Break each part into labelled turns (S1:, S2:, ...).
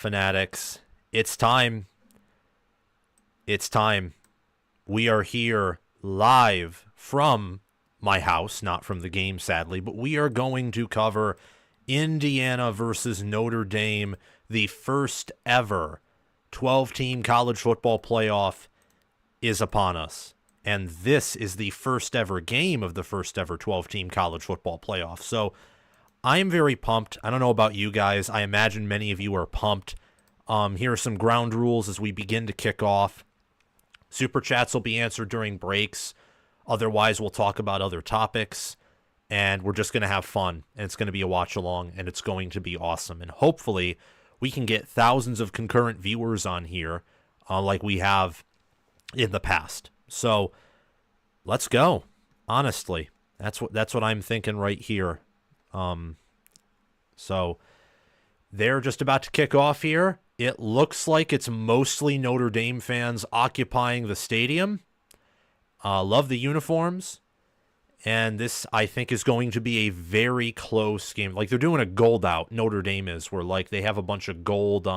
S1: Fanatics, it's time. It's time. We are here live from my house, not from the game, sadly, but we are going to cover Indiana versus Notre Dame, the first ever 12-team college football playoff is upon us. And this is the first ever game of the first ever 12-team college football playoff. So I am very pumped. I don't know about you guys. I imagine many of you are pumped. Here are some ground rules as we begin to kick off. Super chats will be answered during breaks. Otherwise, we'll talk about other topics. And we're just going to have fun. And it's going to be a watch along. And it's going to be awesome. And hopefully, we can get thousands of concurrent viewers on here like we have in the past. So, let's go. Honestly, that's what I'm thinking right here. So they're just about to kick off here. It looks like it's mostly Notre Dame fans occupying the stadium. Love the uniforms. And this, I think, is going to be a very close game. Like, they're doing a gold out, Notre Dame is, where, like, they have a bunch of gold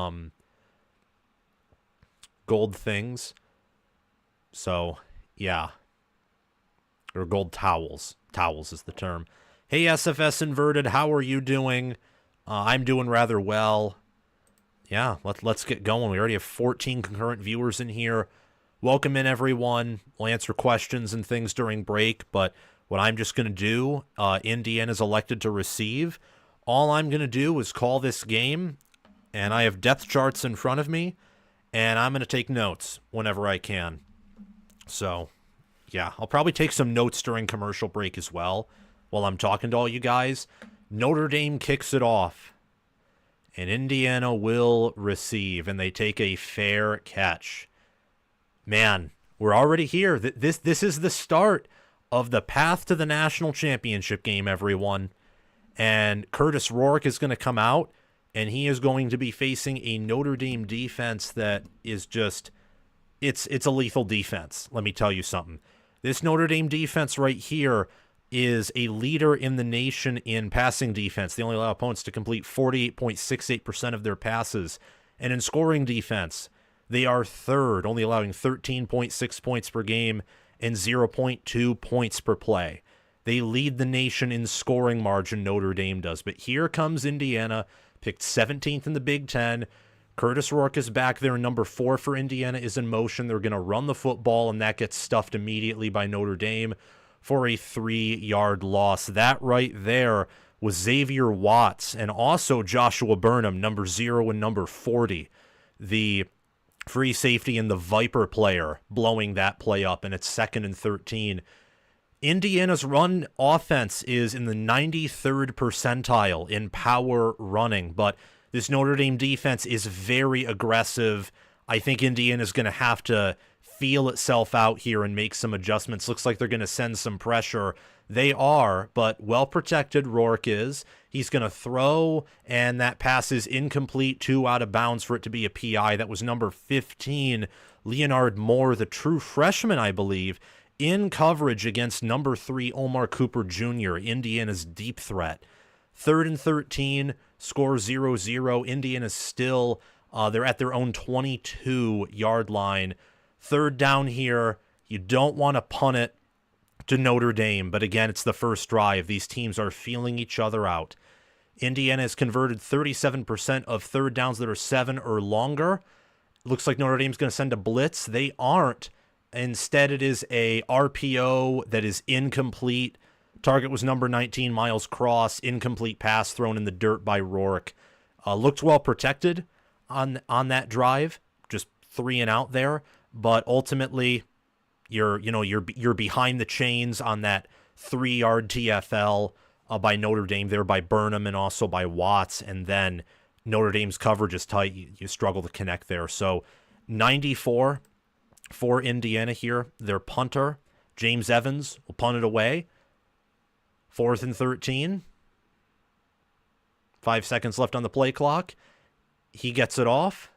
S1: things. So, yeah. Or gold towels. Towels is the term. Hey, SFS Inverted, how are you doing? I'm doing rather well. Yeah, let's get going. We already have 14 concurrent viewers in here. Welcome in, everyone. We'll answer questions and things during break, but what I'm just going to do, Indiana's elected to receive. All I'm going to do is call this game, and I have depth charts in front of me, and I'm going to take notes whenever I can. So, yeah, I'll probably take some notes during commercial break as well while I'm talking to all you guys. Notre Dame kicks it off, and Indiana will receive, and they take a fair catch. Man, we're already here. This is the start of the path to the national championship game, everyone. And Curtis Rourke is going to come out, and he is going to be facing a Notre Dame defense that is just, it's a lethal defense. Let me tell you something. This Notre Dame defense right here is a leader in the nation in passing defense. They only allow opponents to complete 48.68% of their passes. And in scoring defense, they are third, only allowing 13.6 points per game and 0.2 points per play. They lead the nation in scoring margin, Notre Dame does. But here comes Indiana, picked 17th in the Big Ten. Curtis Rourke is back there. Number 4 for Indiana is in motion. They're going to run the football, and that gets stuffed immediately by Notre Dame for a 3-yard loss. That right there was Xavier Watts and also Joshua Burnham, number 0 and number 40. The free safety and the Viper player blowing that play up, and it's 2nd and 13. Indiana's run offense is in the 93rd percentile in power running, but this Notre Dame defense is very aggressive. I think Indiana's going to have to feel itself out here and make some adjustments. Looks like they're going to send some pressure. They are, but well protected Rourke is. He's going to throw, and that pass is incomplete, 2 out of bounds for it to be a PI. That was number 15, Leonard Moore, the true freshman, I believe, in coverage against number 3, Omar Cooper Jr., Indiana's deep threat. 3rd and 13, score 0-0. Indiana's still, they're at their own 22-yard line. 3rd down here. You don't want to punt it to Notre Dame, but again, it's the first drive. These teams are feeling each other out. Indiana has converted 37% of 3rd downs that are 7 or longer. Looks like Notre Dame's going to send a blitz. They aren't. Instead, it is a RPO that is incomplete. Target was number 19, Miles Cross. Incomplete pass thrown in the dirt by Rourke. Looked well protected on that drive. Just 3 and out there. But ultimately, you're behind the chains on that 3-yard TFL by Notre Dame there, by Burnham and also by Watts, and then Notre Dame's coverage is tight. You struggle to connect there. So 94 for Indiana here. Their punter, James Evans, will punt it away. 4th and 13. 5 seconds left on the play clock. He gets it off.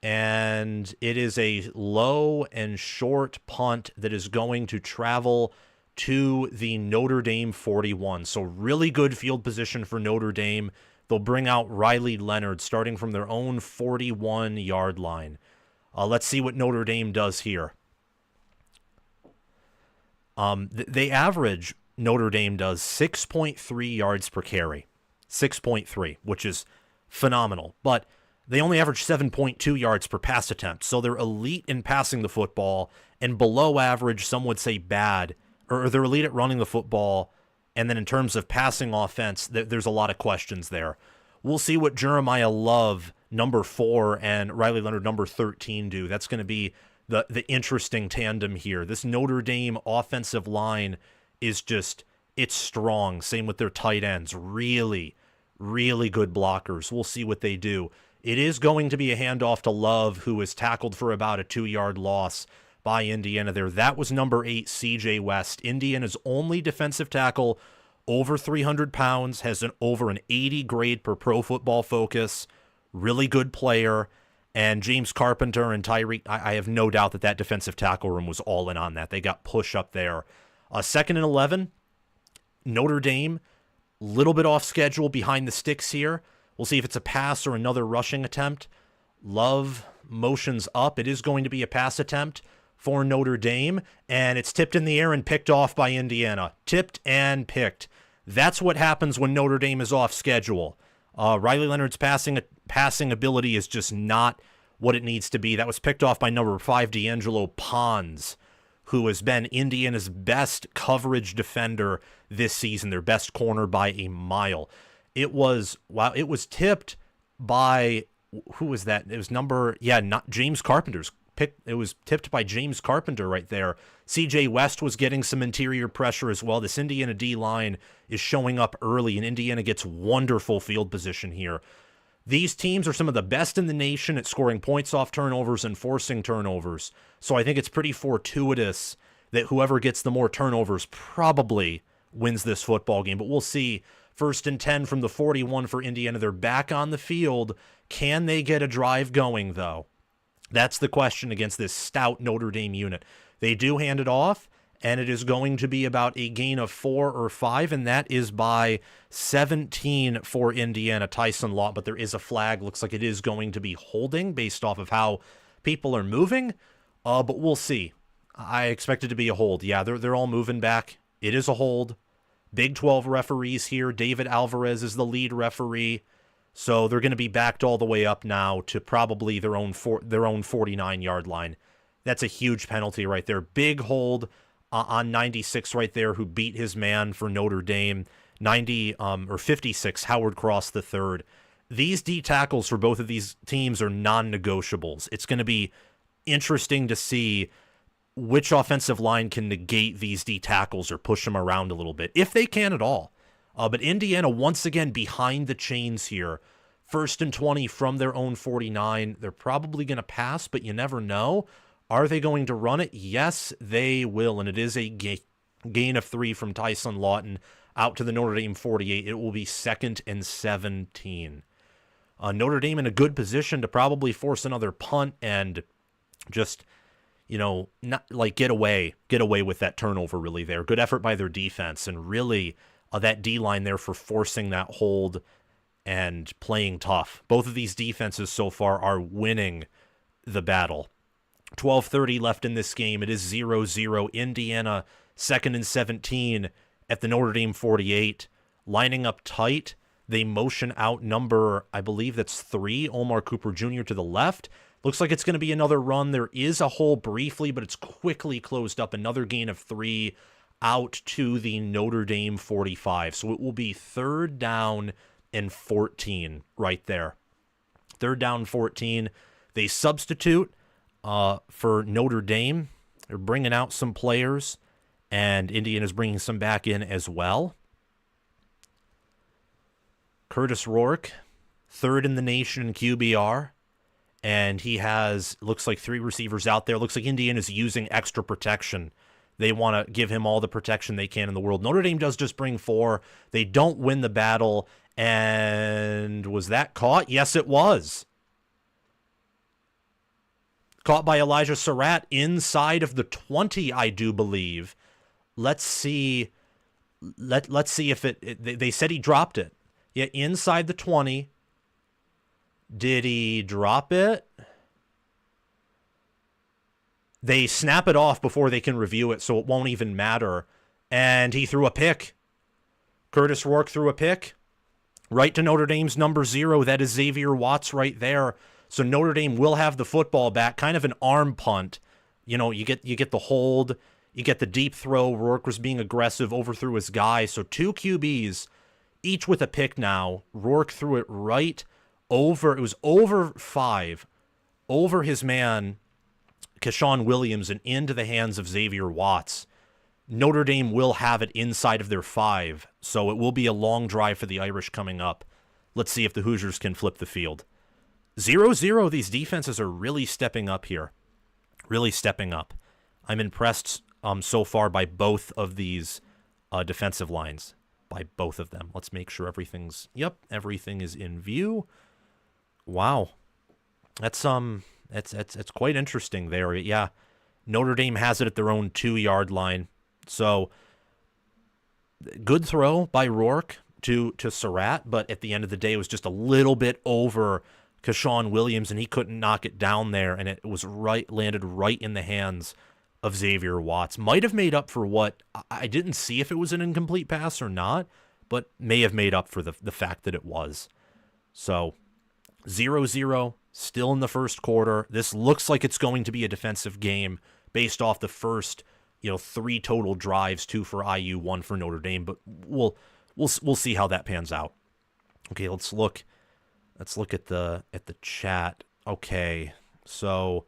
S1: And it is a low and short punt that is going to travel to the Notre Dame 41. So really good field position for Notre Dame. They'll bring out Riley Leonard starting from their own 41-yard line. Let's see what Notre Dame does here. They average, Notre Dame does 6.3 yards per carry. 6.3, which is phenomenal. But they only average 7.2 yards per pass attempt. So they're elite in passing the football and below average, some would say bad, or they're elite at running the football. And then in terms of passing offense, there's a lot of questions there. We'll see what Jeremiah Love, number 4, and Riley Leonard, number 13, do. That's going to be the interesting tandem here. This Notre Dame offensive line is just, it's strong. Same with their tight ends. Really, really good blockers. We'll see what they do. It is going to be a handoff to Love, who was tackled for about a 2-yard loss by Indiana there. That was number 8, C.J. West. Indiana's only defensive tackle over 300 pounds, has over an 80 grade per Pro Football Focus. Really good player. And James Carpenter and Tyreek, I have no doubt that defensive tackle room was all in on that. They got push up there. 2nd and 11, Notre Dame, little bit off schedule behind the sticks here. We'll see if it's a pass or another rushing attempt. Love motions up. It is going to be a pass attempt for Notre Dame, and it's tipped in the air and picked off by Indiana. Tipped and picked. That's what happens when Notre Dame is off schedule. Riley Leonard's passing ability is just not what it needs to be. That was picked off by number 5, D'Angelo Pons, who has been Indiana's best coverage defender this season, their best corner by a mile. It was tipped by, who was that? It was not James Carpenter's pick. It was tipped by James Carpenter right there. C.J. West was getting some interior pressure as well. This Indiana D-line is showing up early, and Indiana gets wonderful field position here. These teams are some of the best in the nation at scoring points off turnovers and forcing turnovers. So I think it's pretty fortuitous that whoever gets the more turnovers probably wins this football game. But we'll see. 1st and 10 from the 41 for Indiana. They're back on the field. Can they get a drive going, though? That's the question against this stout Notre Dame unit. They do hand it off, and it is going to be about a gain of 4 or 5, and that is by 17 for Indiana. Tyson Law, but there is a flag. Looks like it is going to be holding based off of how people are moving, but we'll see. I expect it to be a hold. Yeah, they're all moving back. It is a hold. Big 12 referees here. David Alvarez is the lead referee. So they're going to be backed all the way up now to probably their own 49-yard line. That's a huge penalty right there. Big hold on 96 right there, who beat his man for Notre Dame. 56, Howard Cross III. These D tackles for both of these teams are non-negotiables. It's going to be interesting to see which offensive line can negate these D tackles or push them around a little bit, if they can at all. But Indiana, once again, behind the chains here. 1st and 20 from their own 49. They're probably going to pass, but you never know. Are they going to run it? Yes, they will. And it is a gain of 3 from Tyson Lawton out to the Notre Dame 48. It will be 2nd and 17. Notre Dame in a good position to probably force another punt and just, not like get away with that turnover really there. Good effort by their defense, and really that D-line there for forcing that hold and playing tough. Both of these defenses so far are winning the battle. 12:30 left in this game. It is 0-0. Indiana, 2nd and 17 at the Notre Dame 48. Lining up tight. They motion out number, I believe that's 3, Omar Cooper Jr. to the left. Looks like it's going to be another run. There is a hole briefly, but it's quickly closed up. Another gain of 3 out to the Notre Dame 45. So it will be 3rd down and 14 right there. 3rd down, 14. They substitute for Notre Dame. They're bringing out some players, and Indiana's bringing some back in as well. Curtis Rourke, 3rd in the nation in QBR, and he has, looks like 3 receivers out there. Looks like Indiana's using extra protection. They want to give him all the protection they can in the world. Notre Dame does just bring 4. They don't win the battle, and was that caught? Yes, it was. Caught by Elijah Surratt inside of the 20, I do believe. Let's see. Let's see if they said he dropped it. Yeah, inside the 20. Did he drop it? They snap it off before they can review it, so it won't even matter. And he threw a pick. Curtis Rourke threw a pick right to Notre Dame's number 0. That is Xavier Watts right there. So Notre Dame will have the football back, kind of an arm punt. You know, you get the hold, you get the deep throw. Rourke was being aggressive, overthrew his guy. So 2 QBs, each with a pick now. Rourke threw it right over. It was over 5, over his man, Keshawn Williams, and into the hands of Xavier Watts. Notre Dame will have it inside of their 5, so it will be a long drive for the Irish coming up. Let's see if the Hoosiers can flip the field. 0-0, these defenses are really stepping up here. Really stepping up. I'm impressed so far by both of these defensive lines. By both of them. Let's make sure everything's... Yep, everything is in view. Wow. That's quite interesting there. Yeah, Notre Dame has it at their own 2-yard line. So, good throw by Rourke to Surratt, but at the end of the day, it was just a little bit over Keshawn Williams, and he couldn't knock it down there, and it was landed right in the hands of Xavier Watts. Might have made up for what, I didn't see if it was an incomplete pass or not, but may have made up for the fact that it was. So, 0-0, still in the first quarter. This looks like it's going to be a defensive game based off the first 3 total drives, 2 for IU, 1 for Notre Dame, but we'll see how that pans out. Okay, let's look at the chat. Okay, so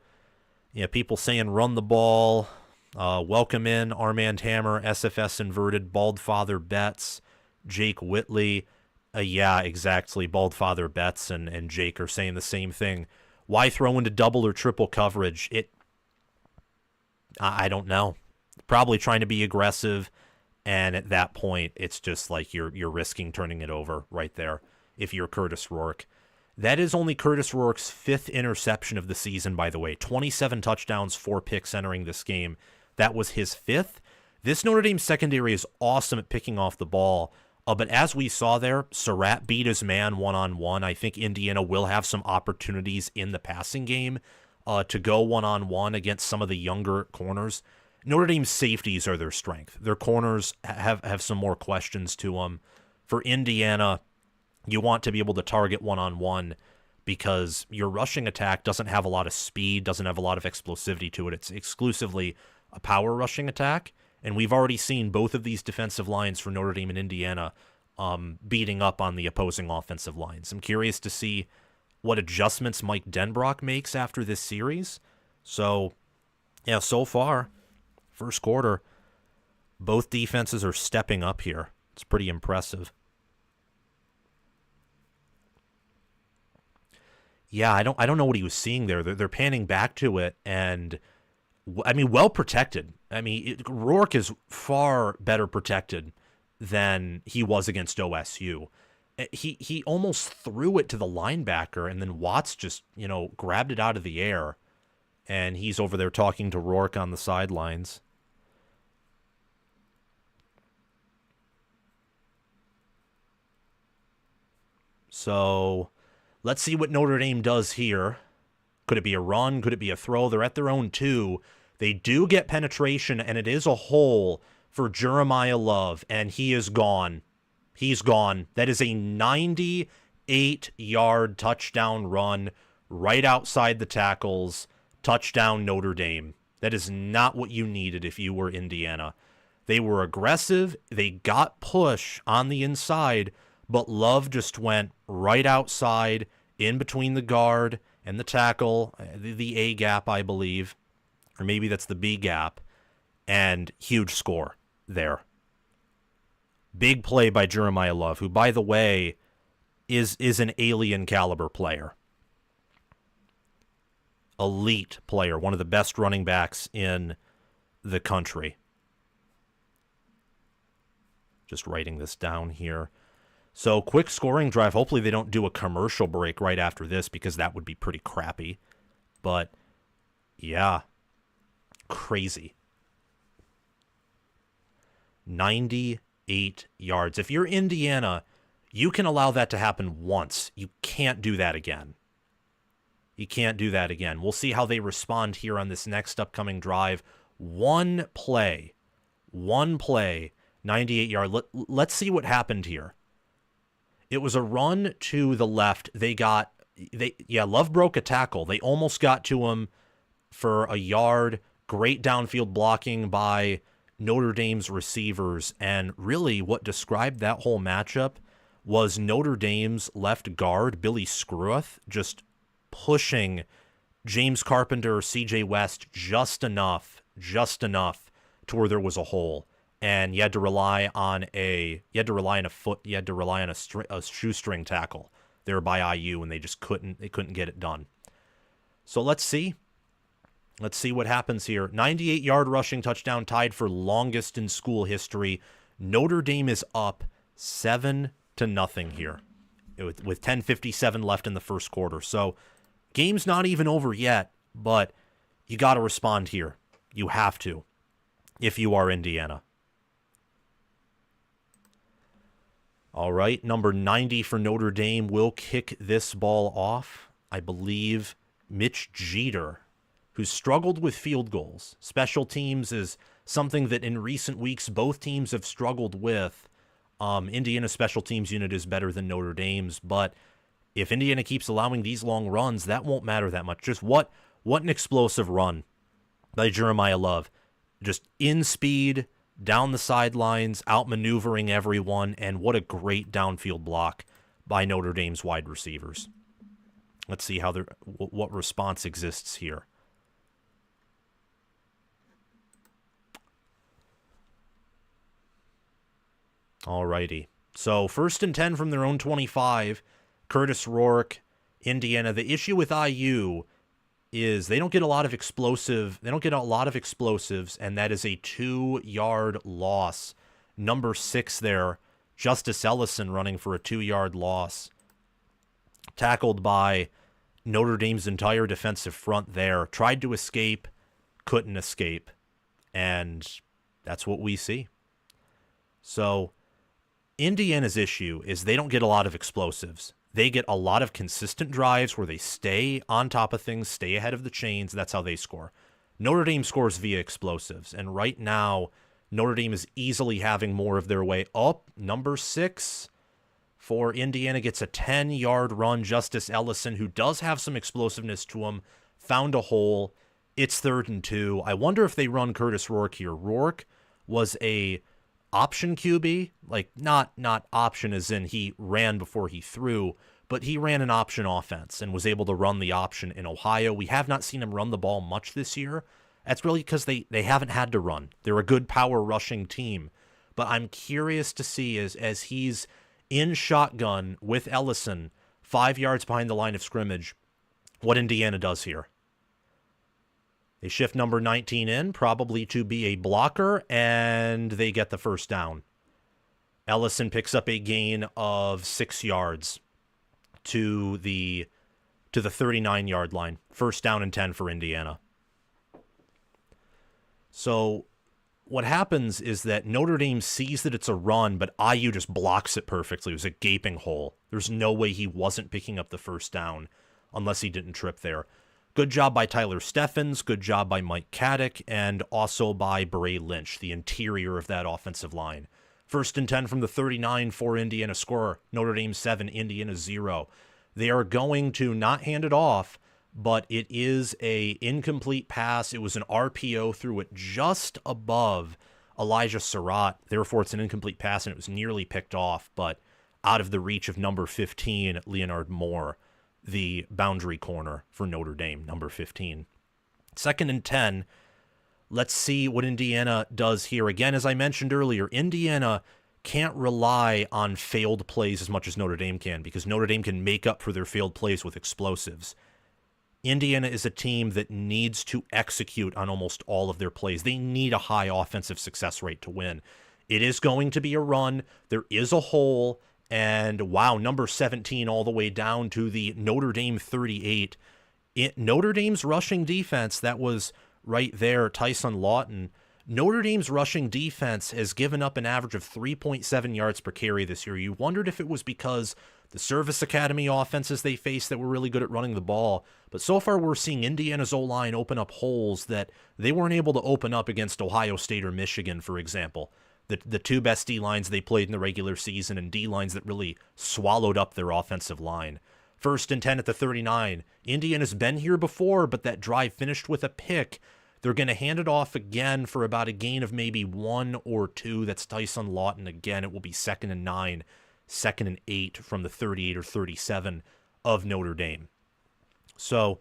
S1: yeah, people saying run the ball. Welcome in Armand Hammer, SFS Inverted, Bald Father Betts, Jake Whitley. Yeah, exactly. Bald Father Betts and Jake are saying the same thing. Why throw into double or triple coverage? I don't know. Probably trying to be aggressive, and at that point, it's just like you're risking turning it over right there if you're Curtis Rourke. That is only Curtis Rourke's 5th interception of the season, by the way. 27 touchdowns, 4 picks entering this game. That was his 5th. This Notre Dame secondary is awesome at picking off the ball. But as we saw there, Surratt beat his man one-on-one. I think Indiana will have some opportunities in the passing game to go one-on-one against some of the younger corners. Notre Dame's safeties are their strength. Their corners have some more questions to them. For Indiana, you want to be able to target one-on-one because your rushing attack doesn't have a lot of speed, doesn't have a lot of explosivity to it. It's exclusively a power rushing attack. And we've already seen both of these defensive lines for Notre Dame and Indiana beating up on the opposing offensive lines. I'm curious to see what adjustments Mike Denbrock makes after this series. So, yeah, so far, first quarter, both defenses are stepping up here. It's pretty impressive. Yeah, I don't know what he was seeing there. They're panning back to it, and I mean, well protected. I mean, Rourke is far better protected than he was against OSU. He almost threw it to the linebacker, and then Watts just, grabbed it out of the air, and he's over there talking to Rourke on the sidelines. So, let's see what Notre Dame does here. Could it be a run? Could it be a throw? They're at their own 2. They do get penetration, and it is a hole for Jeremiah Love, and he is gone. He's gone. That is a 98-yard touchdown run right outside the tackles. Touchdown Notre Dame. That is not what you needed if you were Indiana. They were aggressive. They got push on the inside, but Love just went right outside, in between the guard and the tackle, the A gap, I believe. Or maybe that's the B gap, and huge score there. Big play by Jeremiah Love, who, by the way, is an alien caliber player. Elite player, one of the best running backs in the country. Just writing this down here. So, quick scoring drive. Hopefully they don't do a commercial break right after this, because that would be pretty crappy. But, yeah. Crazy. 98 yards. If you're Indiana, You can allow that to happen once. You can't do that again. You can't do that again. We'll see how they respond here on this next upcoming drive. One play, 98-yard. Let's see what happened here. It was a run to the left. Love broke a tackle. They almost got to him for a yard. Great downfield blocking by Notre Dame's receivers. And really what described that whole matchup was Notre Dame's left guard, Billy Scrueth, just pushing James Carpenter, CJ West just enough to where there was a hole. And you had to rely on a shoestring tackle there by IU, and they just couldn't get it done. So let's see what happens here. 98-yard rushing touchdown, tied for longest in school history. Notre Dame is up 7-0 here with 10:57 left in the first quarter. So game's not even over yet, but you got to respond here. You have to if you are Indiana. All right, number 90 for Notre Dame will kick this ball off. I believe Mitch Jeter, who struggled with field goals. Special teams is something that in recent weeks both teams have struggled with. Indiana's special teams unit is better than Notre Dame's, but if Indiana keeps allowing these long runs, that won't matter that much. Just what an explosive run by Jeremiah Love. Just in speed, down the sidelines, outmaneuvering everyone, and what a great downfield block by Notre Dame's wide receivers. Let's see what response exists here. Alrighty. So 1st and 10 from their own 25. Curtis Rourke, Indiana. The issue with IU is they don't get a lot of explosives, and that is a 2-yard loss. Number 6 there, Justice Ellison running for a 2-yard loss. Tackled by Notre Dame's entire defensive front there. Tried to escape, couldn't escape. And that's what we see. So Indiana's issue is they don't get a lot of explosives. They get a lot of consistent drives where they stay on top of things, stay ahead of the chains. That's how they score. Notre Dame scores via explosives. And right now, Notre Dame is easily having more of their way up. Number 6 for Indiana gets a 10-yard run. Justice Ellison, who does have some explosiveness to him, found a hole. It's 3rd and 2. I wonder if they run Curtis Rourke here. Rourke was a option QB, like not option as in he ran before he threw, but he ran an option offense and was able to run the option in Ohio. We have not seen him run the ball much this year. That's really because they haven't had to run. They're a good power rushing team. But I'm curious to see as he's in shotgun with Ellison 5 yards behind the line of scrimmage, what Indiana does here. They shift number 19 in, probably to be a blocker, and they get the first down. Ellison picks up a gain of 6 yards to the 39-yard line. First down and 10 for Indiana. So what happens is that Notre Dame sees that it's a run, but IU just blocks it perfectly. It was a gaping hole. There's no way he wasn't picking up the first down unless he didn't trip there. Good job by Tyler Steffens, good job by Mike Caddick, and also by Bray Lynch, the interior of that offensive line. 1st and 10 from the 39 for Indiana score. Notre Dame 7, Indiana 0. They are going to not hand it off, but it is a incomplete pass. It was an RPO through it just above Elijah Surratt. Therefore, it's an incomplete pass, and it was nearly picked off, but out of the reach of number 15, Leonard Moore, the boundary corner for Notre Dame, number 15. 2nd and 10. Let's see what Indiana does here. Again, as I mentioned earlier, Indiana can't rely on failed plays as much as Notre Dame can, because Notre Dame can make up for their failed plays with explosives. Indiana is a team that needs to execute on almost all of their plays. They need a high offensive success rate to win. It is going to be a run. There is a hole. And wow, number 17 all the way down to the Notre Dame 38. Notre Dame's rushing defense, that was right there. Tyson Lawton Notre Dame's rushing defense has given up an average of 3.7 yards per carry this year. You wondered if it was because the Service Academy offenses they faced that were really good at running the ball. But so far we're seeing Indiana's O-line open up holes that they weren't able to open up against Ohio State or Michigan, for example. The two best D-lines they played in the regular season and D-lines that really swallowed up their offensive line. 1st and 10 at the 39. Indiana's been here before, but that drive finished with a pick. They're going to hand it off again for about a gain of maybe 1 or 2. That's Tyson Lawton again. It will be 2nd and 9, 2nd and 8 from the 38 or 37 of Notre Dame. So,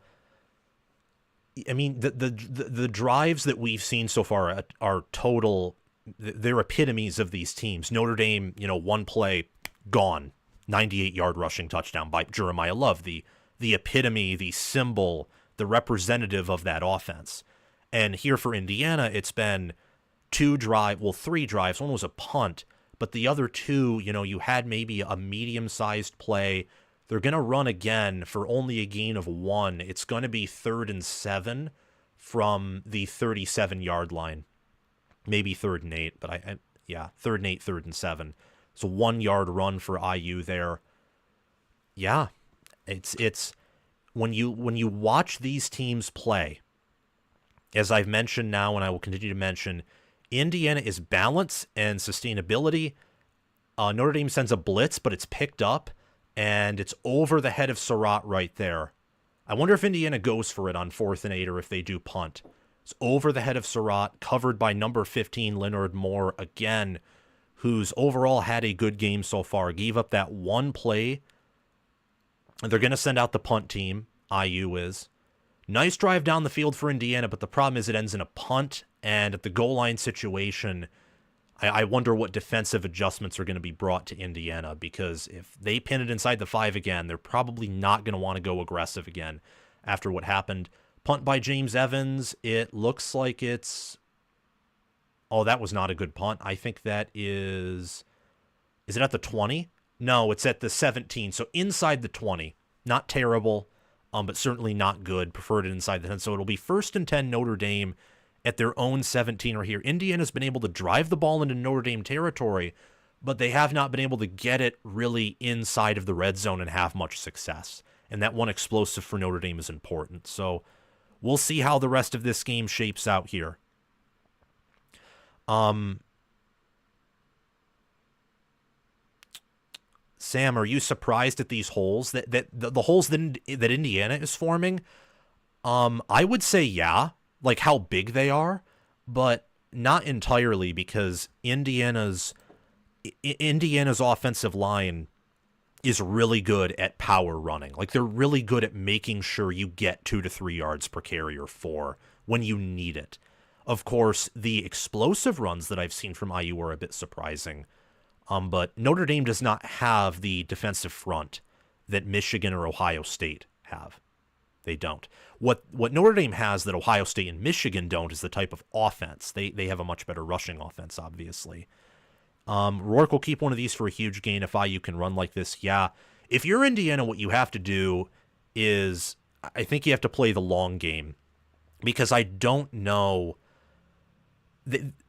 S1: I mean, the drives that we've seen so far are total. They're epitomes of these teams. Notre Dame, one play, gone. 98-yard rushing touchdown by Jeremiah Love, the epitome, the symbol, the representative of that offense. And here for Indiana, it's been 3 drives. One was a punt, but the other 2, you had maybe a medium-sized play. They're going to run again for only a gain of 1. It's going to be 3rd and 7 from the 37-yard line. Maybe 3rd and 8, but 3rd and 8, 3rd and 7. It's a 1-yard run for IU there. Yeah, it's when you watch these teams play, as I've mentioned now and I will continue to mention, Indiana is balance and sustainability. Notre Dame sends a blitz, but it's picked up, and it's over the head of Surratt right there. I wonder if Indiana goes for it on 4th and 8 or if they do punt. It's over the head of Surratt, covered by number 15, Leonard Moore, again, who's overall had a good game so far. Gave up that one play. They're going to send out the punt team, IU is. Nice drive down the field for Indiana, but the problem is it ends in a punt, and at the goal line situation, I wonder what defensive adjustments are going to be brought to Indiana, because if they pin it inside the 5 again, they're probably not going to want to go aggressive again after what happened. Punt by James Evans. It looks like it's... Oh, that was not a good punt. I think that is... Is it at the 20? No, it's at the 17, so inside the 20. Not terrible. But certainly not good. Preferred it inside the 10. So it'll be 1st and 10 Notre Dame at their own 17 right here. Indiana's been able to drive the ball into Notre Dame territory, but they have not been able to get it really inside of the red zone and have much success. And that one explosive for Notre Dame is important. So we'll see how the rest of this game shapes out here. Sam, are you surprised at these holes that the holes that Indiana is forming? I would say yeah, like how big they are, but not entirely, because Indiana's offensive line is really good at power running. Like, they're really good at making sure you get 2 to 3 yards per carry or 4 when you need it. Of course, the explosive runs that I've seen from IU are a bit surprising. But Notre Dame does not have the defensive front that Michigan or Ohio State have. They don't. What Notre Dame has that Ohio State and Michigan don't is the type of offense. They have a much better rushing offense, obviously. Rourke will keep one of these for a huge gain if IU can run like this. Yeah. If you're Indiana, what you have to do is, I think you have to play the long game, because I don't know.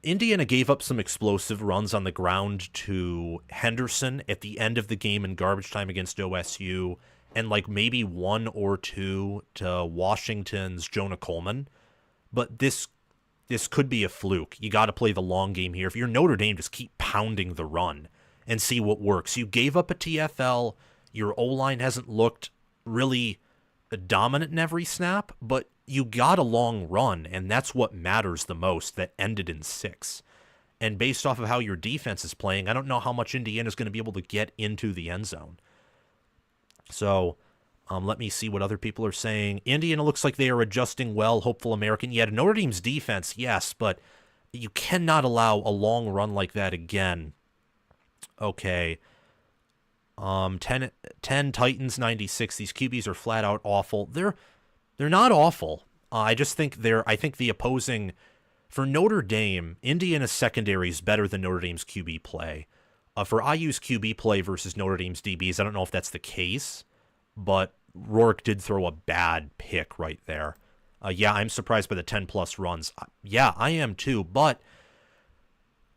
S1: Indiana gave up some explosive runs on the ground to Henderson at the end of the game in garbage time against OSU, and like maybe 1 or 2 to Washington's Jonah Coleman. But this could be a fluke. You got to play the long game here. If you're Notre Dame, just keep pounding the run and see what works. You gave up a TFL. Your O-line hasn't looked really dominant in every snap, but you got a long run, and that's what matters the most, that ended in 6. And based off of how your defense is playing, I don't know how much Indiana's going to be able to get into the end zone. So let me see what other people are saying. Indiana looks like they are adjusting well. Hopeful American. Yeah, Notre Dame's defense, yes, but you cannot allow a long run like that again. Okay. 10 Titans, 96. These QBs are flat out awful. They're not awful. I just think the opposing, for Notre Dame, Indiana's secondary is better than Notre Dame's QB play. For IU's QB play versus Notre Dame's DBs, I don't know if that's the case, but Rourke did throw a bad pick right there. Yeah, I'm surprised by the 10-plus runs. Yeah, I am too, but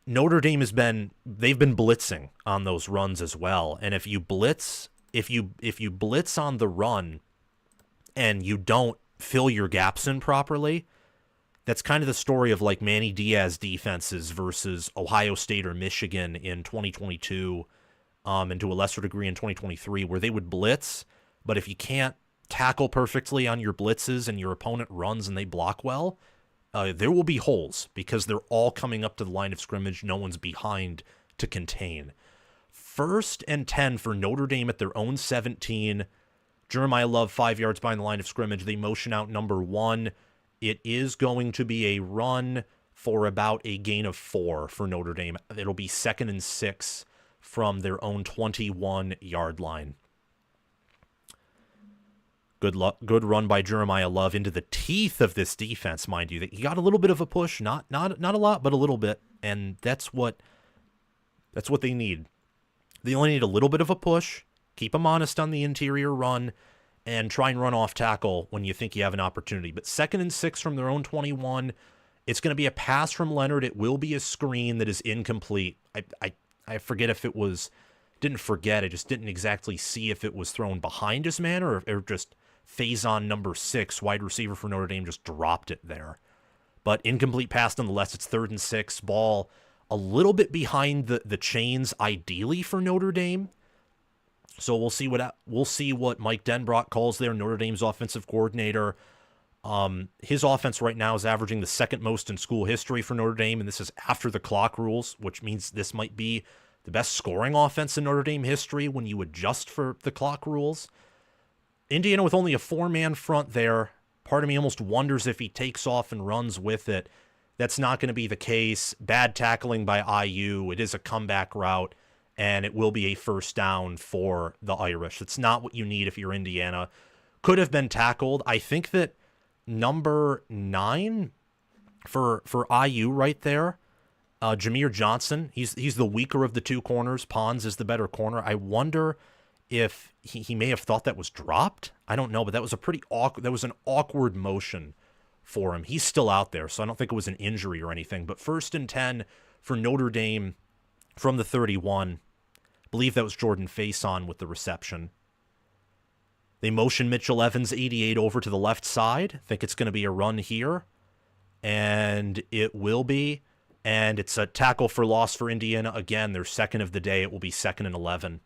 S1: Notre Dame they've been blitzing on those runs as well. And if you blitz on the run and you don't fill your gaps in properly, that's kind of the story of like Manny Diaz defenses versus Ohio State or Michigan in 2022, and to a lesser degree in 2023, where they would blitz, but if you can't tackle perfectly on your blitzes and your opponent runs and they block well, there will be holes because they're all coming up to the line of scrimmage. No one's behind to contain. 1st and 10 for Notre Dame at their own 17. Jeremiah Love 5 yards behind the line of scrimmage. They motion out number 1. It is going to be a run for about a gain of 4 for Notre Dame. It'll be 2nd and 6 from their own 21-yard line. Good run by Jeremiah Love into the teeth of this defense, mind you. He got a little bit of a push, not a lot, but a little bit, and that's what they need. They only need a little bit of a push, keep them honest on the interior run, and try and run off tackle when you think you have an opportunity. But 2nd and 6 from their own 21. It's going to be a pass from Leonard. It will be a screen that is incomplete. I forget if it was... Didn't forget. I just didn't exactly see if it was thrown behind his man or just Faison number 6, wide receiver for Notre Dame, just dropped it there. But incomplete pass nonetheless. It's 3rd and 6. Ball a little bit behind the chains, ideally for Notre Dame. So we'll see what Mike Denbrock calls there, Notre Dame's offensive coordinator. His offense right now is averaging the 2nd most in school history for Notre Dame, and this is after the clock rules, which means this might be the best scoring offense in Notre Dame history when you adjust for the clock rules. Indiana with only a 4-man front there. Part of me almost wonders if he takes off and runs with it. That's not going to be the case. Bad tackling by IU. It is a comeback route, and it will be a 1st down for the Irish. It's not what you need if you're Indiana. Could have been tackled. I think that number 9 for IU right there, Jameer Johnson, he's the weaker of the 2 corners. Pons is the better corner. I wonder if he may have thought that was dropped. I don't know, but that was an awkward motion for him. He's still out there, so I don't think it was an injury or anything. But 1st and 10 for Notre Dame from the 31. I believe that was Jordan Faison with the reception. They motion Mitchell Evans, 88, over to the left side. Think it's going to be a run here, and it will be. And it's a tackle for loss for Indiana. Again, their 2nd of the day. It will be 2nd and 11.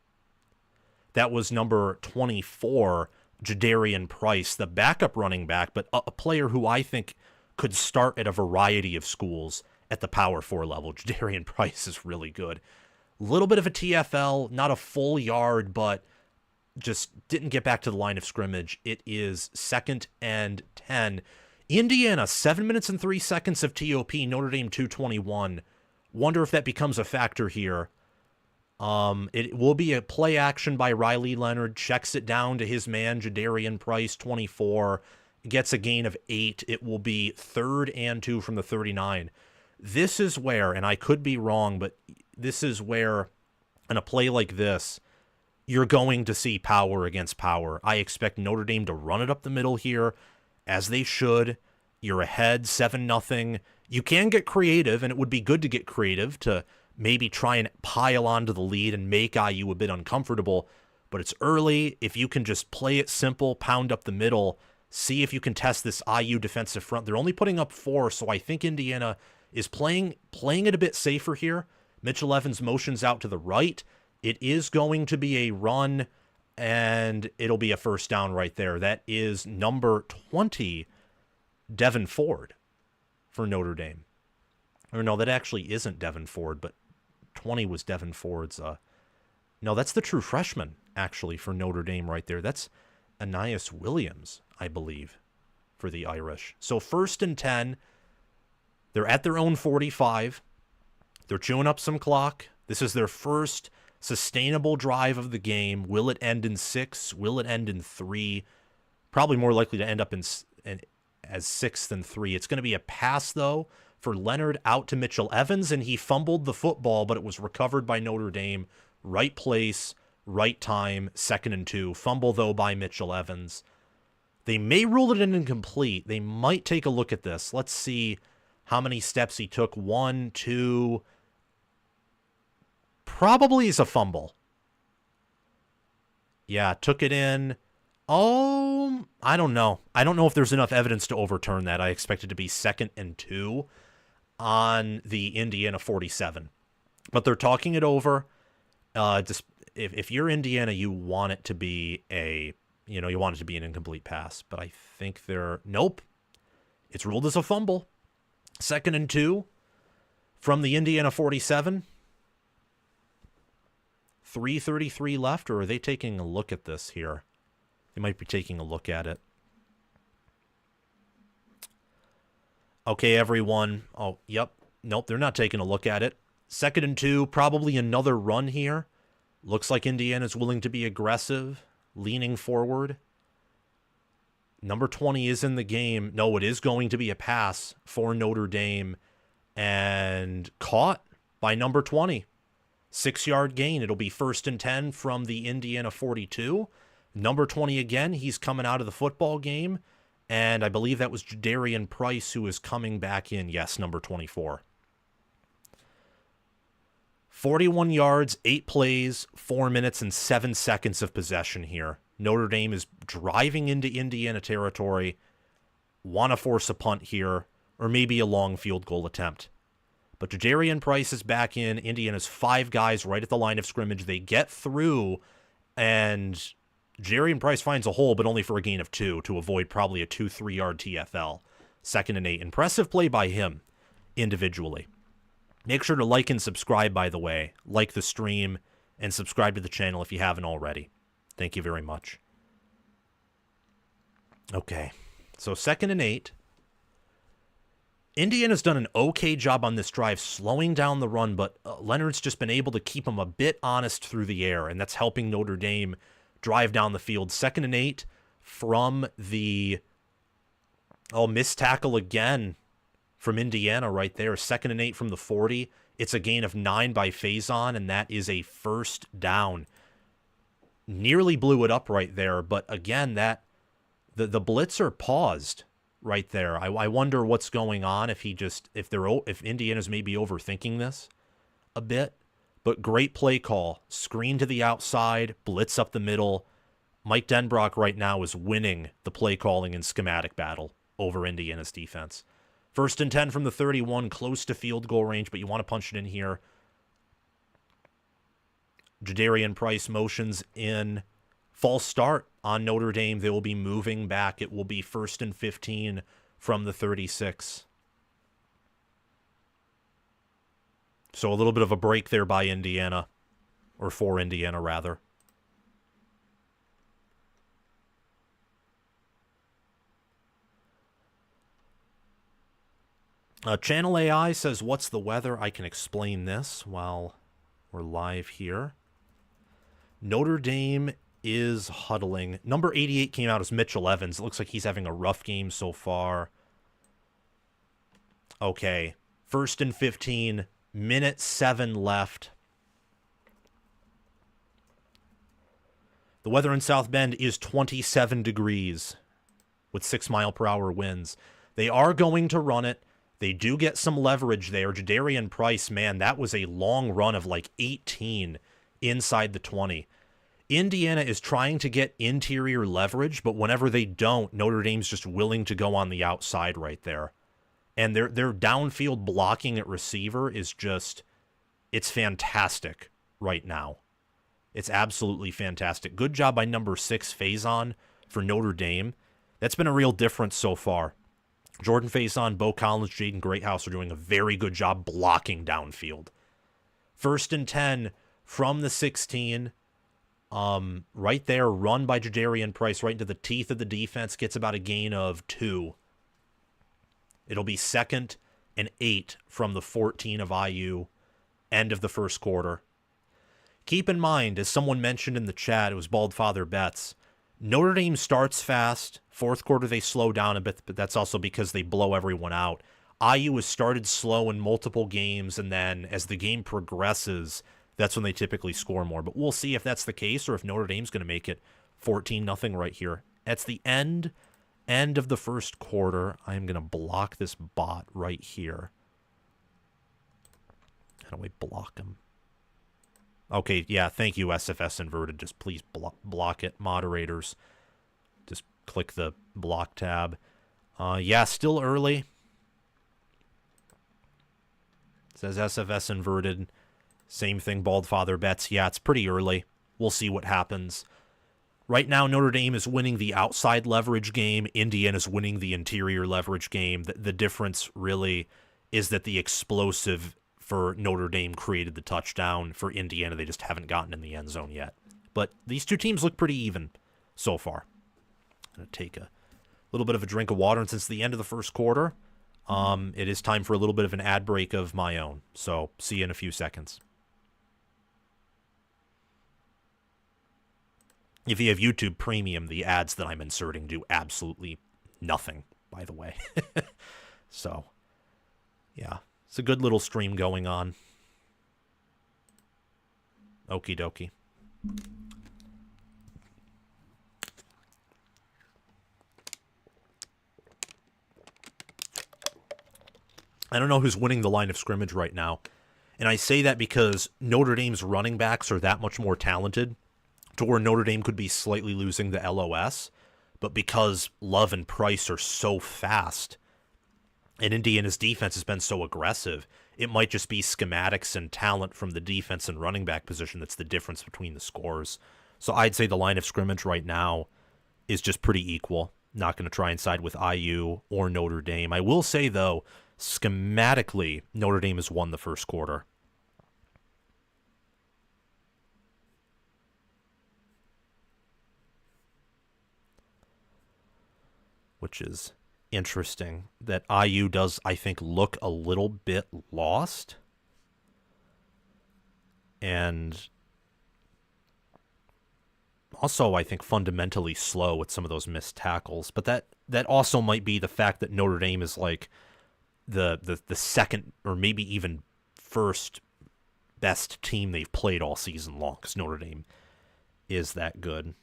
S1: That was number 24, Jadarian Price, the backup running back, but a player who I think could start at a variety of schools at the Power 4 level. Jadarian Price is really good. A little bit of a TFL, not a full yard, but just didn't get back to the line of scrimmage. It is 2nd and 10. Indiana, 7 minutes and 3 seconds of TOP, Notre Dame 2:21. Wonder if that becomes a factor here. It will be a play action by Riley Leonard, checks it down to his man, Jadarian Price, 24, gets a gain of 8. It will be 3rd and 2 from the 39. This is where, and I could be wrong, but this is where, in a play like this, you're going to see power against power. I expect Notre Dame to run it up the middle here, as they should. You're ahead 7-0. You can get creative, and it would be good to get creative to maybe try and pile onto the lead and make IU a bit uncomfortable. But it's early. If you can just play it simple, pound up the middle, see if you can test this IU defensive front. They're only putting up 4, so I think Indiana is playing it a bit safer here. Mitchell Evans motions out to the right. It is going to be a run, and it'll be a 1st down right there. That is number 20, Devin Ford, for Notre Dame. Or no, that actually isn't Devin Ford, but 20 was Devin Ford's. No, that's the true freshman, actually, for Notre Dame right there. That's Anais Williams, I believe, for the Irish. So 1st and 10. They're at their own 45. They're chewing up some clock. This is their first sustainable drive of the game. Will it end in 6? Will it end in 3? Probably more likely to end up as 6 than 3. It's going to be a pass, though, for Leonard out to Mitchell Evans, and he fumbled the football, but it was recovered by Notre Dame. Right place, right time, 2nd and 2. Fumble, though, by Mitchell Evans. They may rule it an incomplete. They might take a look at this. Let's see how many steps he took. 1, 2. Probably is a fumble. Yeah, took it in. Oh, I don't know. I don't know if there's enough evidence to overturn that. I expect it to be 2nd and 2 on the Indiana 47. But they're talking it over. If you're Indiana, you want it to be you want it to be an incomplete pass. But I think nope. It's ruled as a fumble. 2nd and 2 from the Indiana 47. 3:33 left, or are they taking a look at this here? They might be taking a look at it. Okay, everyone. Oh, yep. Nope, they're not taking a look at it. 2nd and 2, probably another run here. Looks like Indiana's willing to be aggressive, leaning forward. Number 20 is in the game. No, it is going to be a pass for Notre Dame, and caught by number 20. 6-yard gain. It'll be 1st and 10 from the Indiana 42. Number 20 again, he's coming out of the football game, and I believe that was Jadarian Price who is coming back in. Yes, number 24. 41 yards, 8 plays, 4 minutes, and 7 seconds of possession here. Notre Dame is driving into Indiana territory, want to force a punt here, or maybe a long field goal attempt. But Jadarian Price is back in. Indiana's 5 guys right at the line of scrimmage. They get through, and Jadarian Price finds a hole, but only for a gain of 2 to avoid probably a 2-3 yard TFL. 2nd and 8. Impressive play by him individually. Make sure to like and subscribe, by the way. Like the stream and subscribe to the channel if you haven't already. Thank you very much. Okay, so 2nd and 8. Indiana's done an okay job on this drive slowing down the run, but Leonard's just been able to keep them a bit honest through the air, and that's helping Notre Dame drive down the field. 2nd and 8 from the missed tackle again from Indiana right there. 2nd and 8 from the 40. It's a gain of 9 by Faison, and that is a 1st down. Nearly blew it up right there, but again, the blitzer paused right there. I wonder what's going on, if Indiana's maybe overthinking this a bit. But great play call. Screen to the outside, blitz up the middle. Mike Denbrock right now is winning the play calling and schematic battle over Indiana's defense. 1st and 10 from the 31, close to field goal range, but you want to punch it in here. Jadarian Price motions in. False start on Notre Dame. They will be moving back. It will be 1st and 15 from the 36. So a little bit of a break there by Indiana, or for Indiana, rather. Channel AI says, what's the weather? I can explain this while we're live here. Notre Dame is huddling. Number 88 came out as Mitchell Evans. It looks like he's having a rough game so far. Okay. 1st and 15. Minute 7 left. The weather in South Bend is 27 degrees with 6-mile-per-hour winds. They are going to run it. They do get some leverage there. Jadarian Price, man, that was a long run of like 18 inside the 20. Indiana is trying to get interior leverage, but whenever they don't, Notre Dame's just willing to go on the outside right there. And their downfield blocking at receiver is just, it's fantastic right now. It's absolutely fantastic. Good job by number 6, Faison, for Notre Dame. That's been a real difference so far. Jordan Faison, Bo Collins, Jaden Greathouse are doing a very good job blocking downfield. 1st and 10 from the 16. Right there, run by Jadarian Price right into the teeth of the defense. Gets about a gain of 2. It'll be 2nd and 8 from the 14 of IU. End of the first quarter. Keep in mind, as someone mentioned in the chat, it was Bald Father Betts, Notre Dame starts fast. 4th quarter, they slow down a bit, but that's also because they blow everyone out. IU has started slow in multiple games, and then as the game progresses, that's when they typically score more. But we'll see if that's the case or if Notre Dame's going to make it 14-0 right here. That's the end end of the first quarter. I'm going to block this bot right here. How do we block him? Okay, yeah, thank you, SFS Inverted. Just please block it. Moderators, just click the block tab. Yeah, still early. It says SFS Inverted. Same thing, Baldfather bets. Yeah, it's pretty early. We'll see what happens. Right now, Notre Dame is winning the outside leverage game. Indiana's winning the interior leverage game. The difference really is that the explosive for Notre Dame created the touchdown. For Indiana, they just haven't gotten in the end zone yet. But these two teams look pretty even so far. I'm going to take a little bit of a drink of water, and since the end of the first quarter, it is time for a little bit of an ad break of my own. So see you in a few seconds. If you have YouTube Premium, the ads that I'm inserting do absolutely nothing, by the way. So, yeah. It's a good little stream going on. Okie dokie. I don't know who's winning the line of scrimmage right now. And I say that because Notre Dame's running backs are that much more talented to where Notre Dame could be slightly losing the LOS. But because Love and Price are so fast, and Indiana's defense has been so aggressive, it might just be schematics and talent from the defense and running back position that's the difference between the scores. So I'd say the line of scrimmage right now is just pretty equal. Not going to try and side with IU or Notre Dame. I will say, though, schematically, Notre Dame has won the first quarter. Which is interesting that IU does, I think, look a little bit lost. And also, I think, fundamentally slow with some of those missed tackles. But that also might be the fact that Notre Dame is like the second or maybe even first best team they've played all season long, because Notre Dame is that good.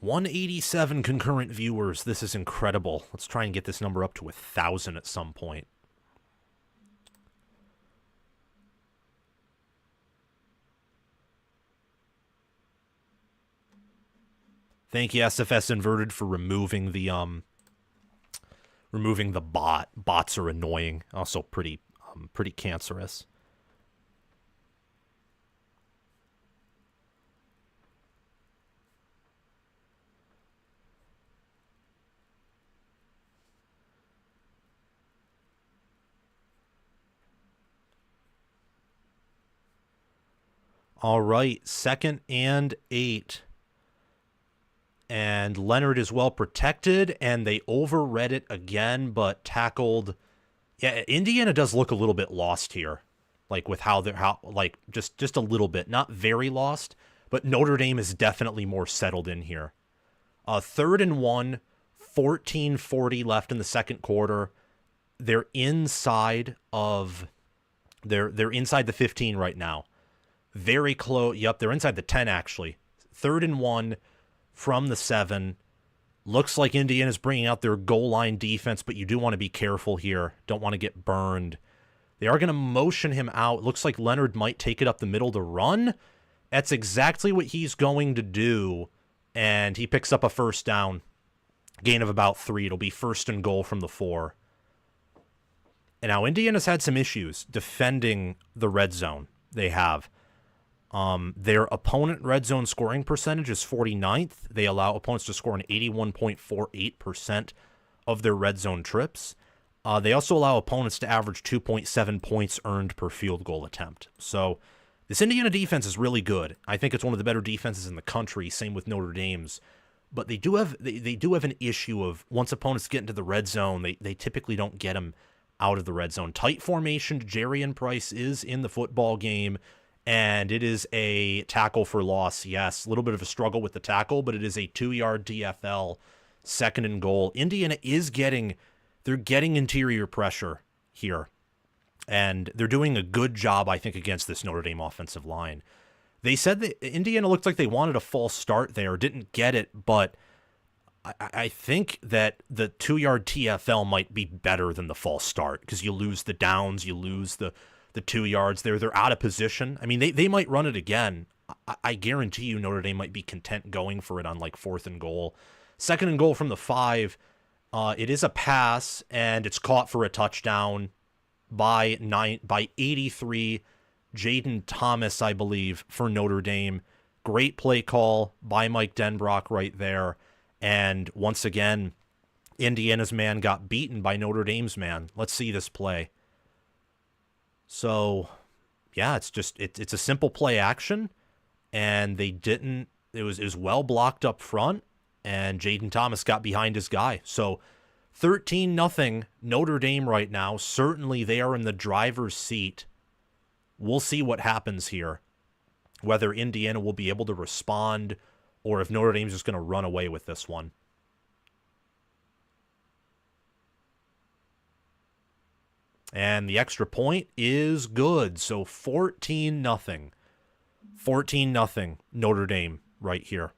S1: $187 concurrent viewers. This is incredible. Let's try and get this number up to 1,000 at some point. Thank you, SFS Inverted, for removing the bot. Bots are annoying. Also pretty cancerous. All right, 2nd and 8. And Leonard is well protected, and they overread it again, but tackled. Yeah, Indiana does look a little bit lost here, like with how just a little bit, not very lost, but Notre Dame is definitely more settled in here. 3rd and 1, 14:40 left in the second quarter. They're inside of they're inside the 15 right now. Very close. Yep, they're inside the 10 actually. 3rd and 1 from the 7. Looks like Indiana's bringing out their goal line defense, but you do want to be careful here. Don't want to get burned. They are going to motion him out. Looks like Leonard might take it up the middle to run. That's exactly what he's going to do, and he picks up a first down. Gain of about 3. It'll be 1st and goal from the 4. And now Indiana's had some issues defending the red zone. They have. Their opponent red zone scoring percentage is 49th. They allow opponents to score an 81.48% of their red zone trips. They also allow opponents to average 2.7 points earned per field goal attempt. So this Indiana defense is really good. I think it's one of the better defenses in the country. Same with Notre Dame's. But they do have an issue of once opponents get into the red zone, they typically don't get them out of the red zone. Tight formation, Jarian Price is in the football game. And it is a tackle for loss. Yes, a little bit of a struggle with the tackle, but it is a 2-yard DFL, 2nd and goal. Indiana is getting interior pressure here. And they're doing a good job, I think, against this Notre Dame offensive line. They said that Indiana looked like they wanted a false start there, didn't get it, but I think that the 2-yard TFL might be better than the false start because you lose the downs, you lose the 2 yards there. They're out of position. I mean, they might run it again. I guarantee you Notre Dame might be content going for it on like 4th and goal. 2nd and goal from the 5. It is a pass, and it's caught for a touchdown by 83. Jaden Thomas, I believe, for Notre Dame. Great play call by Mike Denbrock right there. And once again, Indiana's man got beaten by Notre Dame's man. Let's see this play. So, yeah, it's a simple play action, and they didn't. It was well blocked up front, and Jaden Thomas got behind his guy. So, 13-0 Notre Dame right now. Certainly, they are in the driver's seat. We'll see what happens here, whether Indiana will be able to respond or if Notre Dame's just going to run away with this one. And the extra point is good. So 14-0. 14-0 Notre Dame right here.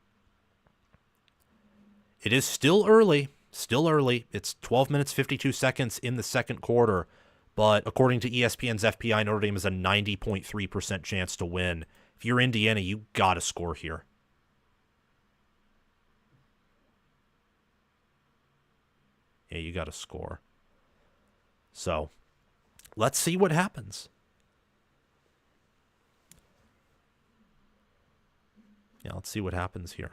S1: It is still early. Still early. It's 12 minutes, 52 seconds in the second quarter. But according to ESPN's FPI, Notre Dame has a 90.3% chance to win. If you're Indiana, you got to score here. Yeah, you got to score. So, let's see what happens. Yeah, let's see what happens here.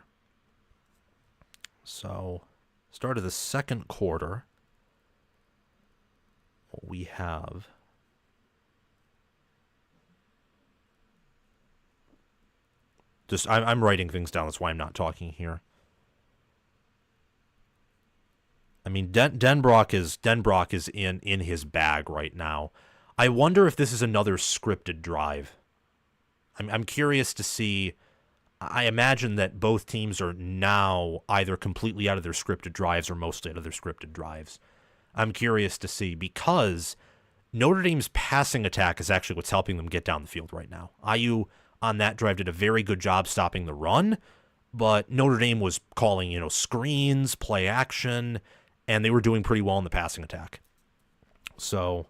S1: So, start of the second quarter. What we have I'm writing things down. That's why I'm not talking here. I mean, Denbrock is in his bag right now. I wonder if this is another scripted drive. I'm curious to see. I imagine that both teams are now either completely out of their scripted drives or mostly out of their scripted drives. I'm curious to see, because Notre Dame's passing attack is actually what's helping them get down the field right now. IU on that drive did a very good job stopping the run, but Notre Dame was calling, screens, play action, and they were doing pretty well in the passing attack. So,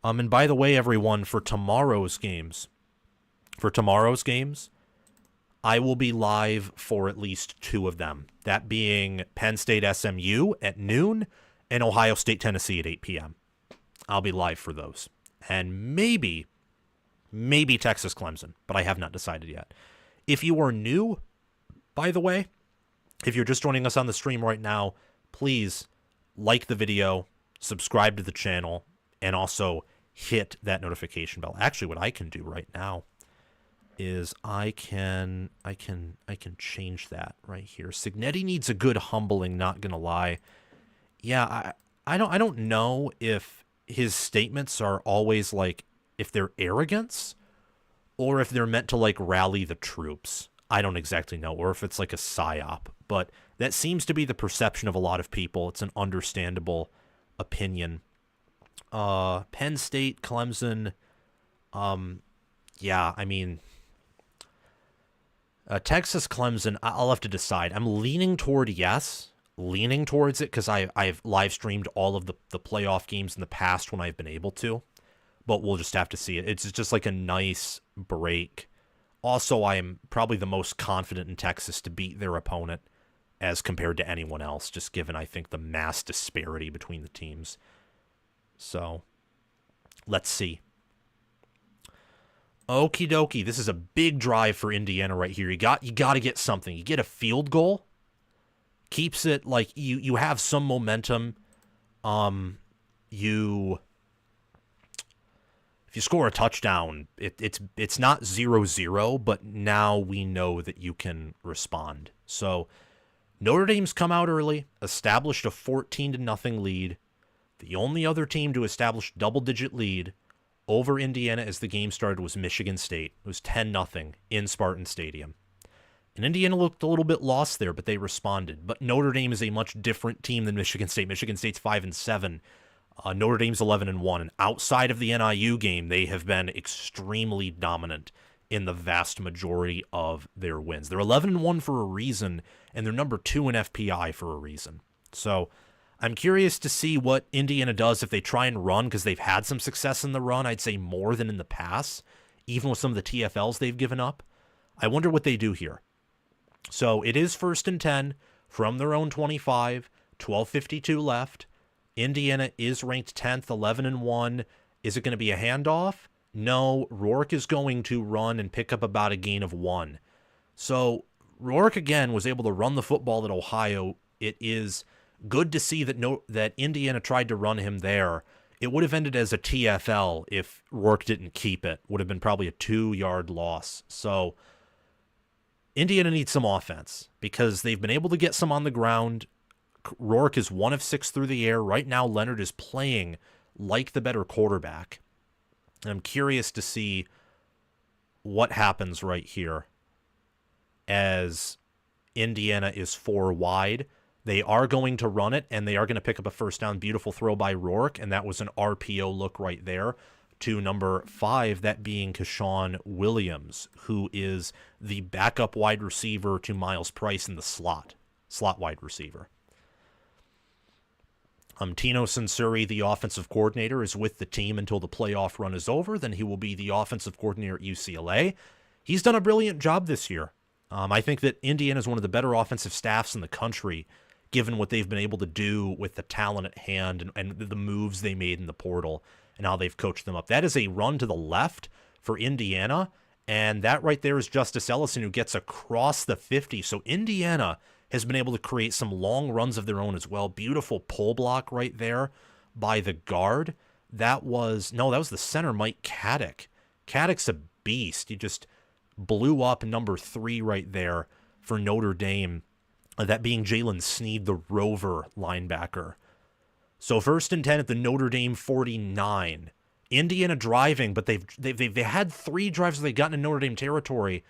S1: and by the way, everyone, for tomorrow's games, I will be live for at least 2 of them. That being Penn State SMU at noon and Ohio State Tennessee at 8 p.m. I'll be live for those. And maybe Texas Clemson, but I have not decided yet. If you are new, by the way, if you're just joining us on the stream right now, please like the video, subscribe to the channel, and also hit that notification bell. Actually, what I can do right now is I can change that right here. Signetti needs a good humbling, not gonna lie. Yeah, I don't know if his statements are always like, if they're arrogance or if they're meant to like rally the troops. I don't exactly know, or if it's like a psyop, but that seems to be the perception of a lot of people. It's an understandable opinion. Penn State, Clemson, yeah, I mean, Texas, Clemson, I'll have to decide. I'm leaning towards it because I've live streamed all of the playoff games in the past when I've been able to, but we'll just have to see it. It's just like a nice break. Also, I am probably the most confident in Texas to beat their opponent as compared to anyone else, just given, I think, the mass disparity between the teams. So, let's see. Okie dokie. This is a big drive for Indiana right here. You got to get something. You get a field goal. Keeps it like you have some momentum. If you score a touchdown, it's not 0-0, but now we know that you can respond. So Notre Dame's come out early, established a 14-0 lead. The only other team to establish double-digit lead over Indiana as the game started was Michigan State. It was 10-0 in Spartan Stadium. And Indiana looked a little bit lost there, but they responded. But Notre Dame is a much different team than Michigan State. Michigan State's 5-7. Notre Dame's 11-1. And outside of the NIU game, they have been extremely dominant in the vast majority of their wins. They're 11-1 for a reason, and they're number 2 in FPI for a reason. So I'm curious to see what Indiana does if they try and run, because they've had some success in the run, I'd say more than in the past, even with some of the TFLs they've given up. I wonder what they do here. So it is 1st and 10 from their own 25, 12:52 left. Indiana is ranked 10th, 11-1. Is it going to be a handoff? No, Rourke is going to run and pick up about a gain of 1. So Rourke, again, was able to run the football at Ohio. It is good to see that Indiana tried to run him there. It would have ended as a TFL if Rourke didn't keep it. Would have been probably a 2-yard loss. So Indiana needs some offense because they've been able to get some on the ground. Rourke is 1 of 6 through the air. Right now, Leonard is playing like the better quarterback. I'm curious to see what happens right here as Indiana is 4 wide. They are going to run it, and they are going to pick up a first down. Beautiful throw by Rourke, and that was an RPO look right there to number 5, that being Keshawn Williams, who is the backup wide receiver to Miles Price in the slot wide receiver. Tino Sansuri, the offensive coordinator, is with the team until the playoff run is over. Then he will be the offensive coordinator at UCLA. He's done a brilliant job this year. I think that Indiana is one of the better offensive staffs in the country, given what they've been able to do with the talent at hand and the moves they made in the portal and how they've coached them up. That is a run to the left for Indiana, and that right there is Justice Ellison, who gets across the 50. So Indiana has been able to create some long runs of their own as well. Beautiful pull block right there by the guard. That was the center, Mike Caddick. Caddick's a beast. He just blew up number 3 right there for Notre Dame, that being Jalen Sneed, the rover linebacker. So 1st and 10 at the Notre Dame 49. Indiana driving, but they've had 3 drives where they've gotten in Notre Dame territory,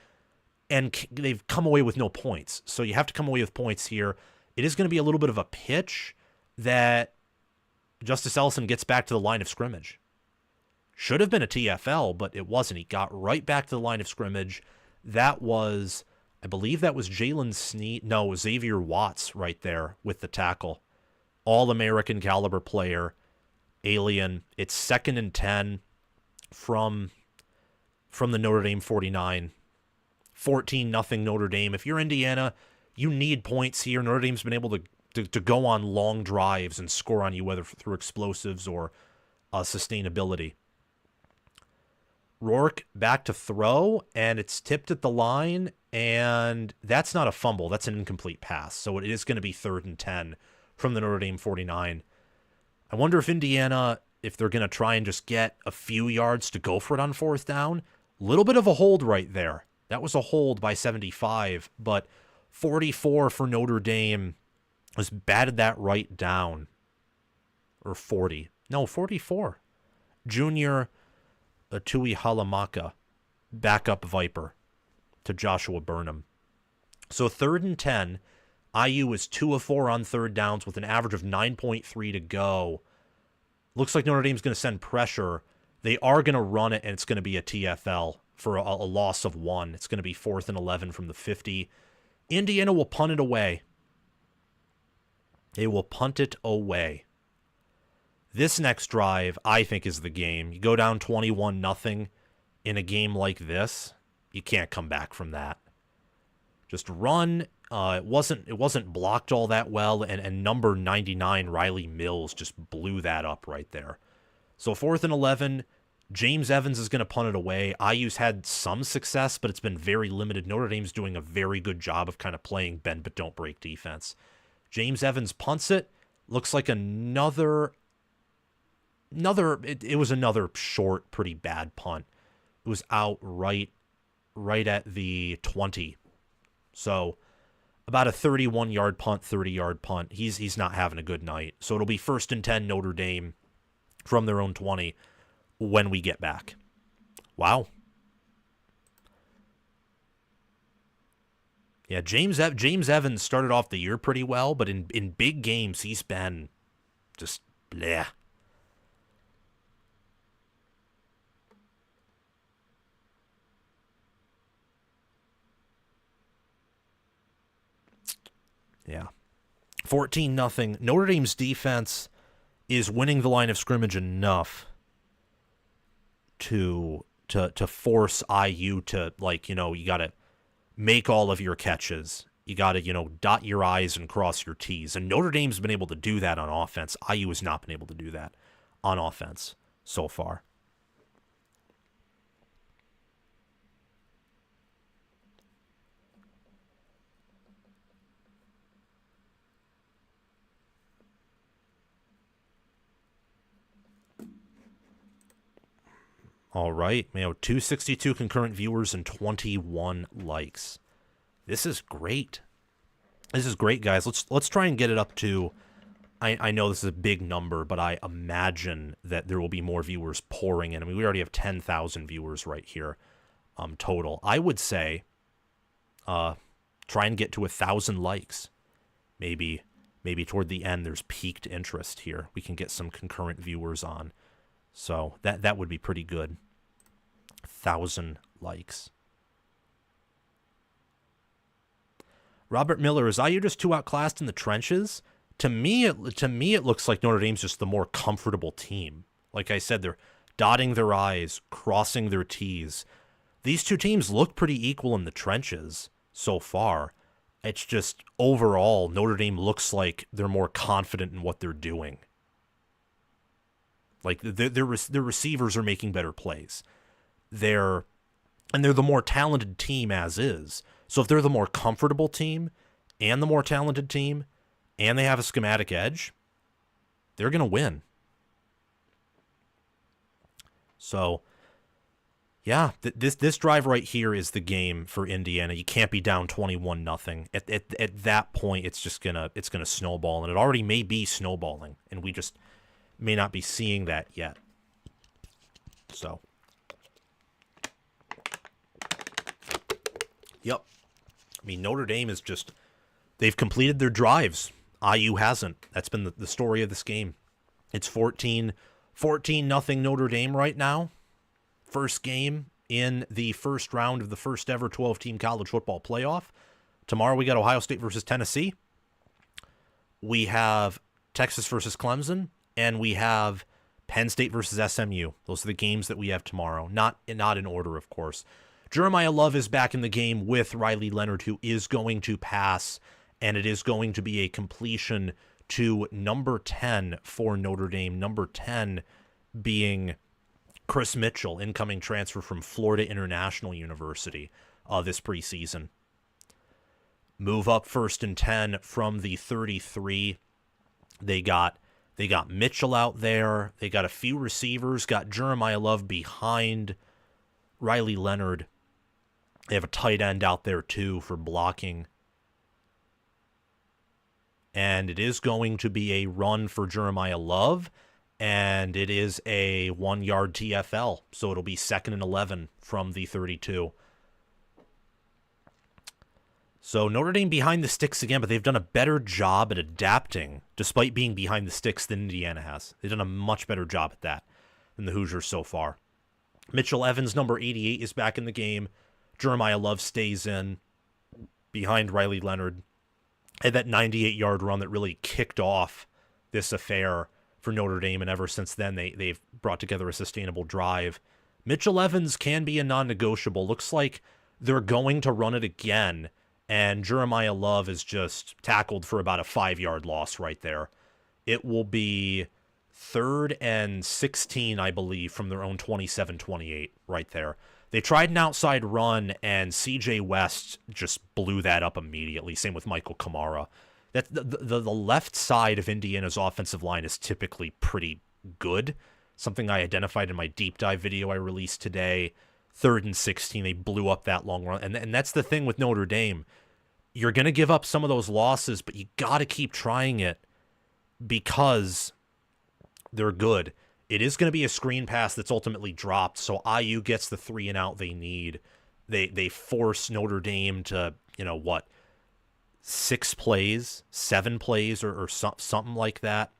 S1: and they've come away with no points. So you have to come away with points here. It is going to be a little bit of a pitch that Justice Ellison gets back to the line of scrimmage. Should have been a TFL, but it wasn't. He got right back to the line of scrimmage. That was, I believe that was Jalen Sneed. No, Xavier Watts right there with the tackle. All-American caliber player. Alien. It's 2nd and 10 from the Notre Dame 49. 14-0 Notre Dame. If you're Indiana, you need points here. Notre Dame's been able to go on long drives and score on you, whether through explosives or sustainability. Rourke back to throw, and it's tipped at the line, and that's not a fumble. That's an incomplete pass. So it is going to be 3rd and 10 from the Notre Dame 49. I wonder if Indiana, if they're going to try and just get a few yards to go for it on 4th down. Little bit of a hold right there. That was a hold by 75, but 44 for Notre Dame was batted that right down. Or 40. No, 44. Junior Atui Halamaka, backup Viper to Joshua Burnham. So 3rd and 10. IU is 2 of 4 on 3rd downs with an average of 9.3 to go. Looks like Notre Dame's going to send pressure. They are going to run it, and it's going to be a TFL for a loss of 1. It's going to be 4th and 11 from the 50. Indiana will punt it away. They will punt it away. This next drive, I think, is the game. You go down 21-0 in a game like this, you can't come back from that. Just run. It wasn't blocked all that well, and number 99, Riley Mills, just blew that up right there. So 4th and 11, James Evans is going to punt it away. IU's had some success, but it's been very limited. Notre Dame's doing a very good job of kind of playing bend but don't break defense. James Evans punts it. Looks like another it was another short, pretty bad punt. It was out right at the 20. So about a 31-yard punt, 30-yard punt. He's not having a good night. So it'll be 1st and 10 Notre Dame from their own 20. when we get back. Wow. Yeah, James Evans started off the year pretty well, but in big games, he's been just bleh. Yeah. 14-0. Notre Dame's defense is winning the line of scrimmage enough to force IU to, like, you know, you got to make all of your catches. You got to, you know, dot your I's and cross your T's. And Notre Dame's been able to do that on offense. IU has not been able to do that on offense so far. All right, 262 concurrent viewers and 21 likes. This is great. This is great, guys. Let's try and get it up to. I know this is a big number, but I imagine that there will be more viewers pouring in. I mean, we already have 10,000 viewers right here, total. I would say, try and get to 1,000 likes. Maybe toward the end, there's peaked interest here. We can get some concurrent viewers on. So that would be pretty good. 1,000 likes. Robert Miller, is IU just too outclassed in the trenches? To me, it looks like Notre Dame's just the more comfortable team. Like I said, they're dotting their I's, crossing their T's. These two teams look pretty equal in the trenches so far. It's just overall, Notre Dame looks like they're more confident in what they're doing. Like their receivers are making better plays. They're the more talented team as is. So if they're the more comfortable team and the more talented team and they have a schematic edge, they're going to win. So, yeah, this drive right here is the game for Indiana. You can't be down 21-0. At that point, it's gonna snowball, and it already may be snowballing, and we just may not be seeing that yet. So, yep. I mean, Notre Dame is they've completed their drives. IU hasn't. That's been the story of this game. It's 14-0 Notre Dame right now. First game in the first round of the first ever 12-team college football playoff. Tomorrow we got Ohio State versus Tennessee. We have Texas versus Clemson. And we have Penn State versus SMU. Those are the games that we have tomorrow. Not in order, of course. Jeremiah Love is back in the game with Riley Leonard, who is going to pass, and it is going to be a completion to number 10 for Notre Dame. Number 10 being Chris Mitchell, incoming transfer from Florida International University this preseason. Move up 1st and 10 from the 33. They got Mitchell out there. They got a few receivers. Got Jeremiah Love behind Riley Leonard. They have a tight end out there, too, for blocking. And it is going to be a run for Jeremiah Love. And it is a 1-yard TFL. So it'll be 2nd and 11 from the 32. So Notre Dame behind the sticks again, but they've done a better job at adapting despite being behind the sticks than Indiana has. They've done a much better job at that than the Hoosiers so far. Mitchell Evans, number 88, is back in the game. Jeremiah Love stays in behind Riley Leonard. Had that 98-yard run that really kicked off this affair for Notre Dame, and ever since then they've brought together a sustainable drive. Mitchell Evans can be a non-negotiable. Looks like they're going to run it again, and Jeremiah Love is just tackled for about a 5-yard loss right there. It will be 3rd and 16, I believe, from their own 27-28 right there. They tried an outside run, and C.J. West just blew that up immediately. Same with Michael Kamara. That the left side of Indiana's offensive line is typically pretty good. Something I identified in my deep dive video I released today. 3rd and 16, they blew up that long run. And that's the thing with Notre Dame. You're going to give up some of those losses, but you got to keep trying it because they're good. It is going to be a screen pass that's ultimately dropped, so IU gets the 3 and out they need. They force Notre Dame to, 6 plays, 7 plays, or something like that.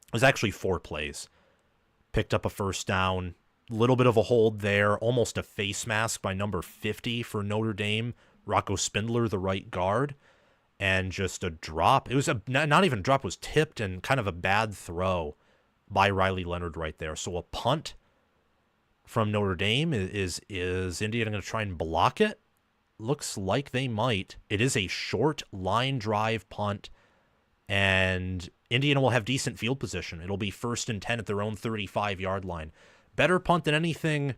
S1: It was actually 4 plays. Picked up a first down. Little bit of a hold there. Almost a face mask by number 50 for Notre Dame. Rocco Spindler, the right guard. And just a drop. It was not even a drop. It was tipped and kind of a bad throw by Riley Leonard right there. So a punt from Notre Dame. Is Indiana going to try and block it? Looks like they might. It is a short line drive punt, and Indiana will have decent field position. It'll be 1st and 10 at their own 35-yard line. Better punt than anything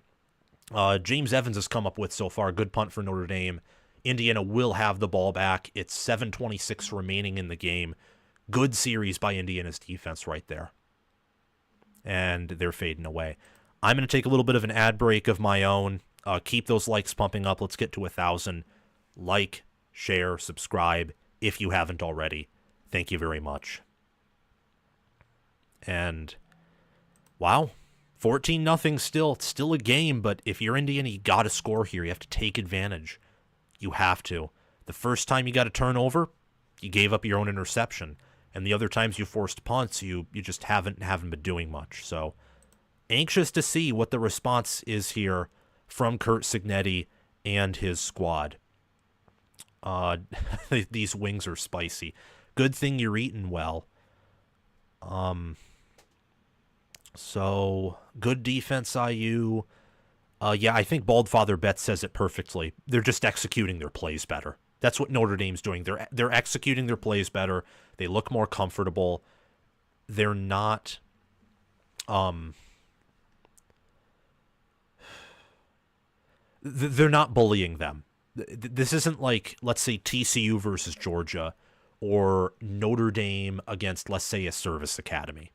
S1: James Evans has come up with so far. Good punt for Notre Dame. Indiana will have the ball back. It's 7:26 remaining in the game. Good series by Indiana's defense right there. And they're fading away. I'm going to take a little bit of an ad break of my own. Keep those likes pumping up. Let's get to 1,000. Like, share, subscribe if you haven't already. Thank you very much. And, wow, 14-0 still. It's still a game, but if you're Indiana, you got to score here. You have to take advantage. You have to. The first time you got a turnover, you gave up your own interception. And the other times you forced punts, you just haven't been doing much. So, anxious to see what the response is here from Curt Cignetti and his squad. These wings are spicy. Good thing you're eating well. So, good defense, IU. Yeah, I think Baldfather Bet says it perfectly. They're just executing their plays better. That's what Notre Dame's doing. They're executing their plays better. They look more comfortable. They're not... They're not bullying them. This isn't like, let's say, TCU versus Georgia or Notre Dame against, let's say, a service academy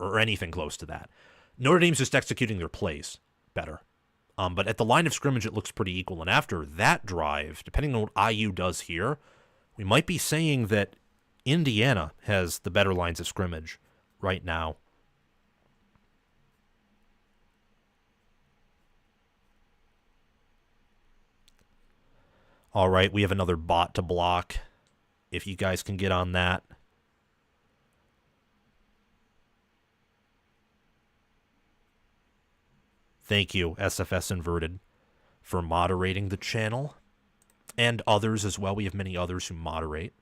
S1: or anything close to that. Notre Dame's just executing their plays better. But at the line of scrimmage, it looks pretty equal. And after that drive, depending on what IU does here, we might be saying that Indiana has the better lines of scrimmage right now. All right, we have another bot to block. If you guys can get on that. Thank you, SFS Inverted, for moderating the channel. And others as well. We have many others who moderate.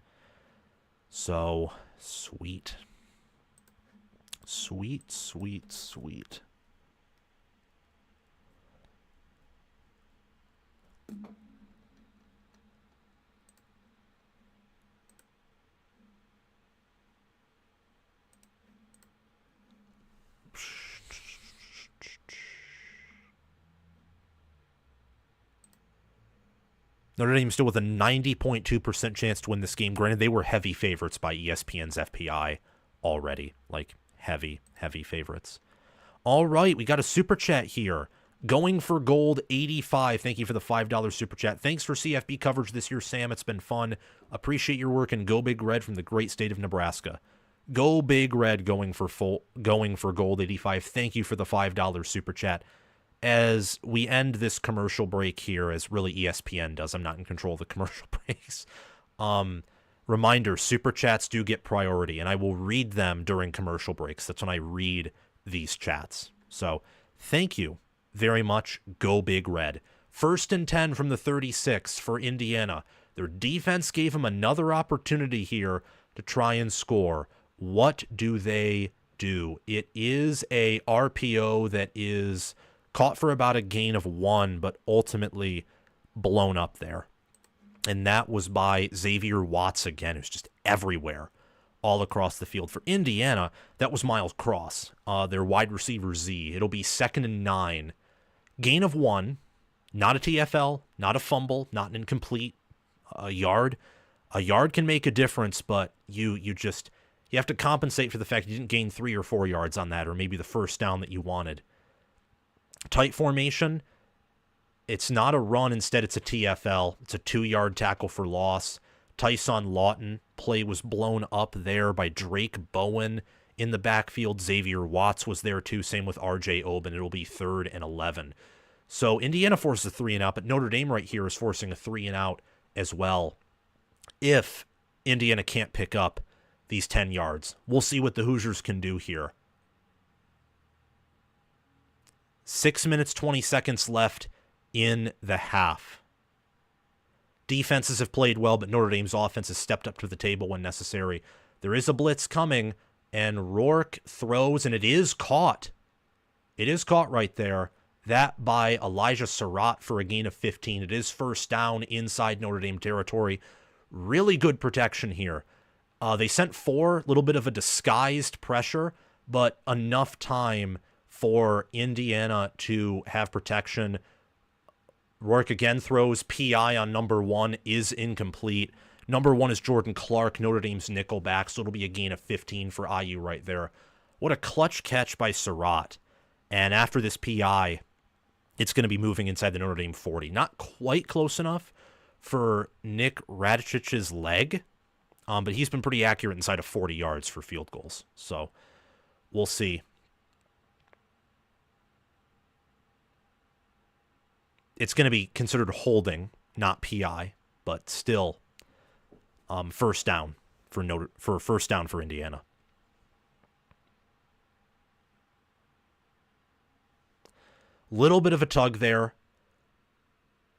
S1: So, sweet. Sweet, sweet, sweet. Notre Dame still with a 90.2% chance to win this game. Granted, they were heavy favorites by ESPN's FPI already. Like, heavy, heavy favorites. All right, we got a super chat here. Going for Gold 85. Thank you for the $5 super chat. Thanks for CFB coverage this year, Sam. It's been fun. Appreciate your work, and go Big Red from the great state of Nebraska. Go Big Red going for Gold 85. Thank you for the $5 super chat. As we end this commercial break here, as really ESPN does, I'm not in control of the commercial breaks. Reminder, super chats do get priority, and I will read them during commercial breaks. That's when I read these chats. So, thank you very much. Go Big Red. 1st and 10 from the 36 for Indiana. Their defense gave them another opportunity here to try and score. What do they do? It is a RPO that is caught for about a gain of 1, but ultimately blown up there. And that was by Xavier Watts again, who's just everywhere, all across the field. For Indiana, that was Miles Cross, their wide receiver Z. It'll be 2nd and 9. Gain of 1, not a TFL, not a fumble, not an incomplete, a yard. A yard can make a difference, but you have to compensate for the fact you didn't gain 3 or 4 yards on that, or maybe the first down that you wanted. Tight formation, it's not a run, instead it's a TFL. It's a 2-yard tackle for loss. Tyson Lawton, play was blown up there by Drake Bowen in the backfield. Xavier Watts was there too. Same with R.J. Oben. It'll be 3rd and 11. So Indiana forces a 3-and-out, but Notre Dame right here is forcing a 3-and-out as well. If Indiana can't pick up these 10 yards, we'll see what the Hoosiers can do here. 6 minutes, 20 seconds left in the half. Defenses have played well, but Notre Dame's offense has stepped up to the table when necessary. There is a blitz coming, and Rourke throws, and it is caught. It is caught right there. That by Elijah Surratt for a gain of 15. It is first down inside Notre Dame territory. Really good protection here. They sent 4, little bit of a disguised pressure, but enough time for Indiana to have protection. Rourke again throws. PI on number 1 is incomplete. Number 1 is Jordan Clark, Notre Dame's nickelback, so it'll be a gain of 15 for IU right there. What a clutch catch by Surratt. And after this PI, it's going to be moving inside the Notre Dame 40. Not quite close enough for Nick Radicich's leg, but he's been pretty accurate inside of 40 yards for field goals. So we'll see. It's going to be considered holding, not PI, but still first down for Indiana. Little bit of a tug there.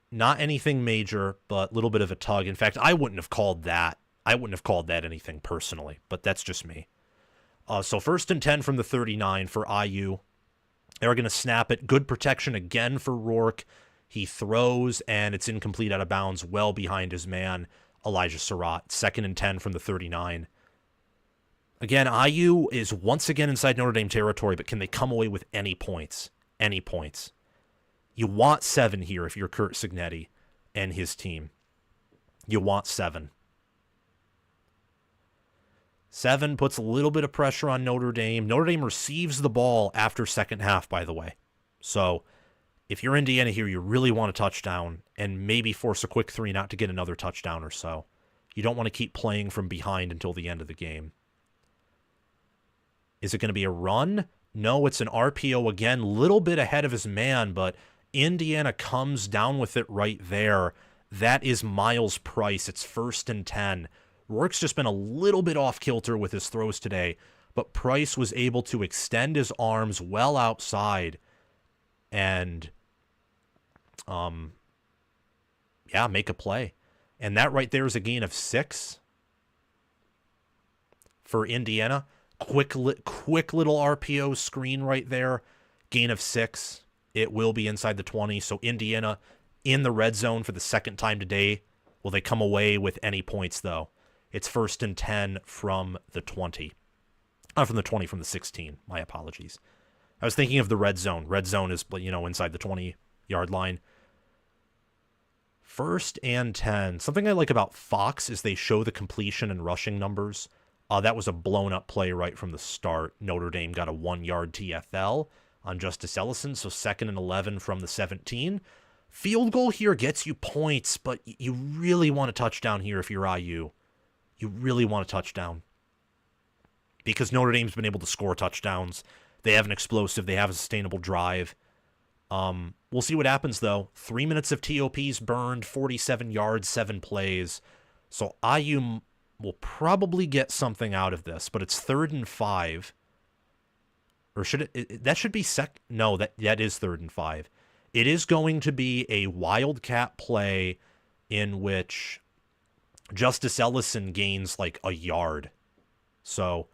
S1: Not anything major, but a little bit of a tug. In fact, I wouldn't have called that. I wouldn't have called that anything personally, but that's just me. So 1st and 10 from the 39 for IU. They're going to snap it. Good protection again for Rourke. He throws, and it's incomplete out of bounds, well behind his man, Elijah Surratt. 2nd and 10 from the 39. Again, IU is once again inside Notre Dame territory, but can they come away with any points? Any points. You want 7 here if you're Curt Cignetti and his team. You want 7. 7 puts a little bit of pressure on Notre Dame. Notre Dame receives the ball after second half, by the way. So if you're Indiana here, you really want a touchdown and maybe force a quick 3-and-out to get another touchdown or so. You don't want to keep playing from behind until the end of the game. Is it going to be a run? No, it's an RPO again, little bit ahead of his man, but Indiana comes down with it right there. That is Miles Price. It's 1st and 10. Rourke's just been a little bit off kilter with his throws today, but Price was able to extend his arms well outside and, make a play. And that right there is a gain of 6 for Indiana. Quick little RPO screen right there. Gain of 6. It will be inside the 20. So Indiana in the red zone for the second time today. Will they come away with any points, though? It's 1st and 10 from the 20. From the 20, from the 16. My apologies. I was thinking of the red zone. Red zone is, inside the 20-yard line. 1st and 10. Something I like about Fox is they show the completion and rushing numbers. That was a blown-up play right from the start. Notre Dame got a 1-yard TFL on Justice Ellison, so 2nd and 11 from the 17. Field goal here gets you points, but you really want a touchdown here if you're IU. You really want a touchdown. Because Notre Dame's been able to score touchdowns. They have an explosive. They have a sustainable drive. We'll see what happens, though. 3 minutes of TOPs burned, 47 yards, 7 plays. So IU will probably get something out of this, but it's 3rd and 5. Or should it that should be no, that is 3rd and 5. It is going to be a wildcat play in which Justice Ellison gains like a yard. So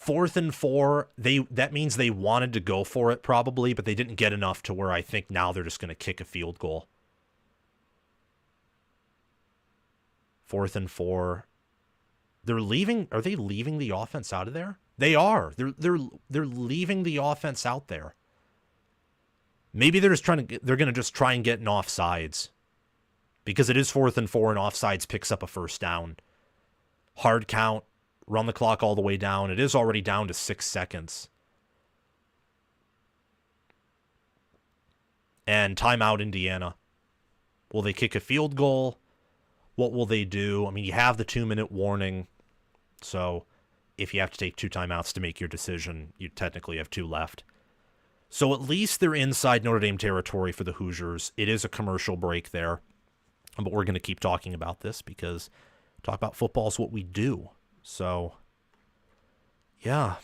S1: 4th and 4, that means they wanted to go for it probably, but they didn't get enough to where I think now they're just going to kick a field goal. 4th and 4. They're leaving. Are they leaving the offense out of there? They are. They're leaving the offense out there. Maybe they're going to just try and get an offsides, because it is 4th and 4 and offsides picks up a first down. Hard count, run the clock all the way down. It is already down to 6 seconds. And timeout Indiana. Will they kick a field goal? What will they do? I mean, you have the 2-minute warning. So if you have to take 2 timeouts to make your decision, you technically have 2 left. So at least they're inside Notre Dame territory for the Hoosiers. It is a commercial break there. But we're going to keep talking about this because talk about football is what we do. So, yeah.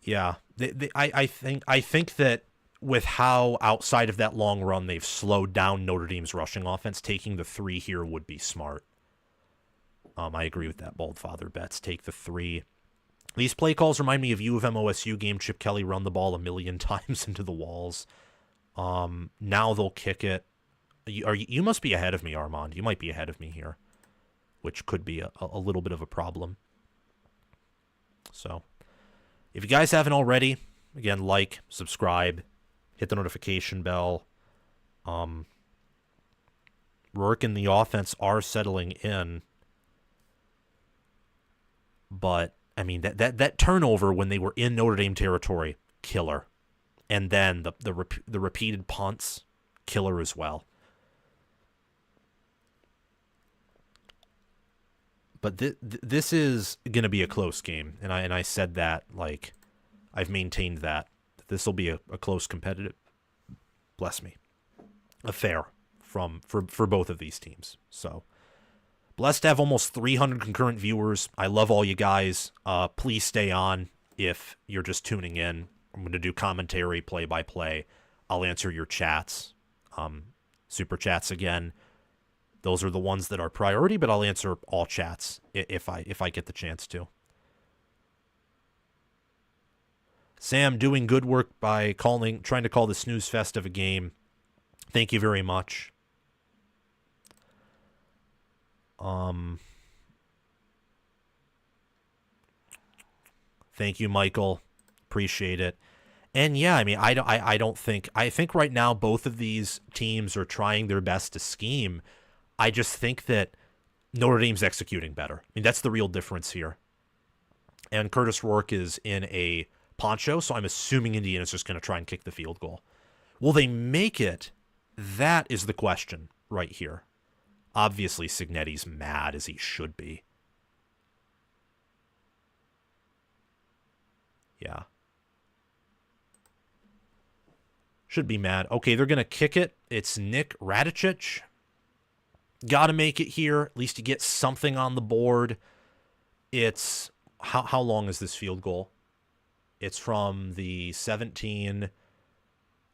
S1: Yeah, I think that with how outside of that long run they've slowed down Notre Dame's rushing offense, taking the 3 here would be smart. I agree with that, Bald Father Bets. Take the 3. These play calls remind me of U of M OSU game. Chip Kelly run the ball a million times into the walls. Now they'll kick it. You must be ahead of me, Armand. You might be ahead of me here, which could be a little bit of a problem. So, if you guys haven't already, again, like, subscribe, hit the notification bell. Rourke and the offense are settling in. But, I mean, that turnover when they were in Notre Dame territory, killer. And then the repeated punts, killer as well. But this is going to be a close game. And I said that, like, I've maintained that. This will be a close competitive, bless me, affair for both of these teams. So, blessed to have almost 300 concurrent viewers. I love all you guys. Please stay on if you're just tuning in. I'm going to do commentary, play-by-play. I'll answer your chats. Super chats again. Those are the ones that are priority, but I'll answer all chats if I get the chance to. Sam doing good work by trying to call the snooze fest of a game. Thank you very much. Thank you, Michael. Appreciate it. And yeah, I mean, I think right now both of these teams are trying their best to scheme. I just think that Notre Dame's executing better. I mean, that's the real difference here. And Curtis Rourke is in a poncho, so I'm assuming Indiana's just going to try and kick the field goal. Will they make it? That is the question right here. Obviously, Cignetti's mad, as he should be. Yeah. Should be mad. Okay, they're going to kick it. It's Nick Radicic. Got to make it here. At least to get something on the board. It's... How long is this field goal? It's from the 17.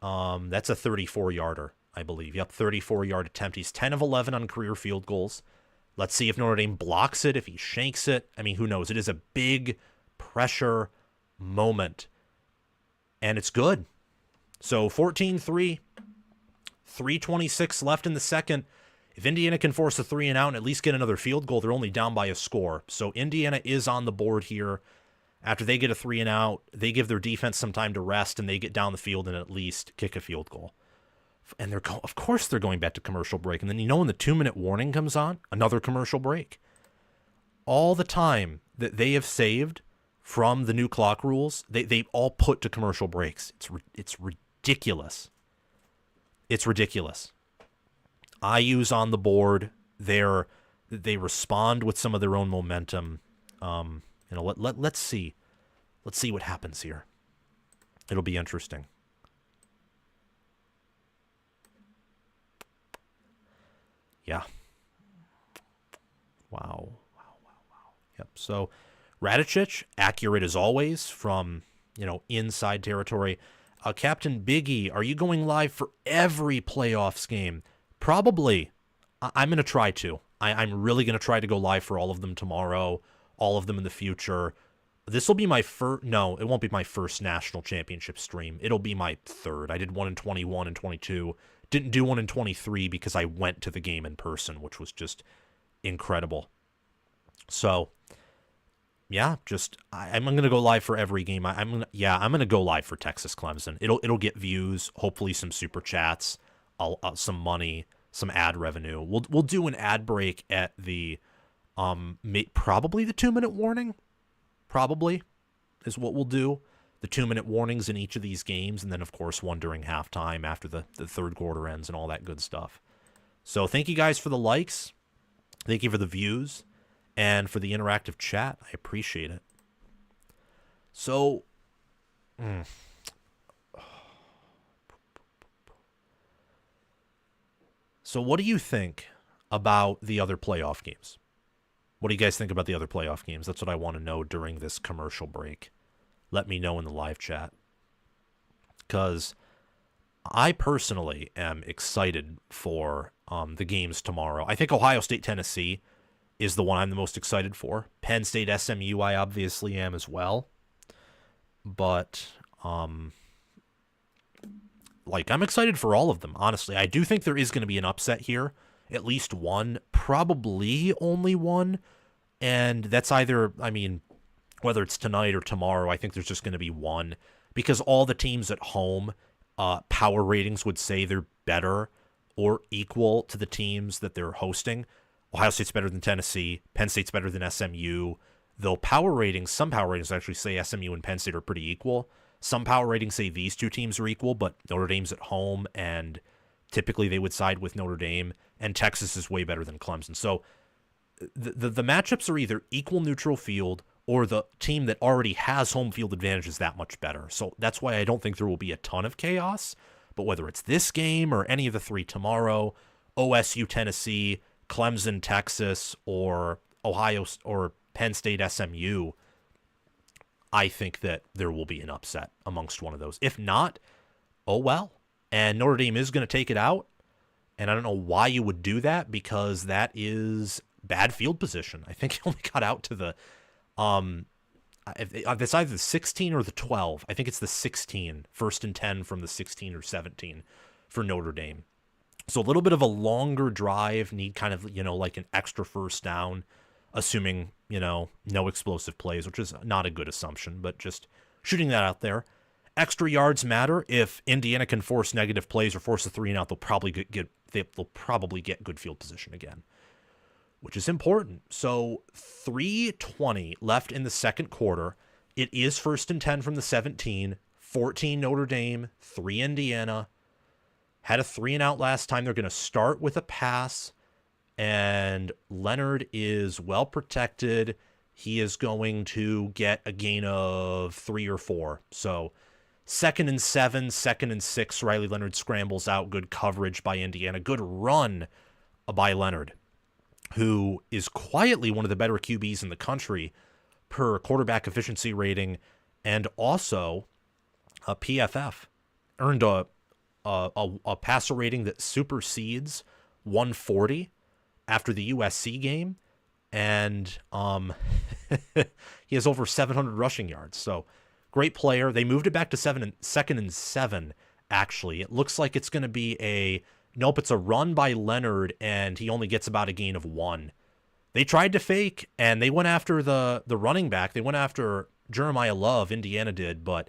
S1: That's a 34-yarder. I believe. Yep, 34-yard attempt. He's 10 of 11 on career field goals. Let's see if Notre Dame blocks it, if he shanks it. I mean, who knows? It is a big pressure moment. And it's good. So 14-3, 3:26 left in the second. If Indiana can force a 3-and-out and at least get another field goal, they're only down by a score. So Indiana is on the board here. After they get a 3-and-out, they give their defense some time to rest, and they get down the field and at least kick a field goal. And of course they're going back to commercial break. And then when the 2-minute warning comes on, another commercial break. All the time that they have saved from the new clock rules, they all put to commercial breaks. It's ridiculous. It's ridiculous. IU's on the board. They respond with some of their own momentum. Let's see. Let's see what happens here. It'll be interesting. Yeah. Wow. Yep. So Radicic, accurate as always from, inside territory. Captain Biggie, are you going live for every playoffs game? Probably. I'm going to try to. I'm really going to try to go live for all of them tomorrow, all of them in the future. This will be my first. No, it won't be my first national championship stream. It'll be my third. I did one in 21 and 22. Didn't do one in 23 because I went to the game in person, which was just incredible. So, yeah, I'm going to go live for every game. I'm going to go live for Texas Clemson. It'll get views, hopefully some super chats, some money, some ad revenue. We'll do an ad break at the probably the 2-minute warning. Probably is what we'll do. the 2-minute warnings in each of these games, and then, of course, one during halftime after the third quarter ends and all that good stuff. So thank you guys for the likes. Thank you for the views and for the interactive chat. I appreciate it. So, so what do you think about the other playoff games? What do you guys think about the other playoff games? That's what I want to know during this commercial break. Let me know in the live chat. Because I personally am excited for the games tomorrow. I think Ohio State, Tennessee is the one I'm the most excited for. Penn State, SMU, I obviously am as well. But, I'm excited for all of them, honestly. I do think there is going to be an upset here. At least one, probably only one. And that's either, whether it's tonight or tomorrow, I think there's just going to be one. Because all the teams at home, power ratings would say they're better or equal to the teams that they're hosting. Ohio State's better than Tennessee. Penn State's better than SMU. Though some power ratings actually say SMU and Penn State are pretty equal. Some power ratings say these two teams are equal, but Notre Dame's at home, and typically they would side with Notre Dame, and Texas is way better than Clemson. So the matchups are either equal neutral field, or the team that already has home field advantage is that much better. So that's why I don't think there will be a ton of chaos. But whether it's this game or any of the three tomorrow, OSU, Tennessee, Clemson, Texas, or Ohio or Penn State, SMU, I think that there will be an upset amongst one of those. If not, oh well. And Notre Dame is going to take it out. And I don't know why you would do that, because that is bad field position. I think he only got out to the it's either the 16 or the 12. I think it's the 16, 1st and 10 from the 16 or 17 for Notre Dame. So a little bit of a longer drive, need kind of, like an extra first down, assuming, no explosive plays, which is not a good assumption, but just shooting that out there. Extra yards matter. If Indiana can force negative plays or force a 3-and-out, they'll probably get good field position again, which is important. So 3:20 left in the second quarter. It is 1st and 10 from the 17, 14 Notre Dame, 3 Indiana. Had a 3-and-out last time. They're going to start with a pass, and Leonard is well protected. He is going to get a gain of 3 or 4. So 2nd and 7, 2nd and 6, Riley Leonard scrambles out. Good coverage by Indiana. Good run by Leonard, who is quietly one of the better QBs in the country per quarterback efficiency rating, and also a PFF. Earned a passer rating that supersedes 140 after the USC game, and he has over 700 rushing yards. So great player. They moved it back to 2nd and 7, actually. It looks like it's going to be nope, it's a run by Leonard, and he only gets about a gain of 1. They tried to fake, and they went after the running back. They went after Jeremiah Love, Indiana did, but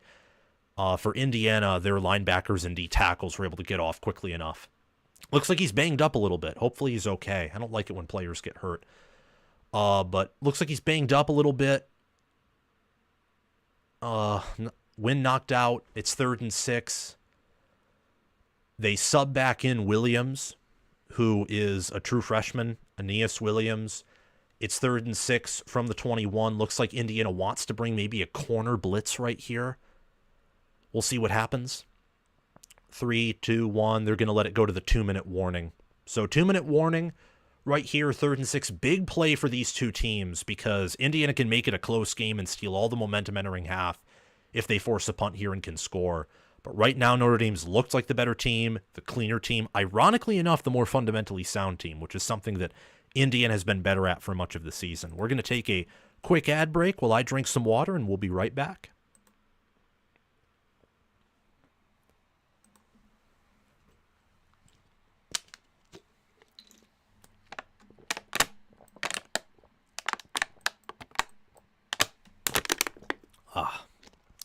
S1: for Indiana, their linebackers and D tackles were able to get off quickly enough. Looks like he's banged up a little bit. Hopefully he's okay. I don't like it when players get hurt. But looks like he's banged up a little bit. Wind knocked out. It's 3rd and 6. They sub back in Williams, who is a true freshman, Aeneas Williams. It's 3rd and 6 from the 21. Looks like Indiana wants to bring maybe a corner blitz right here. We'll see what happens. 3, 2, 1. They're going to let it go to the 2-minute warning. So 2-minute warning right here, 3rd and 6. Big play for these two teams, because Indiana can make it a close game and steal all the momentum entering half if they force a punt here and can score. But right now, Notre Dame's looked like the better team, the cleaner team. Ironically enough, the more fundamentally sound team, which is something that Indiana has been better at for much of the season. We're going to take a quick ad break while I drink some water, and we'll be right back.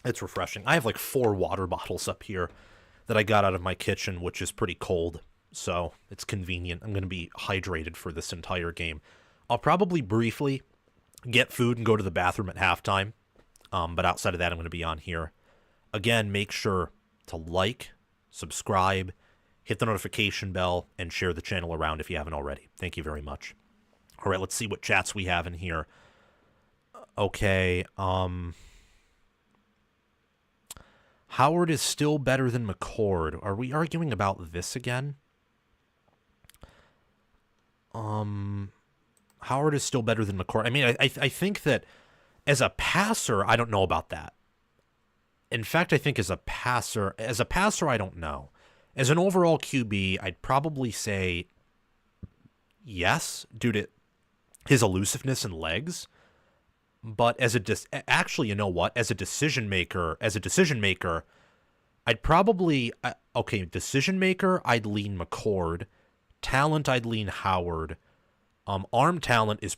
S1: It's refreshing. I have like 4 water bottles up here that I got out of my kitchen, which is pretty cold, so it's convenient. I'm going to be hydrated for this entire game. I'll probably briefly get food and go to the bathroom at halftime, but outside of that, I'm going to be on here Again, make sure to like, subscribe, hit the notification bell, and share the channel around if you haven't already. Thank you very much. All right, let's see what chats we have in here. Okay, Howard is still better than McCord. Are we arguing about this again? Howard is still better than McCord. I mean, I think that as a passer, I don't know about that. In fact, I think as a passer, I don't know. As an overall QB, I'd probably say yes, due to his elusiveness and legs. But as actually, you know what? As a decision maker, I'd probably decision maker, I'd lean McCord. Talent, I'd lean Howard. Arm talent is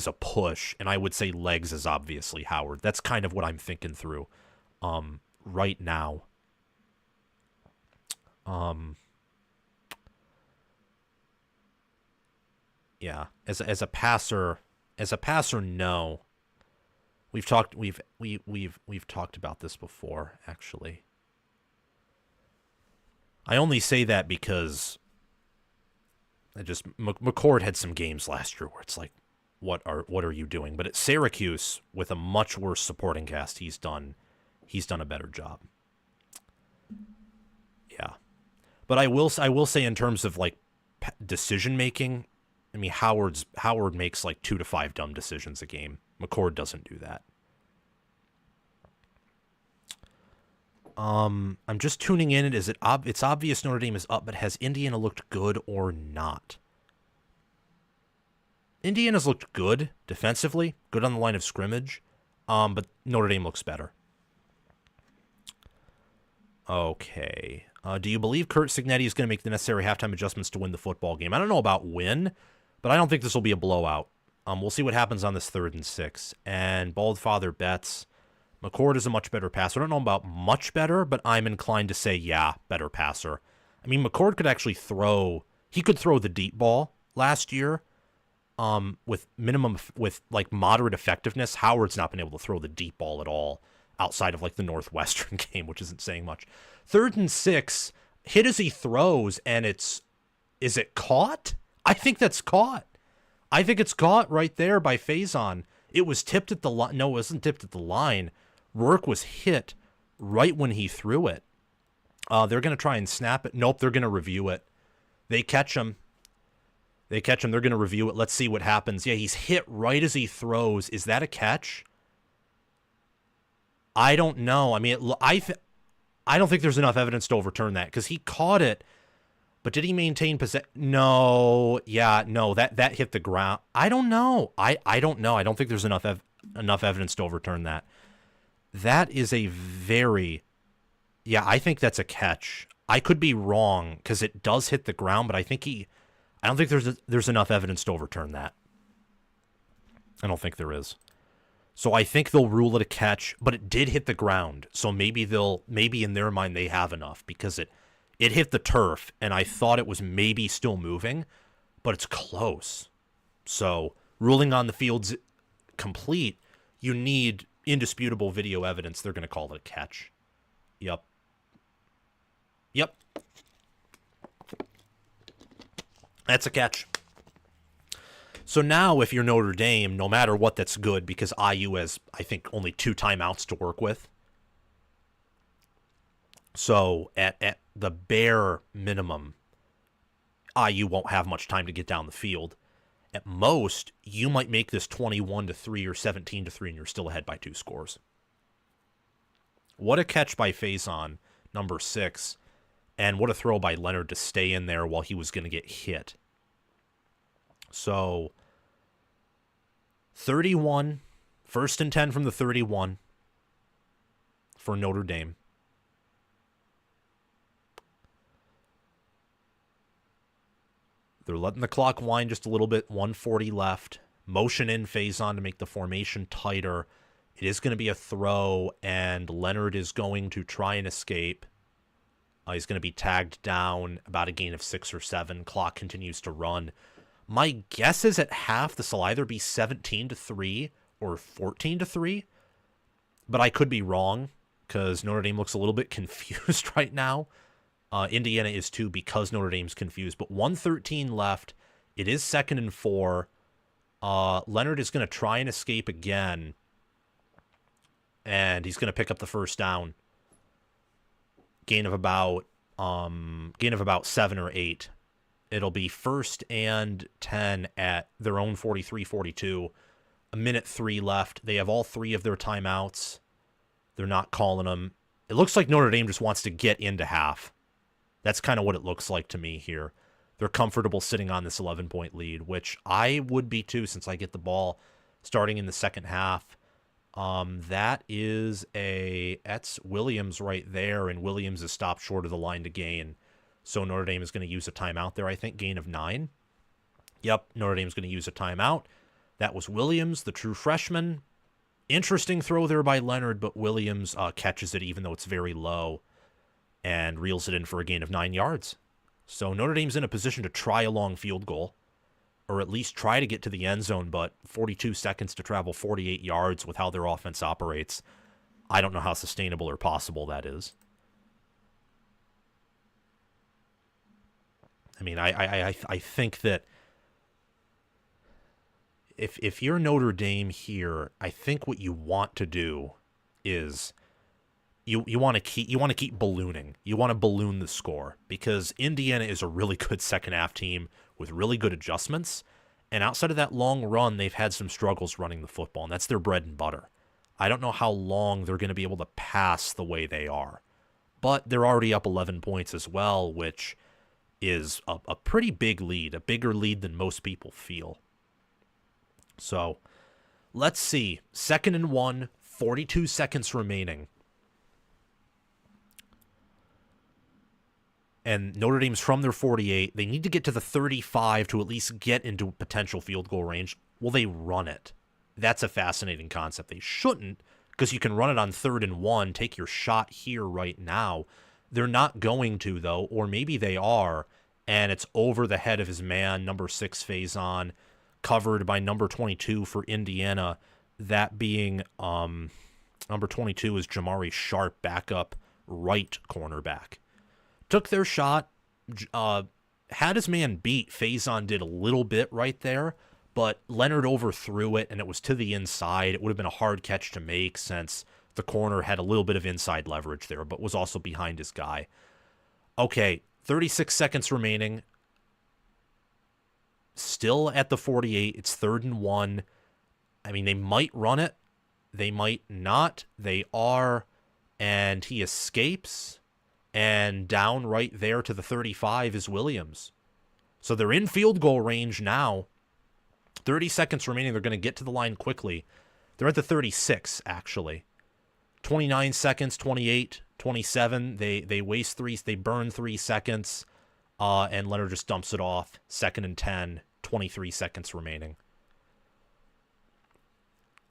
S1: a push, and I would say legs is obviously Howard. That's kind of what I'm thinking through right now. Yeah, as a passer, no. We've talked about this before, actually. I only say that because McCord had some games last year where it's like, what are you doing? But at Syracuse, with a much worse supporting cast, he's done a better job. Yeah, but I will say in terms of like decision making, I mean Howard makes like 2 to 5 dumb decisions a game. McCord doesn't do that. I'm just tuning in. It's obvious Notre Dame is up, but has Indiana looked good or not? Indiana's looked good defensively, good on the line of scrimmage, but Notre Dame looks better. Okay. Do you believe Curt Cignetti is going to make the necessary halftime adjustments to win the football game? I don't know about win, but I don't think this will be a blowout. We'll see what happens on this 3rd and 6. And Bald Father bets McCord is a much better passer. I don't know about much better, but I'm inclined to say, yeah, better passer. I mean, McCord could actually he could throw the deep ball last year with like moderate effectiveness. Howard's not been able to throw the deep ball at all outside of like the Northwestern game, which isn't saying much. 3rd and 6, hit as he throws, and is it caught? I think that's caught. I think it's caught right there by Faison. It was tipped at the line. No, it wasn't tipped at the line. Rourke was hit right when he threw it. They're going to try and snap it. Nope, they're going to review it. They catch him. They're going to review it. Let's see what happens. Yeah, he's hit right as he throws. Is that a catch? I don't know. I mean, I don't think there's enough evidence to overturn that because he caught it. But did he maintain possession? No. Yeah, no, that hit the ground. I don't know. I don't know. I don't think there's enough evidence to overturn that. That is a very... Yeah, I think that's a catch. I could be wrong because it does hit the ground, but I don't think there's enough evidence to overturn that. I don't think there is. So I think they'll rule it a catch, but it did hit the ground. So maybe in their mind they have enough because it hit the turf, and I thought it was maybe still moving, but it's close. So ruling on the field's complete, you need indisputable video evidence. They're going to call it a catch. Yep. That's a catch. So now if you're Notre Dame, no matter what, that's good because IU has, I think, only 2 timeouts to work with. So at the bare minimum, IU won't have much time to get down the field. At most, you might make this 21-3 or 17-3, and you're still ahead by 2 scores. What a catch by Faison, number 6, and what a throw by Leonard to stay in there while he was going to get hit. So, 31, 1st and 10 from the 31 for Notre Dame. They're letting the clock wind just a little bit, 1:40 left. Motion in Faison to make the formation tighter. It is going to be a throw, and Leonard is going to try and escape. He's going to be tagged down, about a gain of 6 or 7. Clock continues to run. My guess is at half this will either be 17-3 or 14-3, but I could be wrong. because Notre Dame looks a little bit confused right now. Indiana is too because Notre Dame's confused. But 1:13 left. It is 2nd and 4. Leonard is going to try and escape again. And he's going to pick up the first down. Gain of about 7 or 8. It'll be 1st and 10 at their own 43-42. 1:03 left. They have all 3 of their timeouts. They're not calling them. It looks like Notre Dame just wants to get into half. That's kind of what it looks like to me here. They're comfortable sitting on this 11-point lead, which I would be too since I get the ball starting in the second half. That's Williams right there, and Williams is stopped short of the line to gain. So Notre Dame is going to use a timeout there, I think, gain of 9. Yep, Notre Dame's going to use a timeout. That was Williams, the true freshman. Interesting throw there by Leonard, but Williams catches it even though it's very low and reels it in for a gain of 9 yards. So Notre Dame's in a position to try a long field goal, or at least try to get to the end zone, but 42 seconds to travel 48 yards with how their offense operates. I don't know how sustainable or possible that is. I mean, I think that if you're Notre Dame here, I think what you want to do is you want to keep ballooning. You want to balloon the score because Indiana is a really good second half team with really good adjustments. And outside of that long run, they've had some struggles running the football, and that's their bread and butter. I don't know how long they're going to be able to pass the way they are. But they're already up 11 points as well, which is a pretty big lead, a bigger lead than most people feel. So let's see. 2nd and 1, 42 seconds remaining. And Notre Dame's from their 48. They need to get to the 35 to at least get into potential field goal range. Will they run it? That's a fascinating concept. They shouldn't, because you can run it on 3rd and 1, take your shot here right now. They're not going to, though, or maybe they are, and it's over the head of his man, number 6 Faison, covered by number 22 for Indiana, that being number 22 is Jamari Sharp, backup right cornerback. Took their shot, had his man beat. Faison did a little bit right there, but Leonard overthrew it, and it was to the inside. It would have been a hard catch to make since the corner had a little bit of inside leverage there, but was also behind his guy. Okay, 36 seconds remaining. Still at the 48. It's 3rd and 1. I mean, they might run it. They might not. They are. And he escapes. And down right there to the 35 is Williams. So they're in field goal range now. 30 seconds remaining. They're going to get to the line quickly. They're at the 36, actually. 29 seconds, 28, 27. They waste 3. They burn 3 seconds. And Leonard just dumps it off. 2nd and 10, 23 seconds remaining.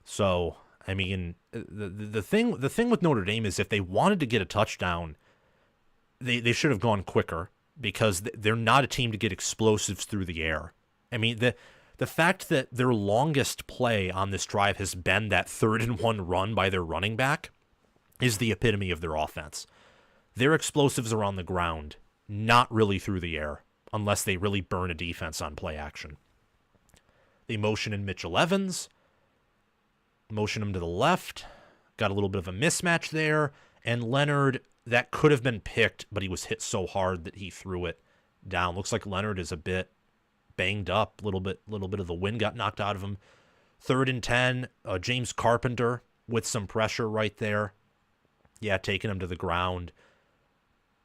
S1: So, I mean, the thing with Notre Dame is if they wanted to get a touchdown, they should have gone quicker because they're not a team to get explosives through the air. I mean, the fact that their longest play on this drive has been that 3rd and 1 run by their running back is the epitome of their offense. Their explosives are on the ground, not really through the air, unless they really burn a defense on play action. They motion in Mitchell Evans, motion him to the left, got a little bit of a mismatch there, and Leonard, that could have been picked, but he was hit so hard that he threw it down. Looks like Leonard is a bit banged up, little bit of the wind got knocked out of him. 3rd and 10, James Carpenter with some pressure right there. Yeah, taking him to the ground.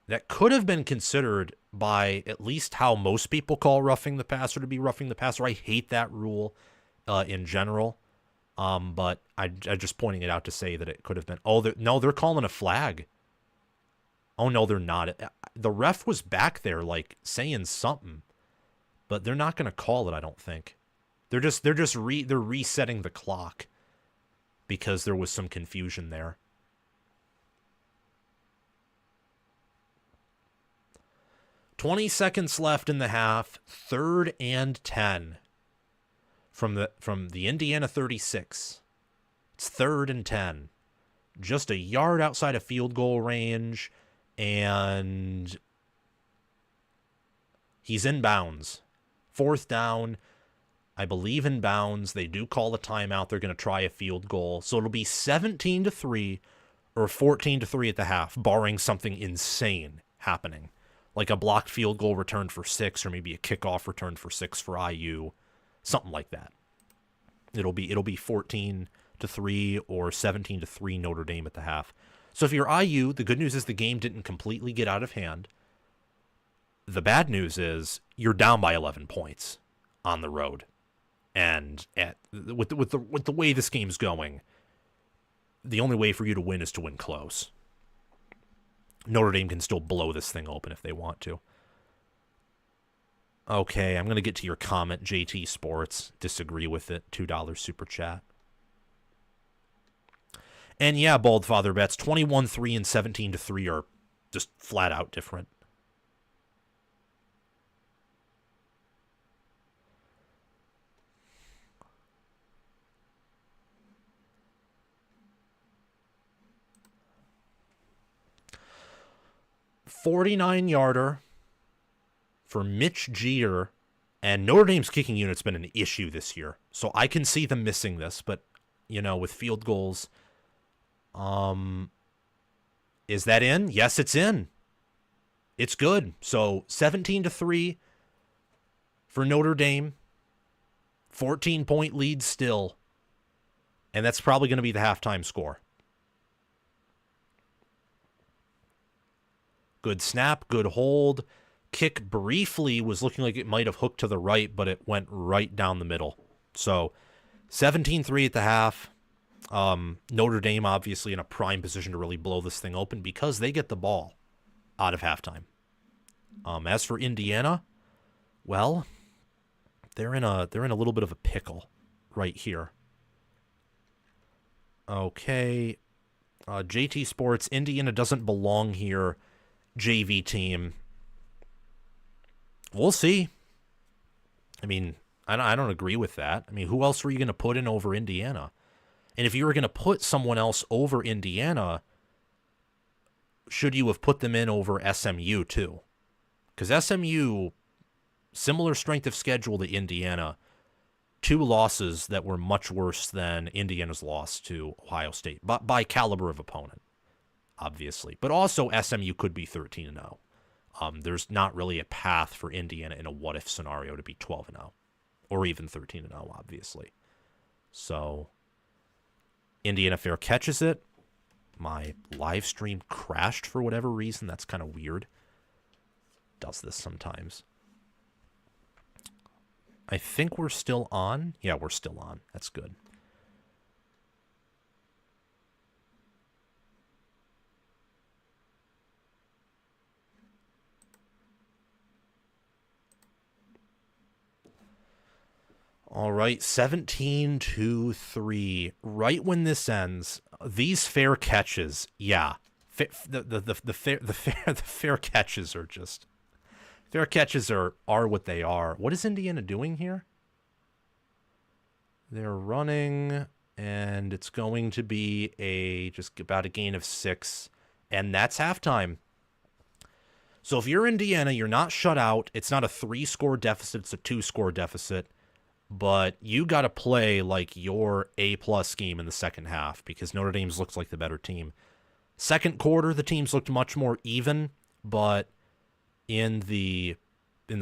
S1: That could have been considered by at least how most people call roughing the passer to be roughing the passer. I hate that rule in general, but I'm just pointing it out to say that it could have been. Oh, they're calling a flag. Oh, no, they're not. The ref was back there, like, saying something, but they're not going to call it, I don't think. They're resetting the clock because there was some confusion there. "20 seconds left in the half, 3rd and 10 from the Indiana 36. It's 3rd and 10. just a yard outside of field goal range, and he's in bounds. 4th down, I believe in bounds. They do call a timeout. They're going to try a field goal. So it'll be 17-3 or 14-3 at the half, barring something insane happening, like a blocked field goal returned for 6, or maybe a kickoff returned for 6 for IU, something like that. It'll be 14-3 or 17-3 Notre Dame at the half. So if you're IU, the good news is the game didn't completely get out of hand. The bad news is you're down by 11 points on the road, and with the way this game's going, the only way for you to win is to win close. Notre Dame can still blow this thing open if they want to. Okay, I'm going to get to your comment, JT Sports. Disagree with it. $2 super chat. And yeah, Bald Father Bets, 21-3 and 17-3 are just flat out different. $49-yarder for Mitch Jeter, and Notre Dame's kicking unit's been an issue this year, so I can see them missing this, but, you know, with field goals, is that in? Yes, it's in. It's good. So 17-3 for Notre Dame, 14-point lead still, and that's probably going to be the halftime score. Good snap, good hold. Kick briefly was looking like it might have hooked to the right, but it went right down the middle. So 17-3 at the half. Notre Dame obviously in a prime position to really blow this thing open because they get the ball out of halftime. As for Indiana, well, they're in a little bit of a pickle right here. Okay. JT Sports, Indiana doesn't belong here. JV team. We'll see. I mean, I don't agree with that. I mean, who else were you going to put in over Indiana? And if you were going to put someone else over Indiana, should you have put them in over SMU too? Because SMU, similar strength of schedule to Indiana, 2 losses that were much worse than Indiana's loss to Ohio State, but by caliber of opponent, obviously. But also SMU could be 13-0. There's not really a path for Indiana in a what-if scenario to be 12-0 or even 13-0, obviously. So Indiana fair catches it. My live stream crashed for whatever reason. That's kind of weird. Does this sometimes. I think we're still on. Yeah, we're still on. That's good. All right, 17-3. Right when this ends, these fair catches, yeah, the fair catches are just fair catches are what they are. What is Indiana doing here? They're running, and it's going to be just about a gain of 6, and that's halftime. So if you're Indiana, you're not shut out. It's not a 3-score deficit; it's a 2-score deficit. But you got to play like your A-plus scheme in the second half because Notre Dame's looks like the better team. Second quarter, the teams looked much more even, but in the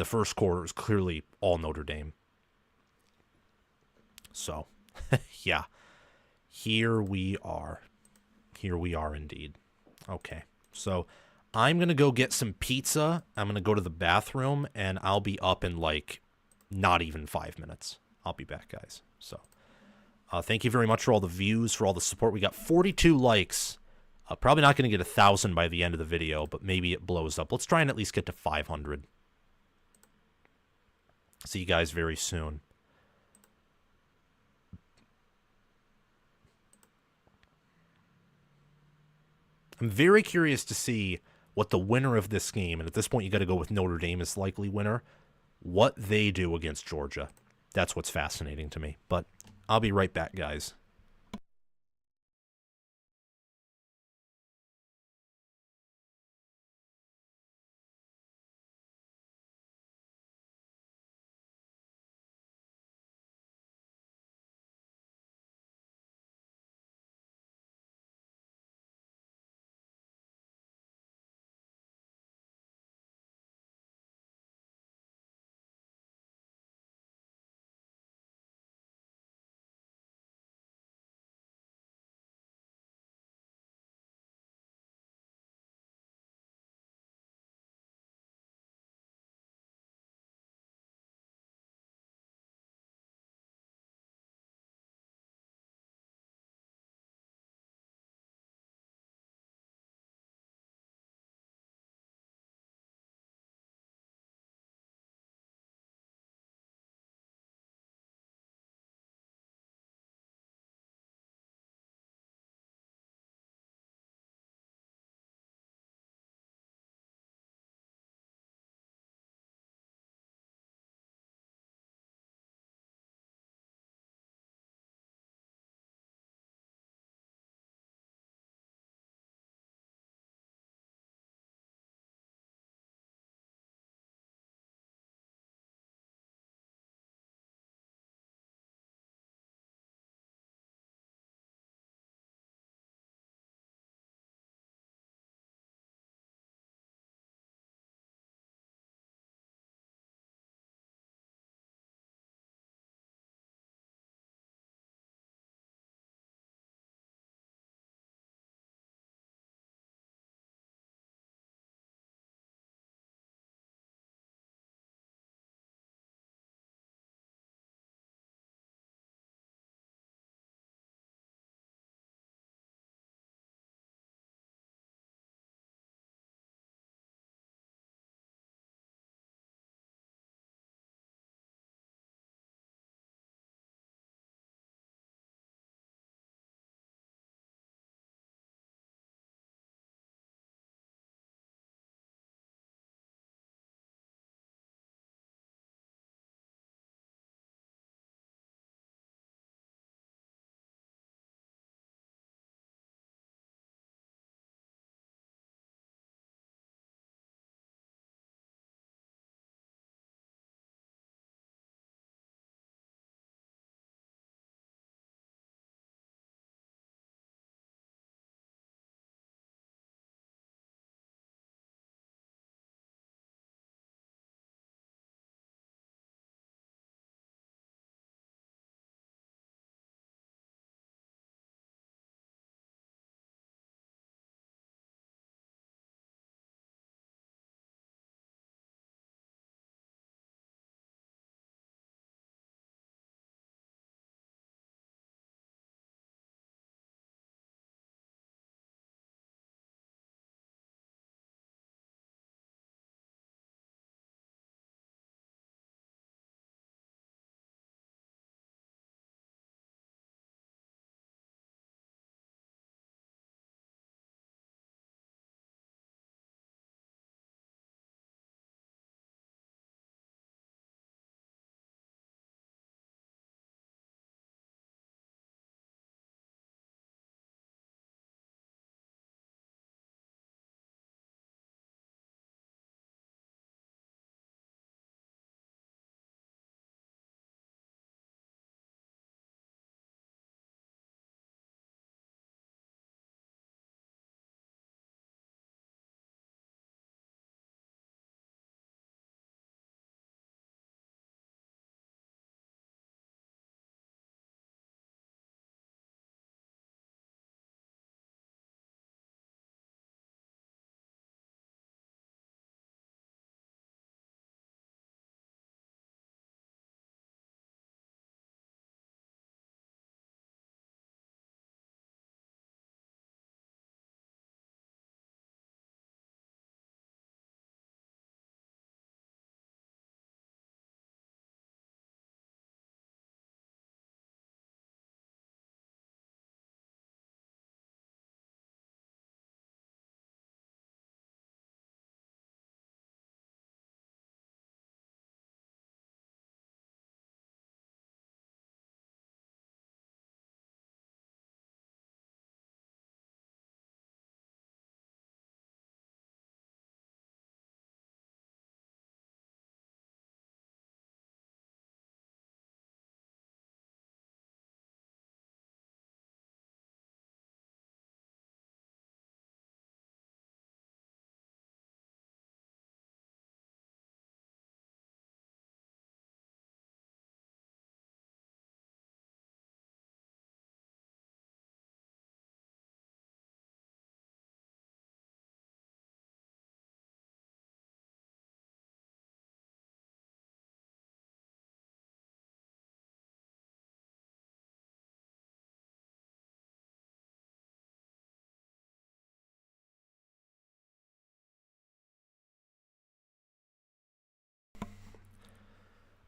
S1: first quarter, it was clearly all Notre Dame. So, yeah, here we are. Here we are indeed. Okay, so I'm going to go get some pizza. I'm going to go to the bathroom, and I'll be up in like not even 5 minutes. I'll be back, guys. So thank you very much for all the views, for all the support. We got 42 likes. Probably not going to get 1,000 by the end of the video, but maybe it blows up. Let's try and at least get to 500. See you guys very soon. I'm very curious to see what the winner of this game, and at this point you got to go with Notre Dame as likely winner, what they do against Georgia. That's what's fascinating to me. But I'll be right back, guys.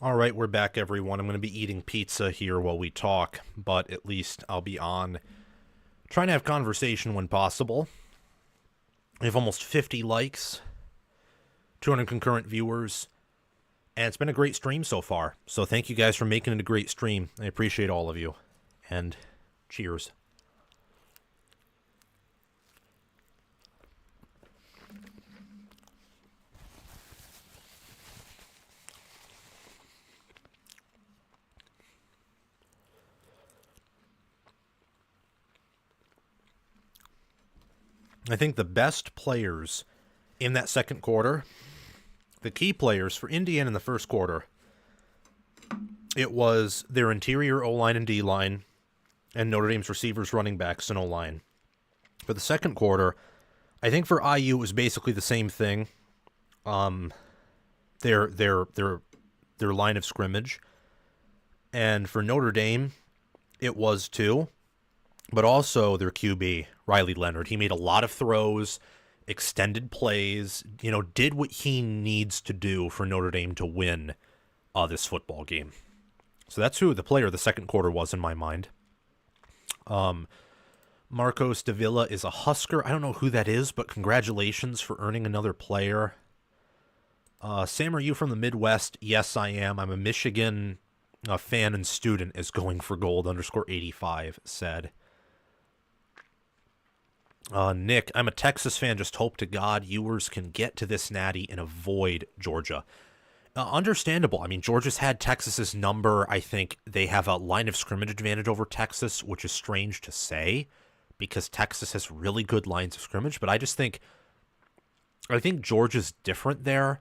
S1: All right, we're back, everyone. I'm going to be eating pizza here while we talk, but at least I'll be on trying to have conversation when possible. We have almost 50 likes, 200 concurrent viewers, and it's been a great stream so far. So thank you guys for making it a great stream. I appreciate all of you, and cheers. I think the best players in that second quarter, the key players for Indiana in the first quarter, it was their interior O-line and D-line and Notre Dame's receivers, running backs, and O-line. For the second quarter, I think for IU it was basically the same thing. Their line of scrimmage. And for Notre Dame, it was too. But also their QB, Riley Leonard. He made a lot of throws, extended plays, did what he needs to do for Notre Dame to win this football game. So that's who the player of the second quarter was in my mind. Marcos Davila is a Husker. I don't know who that is, but congratulations for earning another player. Sam, are you from the Midwest? Yes, I am. I'm a Michigan fan and student, as going for gold _85 said. Nick, I'm a Texas fan. Just hope to God Ewers can get to this natty and avoid Georgia. Understandable. I mean, Georgia's had Texas's number. I think they have a line of scrimmage advantage over Texas, which is strange to say because Texas has really good lines of scrimmage. But I think Georgia's different there.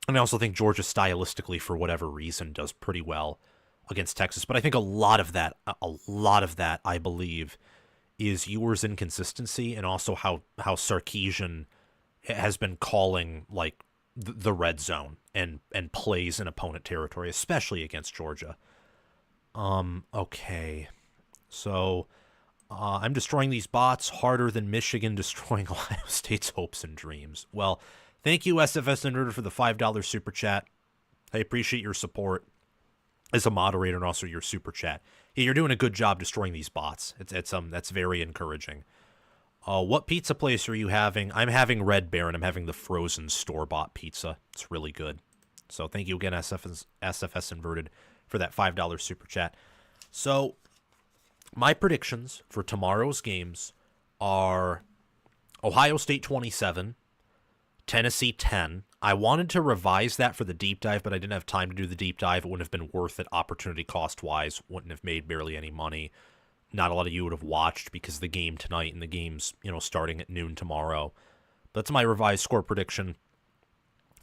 S1: And I also think Georgia stylistically, for whatever reason, does pretty well against Texas. But I think a lot of that, I believe, is Ewers' inconsistency and also how Sarkisian has been calling like the red zone and plays in opponent territory, especially against Georgia. Okay. So I'm destroying these bots harder than Michigan destroying Ohio State's hopes and dreams. Well, thank you, SFS Nerd, for the $5 super chat. I appreciate your support as a moderator and also your super chat. Yeah, you're doing a good job destroying these bots. That's very encouraging. What pizza place are you having? I'm having Red Baron. I'm having the frozen store-bought pizza. It's really good. So thank you again, SFS Inverted, for that $5 super chat. So my predictions for tomorrow's games are Ohio State 27, Tennessee 10. I wanted to revise that for the deep dive, but I didn't have time to do the deep dive. It wouldn't have been worth it opportunity cost-wise. Wouldn't have made barely any money. Not a lot of you would have watched because the game tonight and the game's, starting at noon tomorrow. That's my revised score prediction.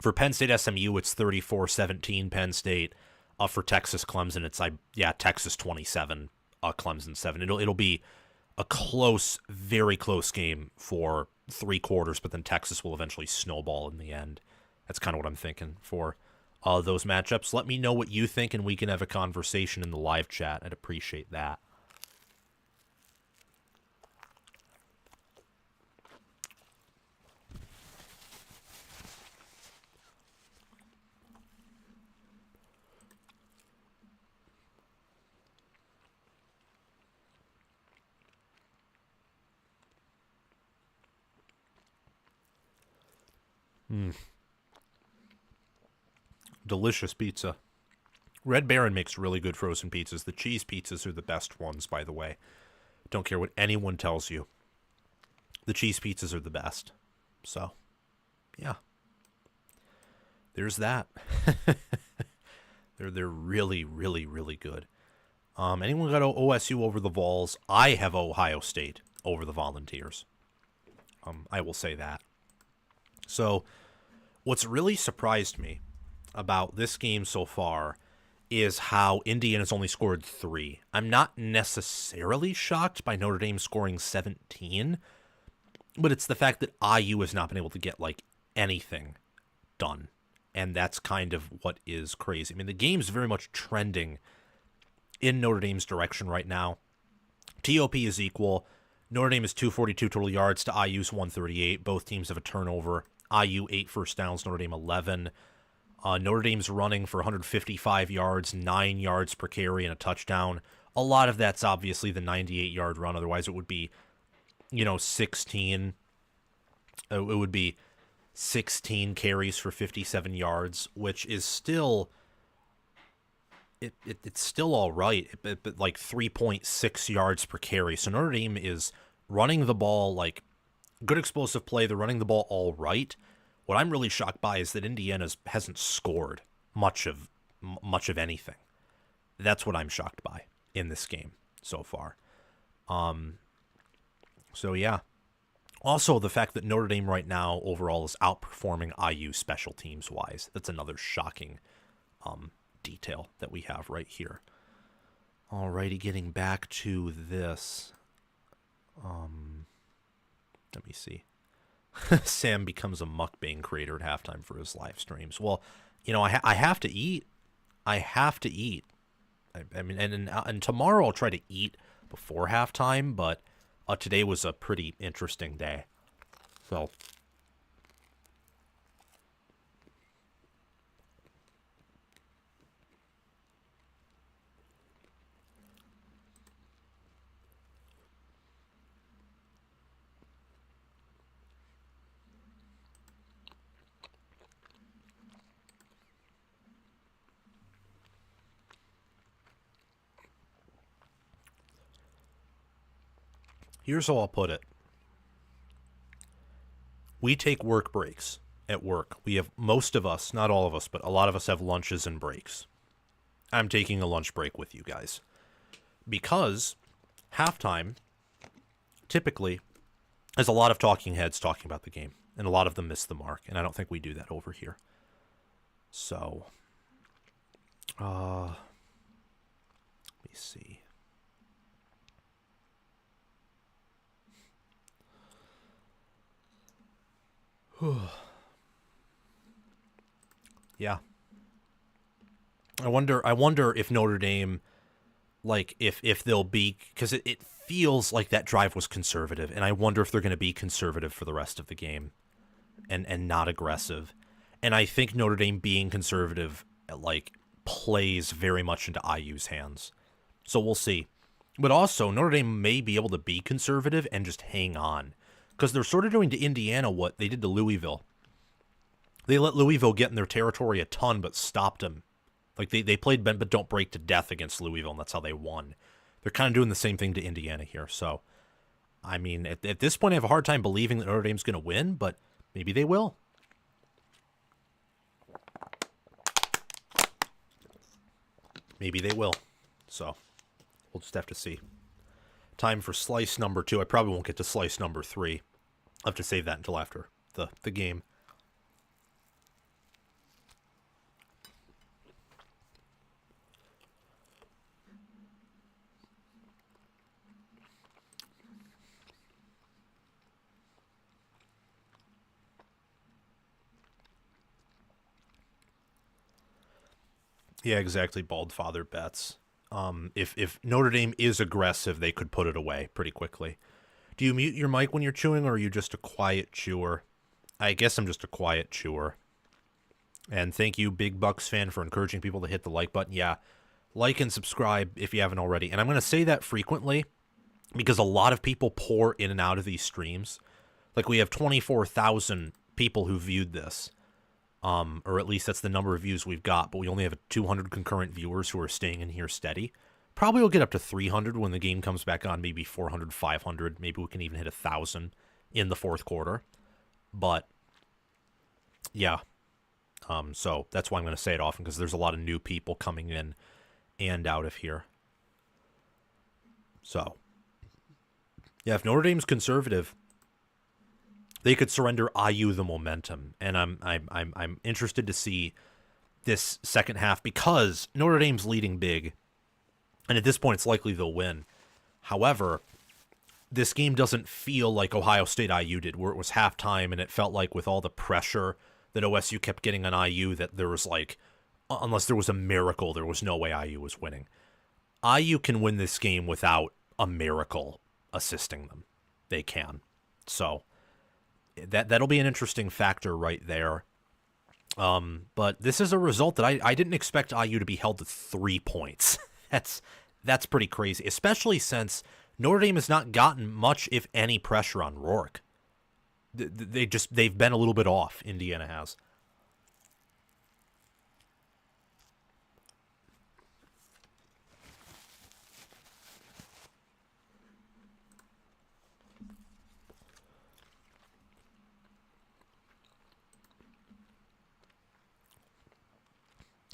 S1: For Penn State SMU, it's 34-17 Penn State. For Texas Clemson, it's Texas 27, Clemson 7. It'll be a close, very close game for 3 quarters, but then Texas will eventually snowball in the end. That's kind of what I'm thinking for those matchups. Let me know what you think, and we can have a conversation in the live chat. I'd appreciate that. Delicious pizza. Red Baron makes really good frozen pizzas. The cheese pizzas are the best ones, by the way. Don't care what anyone tells you. The cheese pizzas are the best. So, yeah. There's that. They're really, really, really good. Anyone got OSU over the Vols? I have Ohio State over the Volunteers. I will say that. So, what's really surprised me about this game so far is how Indiana's only scored 3. I'm not necessarily shocked by Notre Dame scoring 17, but it's the fact that IU has not been able to get, anything done. And that's kind of what is crazy. I mean, the game's very much trending in Notre Dame's direction right now. TOP is equal. Notre Dame is 242 total yards to IU's 138. Both teams have a turnover. IU 8 first downs, Notre Dame 11. Notre Dame's running for 155 yards, 9 yards per carry, and a touchdown. A lot of that's obviously the 98-yard run. Otherwise, it would be, 16. It would be 16 carries for 57 yards, which is still it's still all right, but like 3.6 yards per carry. So Notre Dame is running the ball like good explosive play. They're running the ball all right. What I'm really shocked by is that Indiana hasn't scored much of anything. That's what I'm shocked by in this game so far. So yeah. Also, the fact that Notre Dame right now overall is outperforming IU special teams wise. That's another shocking detail that we have right here. Alrighty, getting back to this. Let me see. Sam becomes a mukbang creator at halftime for his live streams. Well, I have to eat. I have to eat. I mean, and tomorrow I'll try to eat before halftime, but today was a pretty interesting day. So, here's how I'll put it. We take work breaks at work. We have, most of us, not all of us, but a lot of us have lunches and breaks. I'm taking a lunch break with you guys. Because halftime typically has a lot of talking heads talking about the game. And a lot of them miss the mark. And I don't think we do that over here. So, let me see. Yeah. I wonder if Notre Dame, like, if they'll be, because it feels like that drive was conservative, and I wonder if they're going to be conservative for the rest of the game and not aggressive. And I think Notre Dame being conservative, like, plays very much into IU's hands. So we'll see. But also, Notre Dame may be able to be conservative and just hang on, because they're sort of doing to Indiana what they did to Louisville. They let Louisville get in their territory a ton, but stopped them. Like, they played bend but don't break to death against Louisville, and that's how they won. They're kind of doing the same thing to Indiana here. So, I mean, at this point, I have a hard time believing that Notre Dame's going to win, but maybe they will. Maybe they will. So, we'll just have to see. Time for slice number 2. I probably won't get to slice number 3. I'll have to save that until after the game. Yeah, exactly. Bald father bets. If Notre Dame is aggressive, they could put it away pretty quickly. Do you mute your mic when you're chewing, or are you just a quiet chewer? I guess I'm just a quiet chewer. And thank you, Big Bucks fan, for encouraging people to hit the like button. Yeah, like and subscribe if you haven't already. And I'm going to say that frequently because a lot of people pour in and out of these streams. Like, we have 24,000 people who viewed this. Or at least that's the number of views we've got, but we only have 200 concurrent viewers who are staying in here steady. Probably we'll get up to 300 when the game comes back on, maybe 400, 500. Maybe we can even hit 1,000 in the fourth quarter. But, yeah. So that's why I'm going to say it often, because there's a lot of new people coming in and out of here. So, yeah, if Notre Dame's conservative, they could surrender IU the momentum, and I'm interested to see this second half, because Notre Dame's leading big, and at this point it's likely they'll win. However, this game doesn't feel like Ohio State IU did, where it was halftime and it felt like with all the pressure that OSU kept getting on IU that there was like, unless there was a miracle, there was no way IU was winning. IU can win this game without a miracle assisting them. They can. So that'll be an interesting factor right there. But this is a result that I didn't expect IU to be held to 3 points. That's pretty crazy, especially since Notre Dame has not gotten much, if any, pressure on Rourke. They've been a little bit off. Indiana has.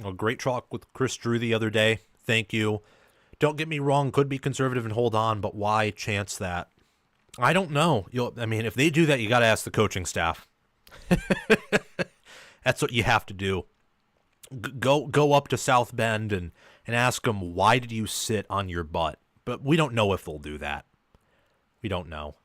S1: A great talk with Chris Drew the other day. Thank you. Don't get me wrong, could be conservative and hold on, but why chance that? I don't know. I mean, if they do that, you got to ask the coaching staff. That's what you have to do. Go up to South Bend and ask them, why did you sit on your butt? But we don't know if they'll do that. We don't know.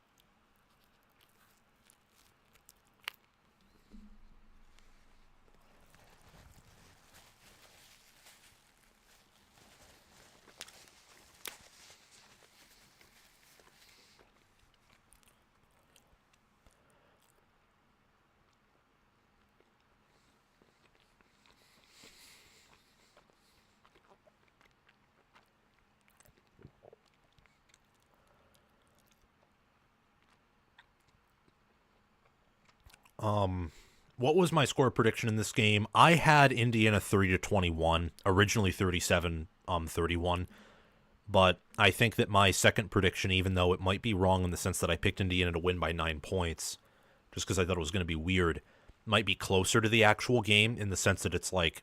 S1: What was my score prediction in this game? I had Indiana 30-21, originally 37-31, but I think that my second prediction, even though it might be wrong in the sense that I picked Indiana to win by 9 points, just because I thought it was going to be weird, might be closer to the actual game in the sense that it's like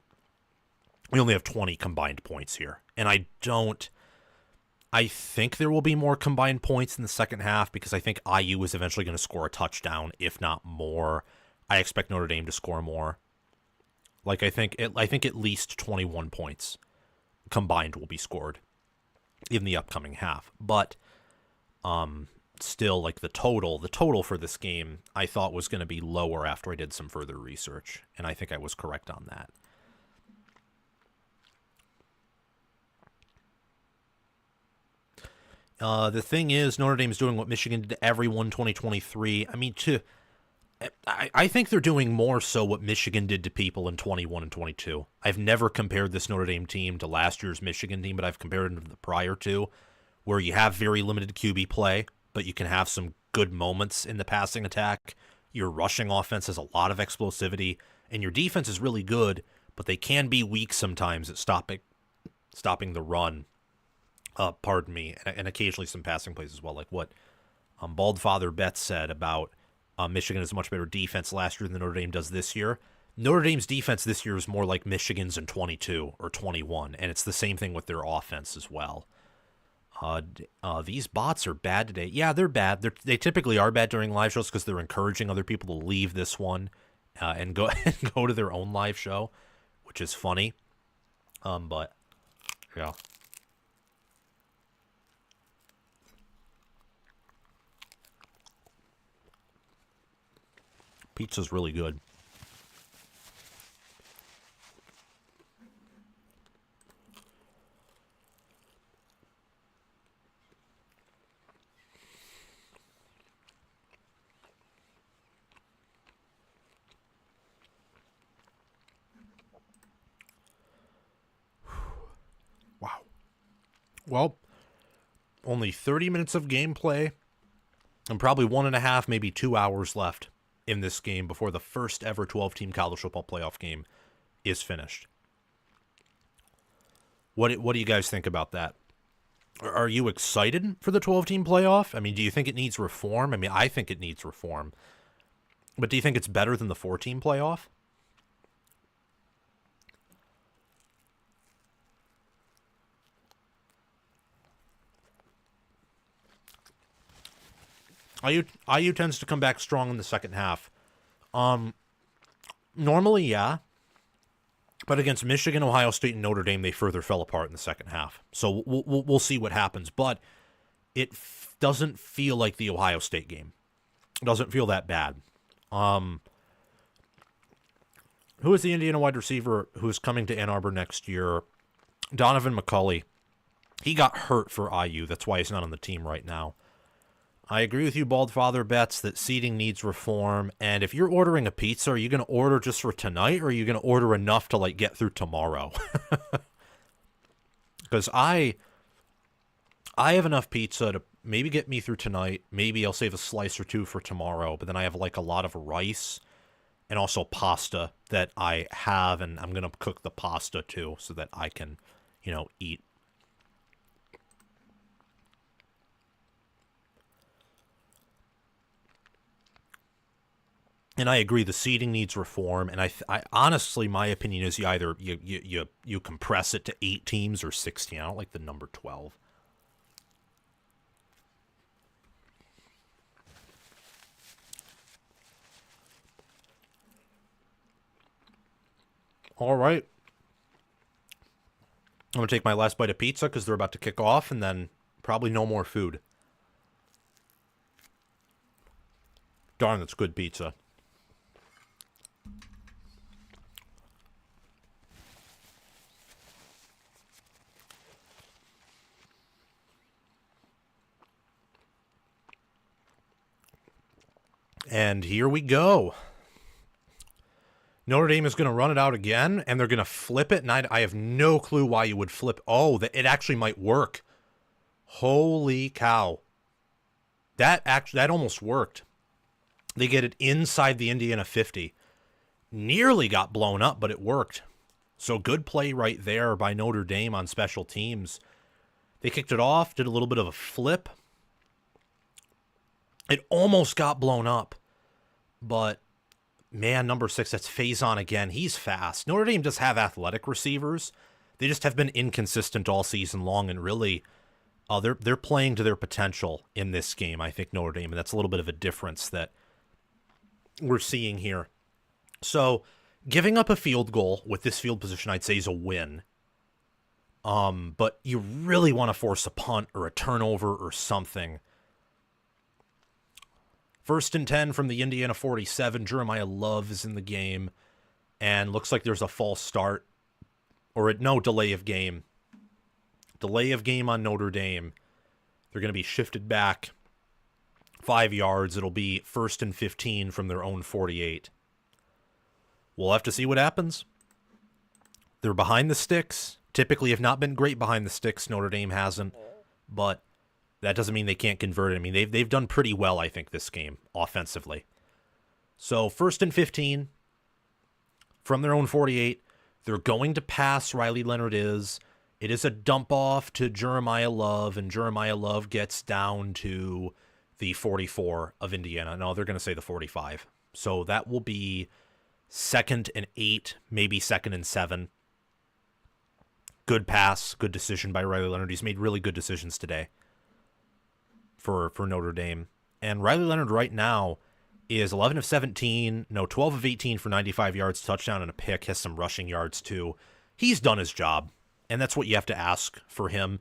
S1: we only have 20 combined points here, and I think there will be more combined points in the second half because I think IU is eventually going to score a touchdown, if not more. I expect Notre Dame to score more. Like I think at least 21 points combined will be scored in the upcoming half. But still, like the total for this game I thought was going to be lower after I did some further research, and I think I was correct on that. The thing is, Notre Dame's doing what Michigan did to everyone 2023. I mean, I think they're doing more so what Michigan did to people in 21 and 22. I've never compared this Notre Dame team to last year's Michigan team, but I've compared them to the prior two, where you have very limited QB play, but you can have some good moments in the passing attack. Your rushing offense has a lot of explosivity, and your defense is really good, but they can be weak sometimes at stopping the run. Pardon me, and occasionally some passing plays as well, like what Bald Father Betts said about Michigan is a much better defense last year than Notre Dame does this year. Notre Dame's defense this year is more like Michigan's in 22 or 21, and it's the same thing with their offense as well. These bots are bad today. Yeah, they're bad. They typically are bad during live shows because they're encouraging other people to leave this one and go and go to their own live show, which is funny. But yeah. Pizza's really good. Wow. Well, only 30 minutes of gameplay and probably 1.5, maybe 2 hours left in this game before the first ever 12-team college football playoff game is finished. What do you guys think about that? Are you excited for the 12-team playoff? I mean, do you think it needs reform? I mean, I think it needs reform. But do you think it's better than the 4-team playoff? IU tends to come back strong in the second half. Normally, yeah. But against Michigan, Ohio State, and Notre Dame, they further fell apart in the second half. So we'll see what happens. But it doesn't feel like the Ohio State game. It doesn't feel that bad. Who is the Indiana wide receiver who is coming to Ann Arbor next year? Donovan McCulley. He got hurt for IU. That's why he's not on the team right now. I agree with you, Bald Father Bets, that seating needs reform. And if you're ordering a pizza, are you going to order just for tonight, or are you going to order enough to, like, get through tomorrow? Because I have enough pizza to maybe get me through tonight. Maybe I'll save a slice or two for tomorrow. But then I have, like, a lot of rice and also pasta that I have. And I'm going to cook the pasta, too, so that I can, eat. And I agree, the seating needs reform. And I honestly, my opinion is you compress it to 8 teams or 16. I don't like the number 12. All right. I'm going to take my last bite of pizza because they're about to kick off, and then probably no more food. Darn, that's good pizza. And here we go. Notre Dame is going to run it out again, and they're going to flip it. And I have no clue why you would flip. Oh, it actually might work. Holy cow. That almost worked. They get it inside the Indiana 50. Nearly got blown up, but it worked. So good play right there by Notre Dame on special teams. They kicked it off, did a little bit of a flip. It almost got blown up, but man, number 6, that's Faison again. He's fast. Notre Dame does have athletic receivers. They just have been inconsistent all season long, and really, they're playing to their potential in this game, I think, Notre Dame, and that's a little bit of a difference that we're seeing here. So, giving up a field goal with this field position, I'd say, is a win. But you really want to force a punt or a turnover or something. 1st and 10 from the Indiana 47. Jeremiah Love is in the game. And looks like there's a false start. Delay of game. Delay of game on Notre Dame. They're going to be shifted back 5 yards. It'll be 1st and 15 from their own 48. We'll have to see what happens. They're behind the sticks. Typically have not been great behind the sticks. Notre Dame hasn't. But that doesn't mean they can't convert it. I mean, they've done pretty well, I think, this game, offensively. So, 1st and 15 from their own 48. They're going to pass, Riley Leonard is. It is a dump-off to Jeremiah Love, and Jeremiah Love gets down to the 44 of Indiana. No, they're going to say the 45. So, that will be 2nd and 8, maybe 2nd and 7. Good pass, good decision by Riley Leonard. He's made really good decisions today for Notre Dame. And Riley Leonard right now is 11 of 17, 12 of 18 for 95 yards, touchdown and a pick, has some rushing yards too. He's done his job, and that's what you have to ask for him.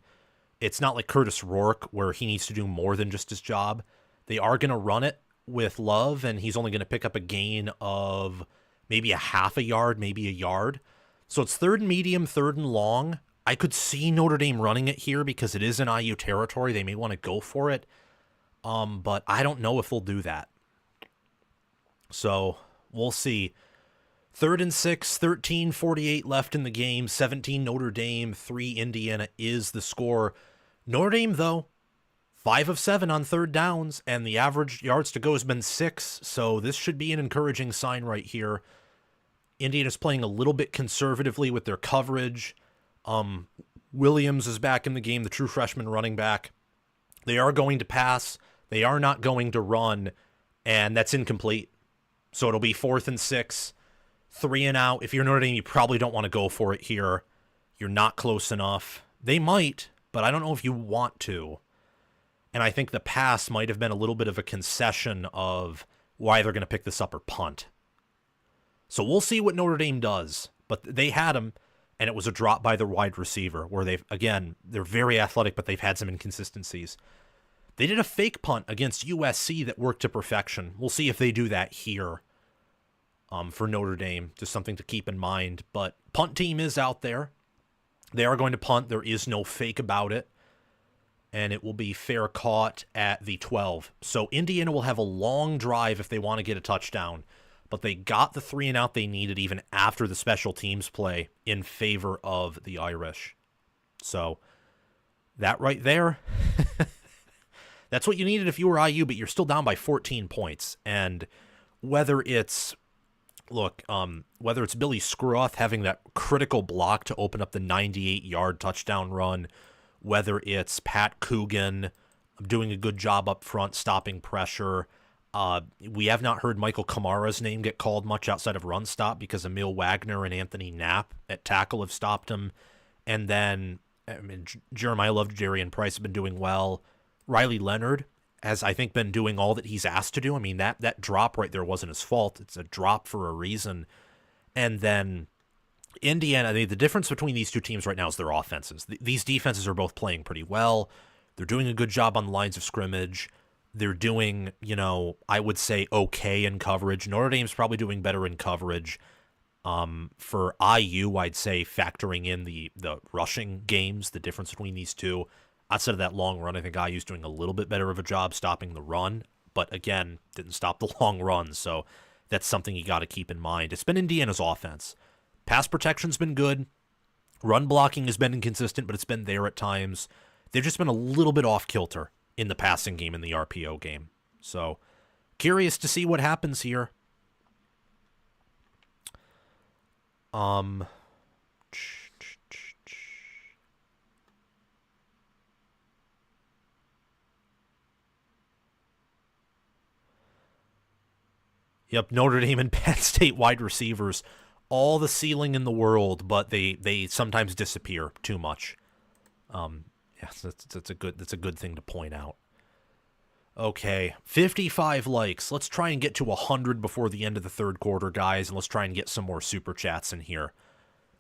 S1: It's not like Curtis Rourke where he needs to do more than just his job. They are going to run it with Love, and he's only going to pick up a gain of maybe a half a yard, maybe a yard. So it's 3rd and medium, 3rd and long. I could see Notre Dame running it here because it is in IU territory. They may want to go for it. But I don't know if they'll do that. So we'll see. 3rd and 6, 13:48 left in the game. 17 Notre Dame, 3 Indiana is the score. Notre Dame, though, 5 of 7 on 3rd downs, and the average yards to go has been 6. So this should be an encouraging sign right here. Indiana's playing a little bit conservatively with their coverage. Williams is back in the game, the true freshman running back. They are going to pass. They are not going to run, and that's incomplete. So it'll be 4th and 6, 3 and out. If you're Notre Dame, you probably don't want to go for it here. You're not close enough. They might, but I don't know if you want to. And I think the pass might have been a little bit of a concession of why they're going to pick this up or punt. So we'll see what Notre Dame does. But they had him, and it was a drop by the wide receiver where they're very athletic, but they've had some inconsistencies. They did a fake punt against USC that worked to perfection. We'll see if they do that here for Notre Dame. Just something to keep in mind. But punt team is out there. They are going to punt. There is no fake about it. and it will be fair caught at the 12. So Indiana will have a long drive if they want to get a touchdown, but they got the 3-and-out they needed even after the special teams play in favor of the Irish. So that right there, that's what you needed if you were IU, but you're still down by 14 points. And whether it's, whether it's Billy Scroth having that critical block to open up the 98-yard touchdown run, whether it's Pat Coogan doing a good job up front stopping pressure. We have not heard Michael Kamara's name get called much outside of run stop because Emil Wagner and Anthony Knapp at tackle have stopped him. And then, Jeremiah Love-Jerry and Price have been doing well. Riley Leonard has, I think, been doing all that he's asked to do. I mean, that drop right there wasn't his fault. It's a drop for a reason. And then Indiana, the difference between these two teams right now is their offenses. These defenses are both playing pretty well. They're doing a good job on the lines of scrimmage. They're doing, I would say okay in coverage. Notre Dame's probably doing better in coverage. For IU, I'd say factoring in the rushing games, the difference between these two. Outside of that long run, I think IU's doing a little bit better of a job stopping the run. But again, didn't stop the long run, so that's something you got to keep in mind. It's been Indiana's offense. Pass protection's been good. Run blocking has been inconsistent, but it's been there at times. They've just been a little bit off kilter in the passing game, in the RPO game. So, curious to see what happens here. Yep, Notre Dame and Penn State wide receivers, all the ceiling in the world, but they sometimes disappear too much. Yes, that's a good thing to point out. Okay, 55 likes. Let's try and get to 100 before the end of the third quarter, guys, and let's try and get some more super chats in here.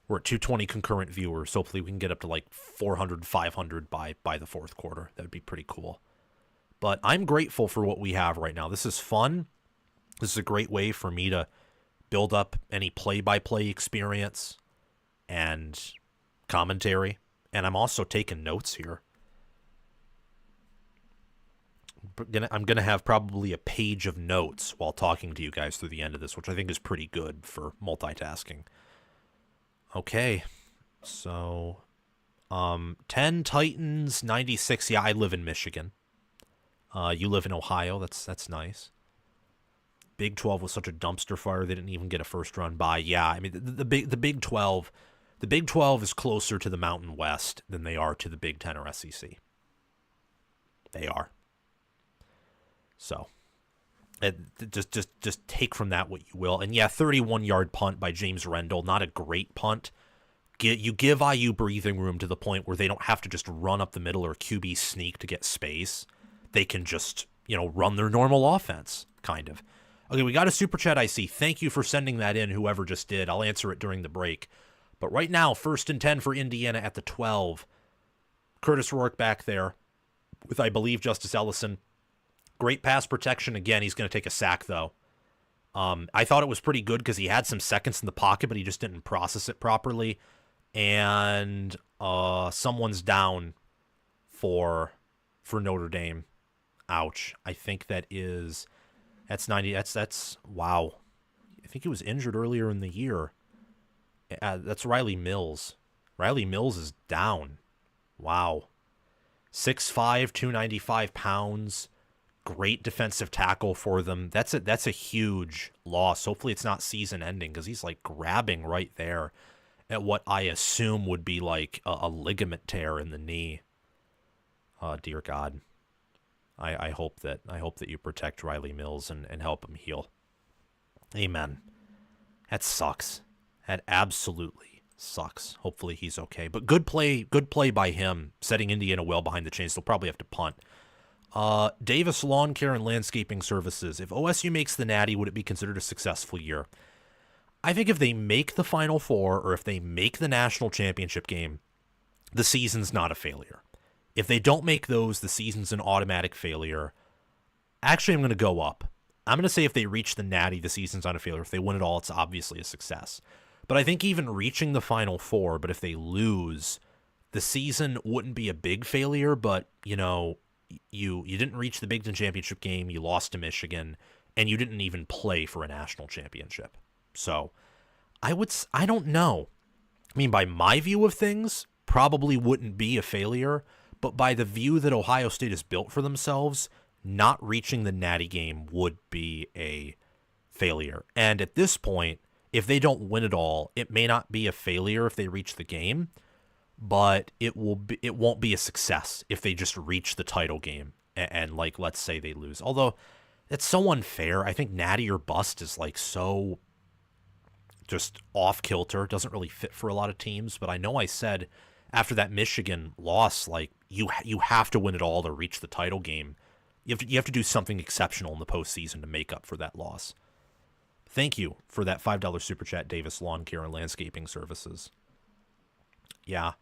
S1: We're at 220 concurrent viewers. Hopefully we can get up to like 400, 500 by the fourth quarter. That would be pretty cool. But I'm grateful for what we have right now. This is fun. This is a great way for me to build up any play-by-play experience and commentary. And I'm also taking notes here. I'm gonna have probably a page of notes while talking to you guys through the end of this, which I think is pretty good for multitasking. Okay, so 10 Titans, 96. Yeah, I live in Michigan. You live in Ohio. That's nice. Big 12 was such a dumpster fire they didn't even get a first round bye. Yeah, I mean the Big 12. The Big 12 is closer to the Mountain West than they are to the Big 10 or SEC. They are. So, just take from that what you will. And yeah, 31-yard punt by James Rendell, not a great punt. You give IU breathing room to the point where they don't have to just run up the middle or QB sneak to get space. They can just, run their normal offense, kind of. Okay, we got a super chat I see. Thank you for sending that in, whoever just did. I'll answer it during the break. But right now, 1st and 10 for Indiana at the 12. Curtis Rourke back there with, I believe, Justice Ellison. Great pass protection. Again, he's going to take a sack, though. I thought it was pretty good because he had some seconds in the pocket, but he just didn't process it properly. And someone's down for Notre Dame. Ouch. I think that's 90. That's wow. I think he was injured earlier in the year. That's Riley Mills. Riley Mills is down. Wow. 6'5", 295 pounds. Great defensive tackle for them. That's a huge loss. Hopefully it's not season ending because he's like grabbing right there at what I assume would be like a ligament tear in the knee. Dear God. I hope that you protect Riley Mills and help him heal. Amen. That sucks. That absolutely sucks. Hopefully he's okay. But good play by him, setting Indiana well behind the chains. They'll probably have to punt. Davis Lawn Care and Landscaping Services. If OSU makes the Natty, would it be considered a successful year? I think if they make the Final Four or if they make the national championship game, the season's not a failure. If they don't make those, the season's an automatic failure. Actually, I'm going to go up. I'm going to say if they reach the Natty, the season's not a failure. If they win it all, it's obviously a success. But I think even reaching the Final Four, but if they lose, the season wouldn't be a big failure, but, you didn't reach the Big Ten championship game, you lost to Michigan, and you didn't even play for a national championship. So I don't know. I mean, by my view of things, probably wouldn't be a failure, but by the view that Ohio State has built for themselves, not reaching the Natty game would be a failure. And at this point, if they don't win it all, it may not be a failure if they reach the game, but it won't be a success if they just reach the title game and like, let's say they lose. Although it's so unfair. I think Natty or bust is like so just off kilter. Doesn't really fit for a lot of teams. But I know I said after that Michigan loss, like you have to win it all to reach the title game. You have to do something exceptional in the postseason to make up for that loss. Thank you for that $5 super chat, Davis Lawn Care and Landscaping Services. Yeah.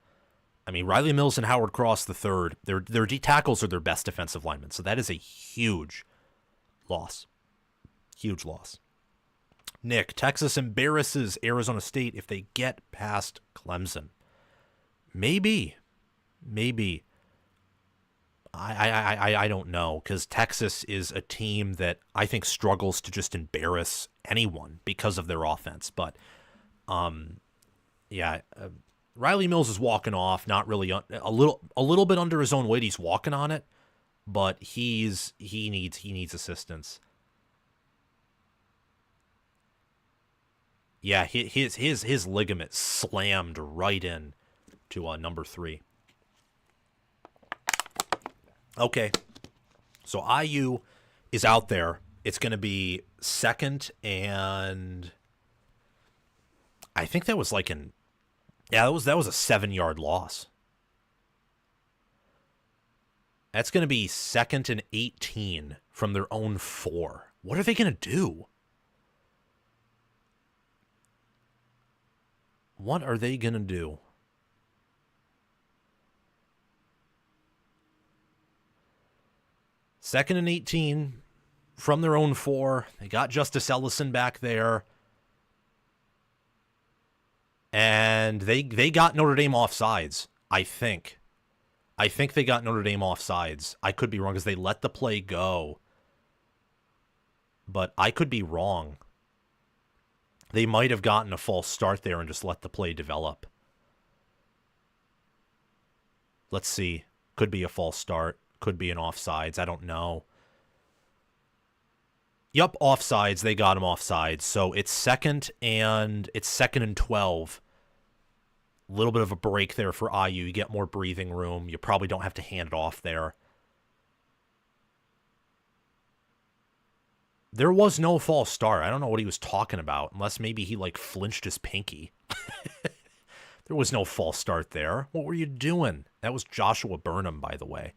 S1: I mean, Riley Mills and Howard Cross III, their D tackles are their best defensive linemen. So that is a huge loss. Huge loss. Nick, Texas embarrasses Arizona State if they get past Clemson. Maybe. I don't know, because Texas is a team that I think struggles to just embarrass anyone because of their offense. But, Riley Mills is walking off, not really a little bit under his own weight. He's walking on it, but he needs assistance. Yeah, his ligament slammed right in to number 3. Okay, so IU is out there. It's going to be second, and I think that was like that was a 7-yard loss. That's going to be second and 18 from their own 4. What are they going to do? What are they going to do? Second and 18 from their own 4. They got Justice Ellison back there. And they got Notre Dame offsides, I think. I think they got Notre Dame offsides. I could be wrong because they let the play go. But I could be wrong. They might have gotten a false start there and just let the play develop. Let's see. Could be a false start. Could be an offsides. I don't know. Yup, offsides. They got him offsides. So it's second and 12. A little bit of a break there for IU. You get more breathing room. You probably don't have to hand it off there. There was no false start. I don't know what he was talking about, unless maybe he like flinched his pinky. There was no false start there. What were you doing? That was Joshua Burnham, by the way,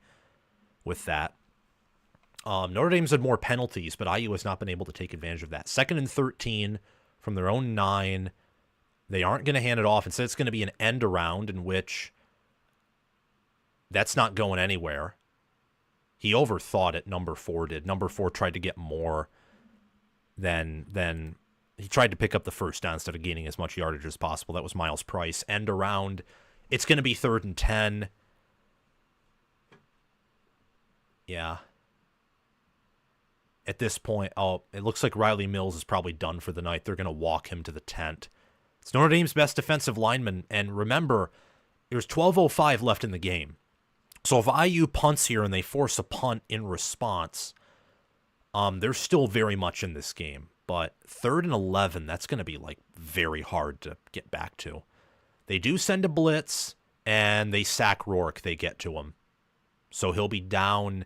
S1: with that. Notre Dame's had more penalties, but IU has not been able to take advantage of that. Second and 13 from their own 9. They aren't going to hand it off. Instead, it's going to be an end around in which that's not going anywhere. He overthought it, number 4 did. Number 4 tried to get more than he tried to pick up the first down instead of gaining as much yardage as possible. That was Miles Price. End around. It's going to be 3rd and 10. Yeah. At this point, it looks like Riley Mills is probably done for the night. They're going to walk him to the tent. It's Notre Dame's best defensive lineman. And remember, there's 12:05 left in the game. So if IU punts here and they force a punt in response, they're still very much in this game. But 3rd and 11, that's going to be like very hard to get back to. They do send a blitz, and they sack Rourke. They get to him. So he'll be down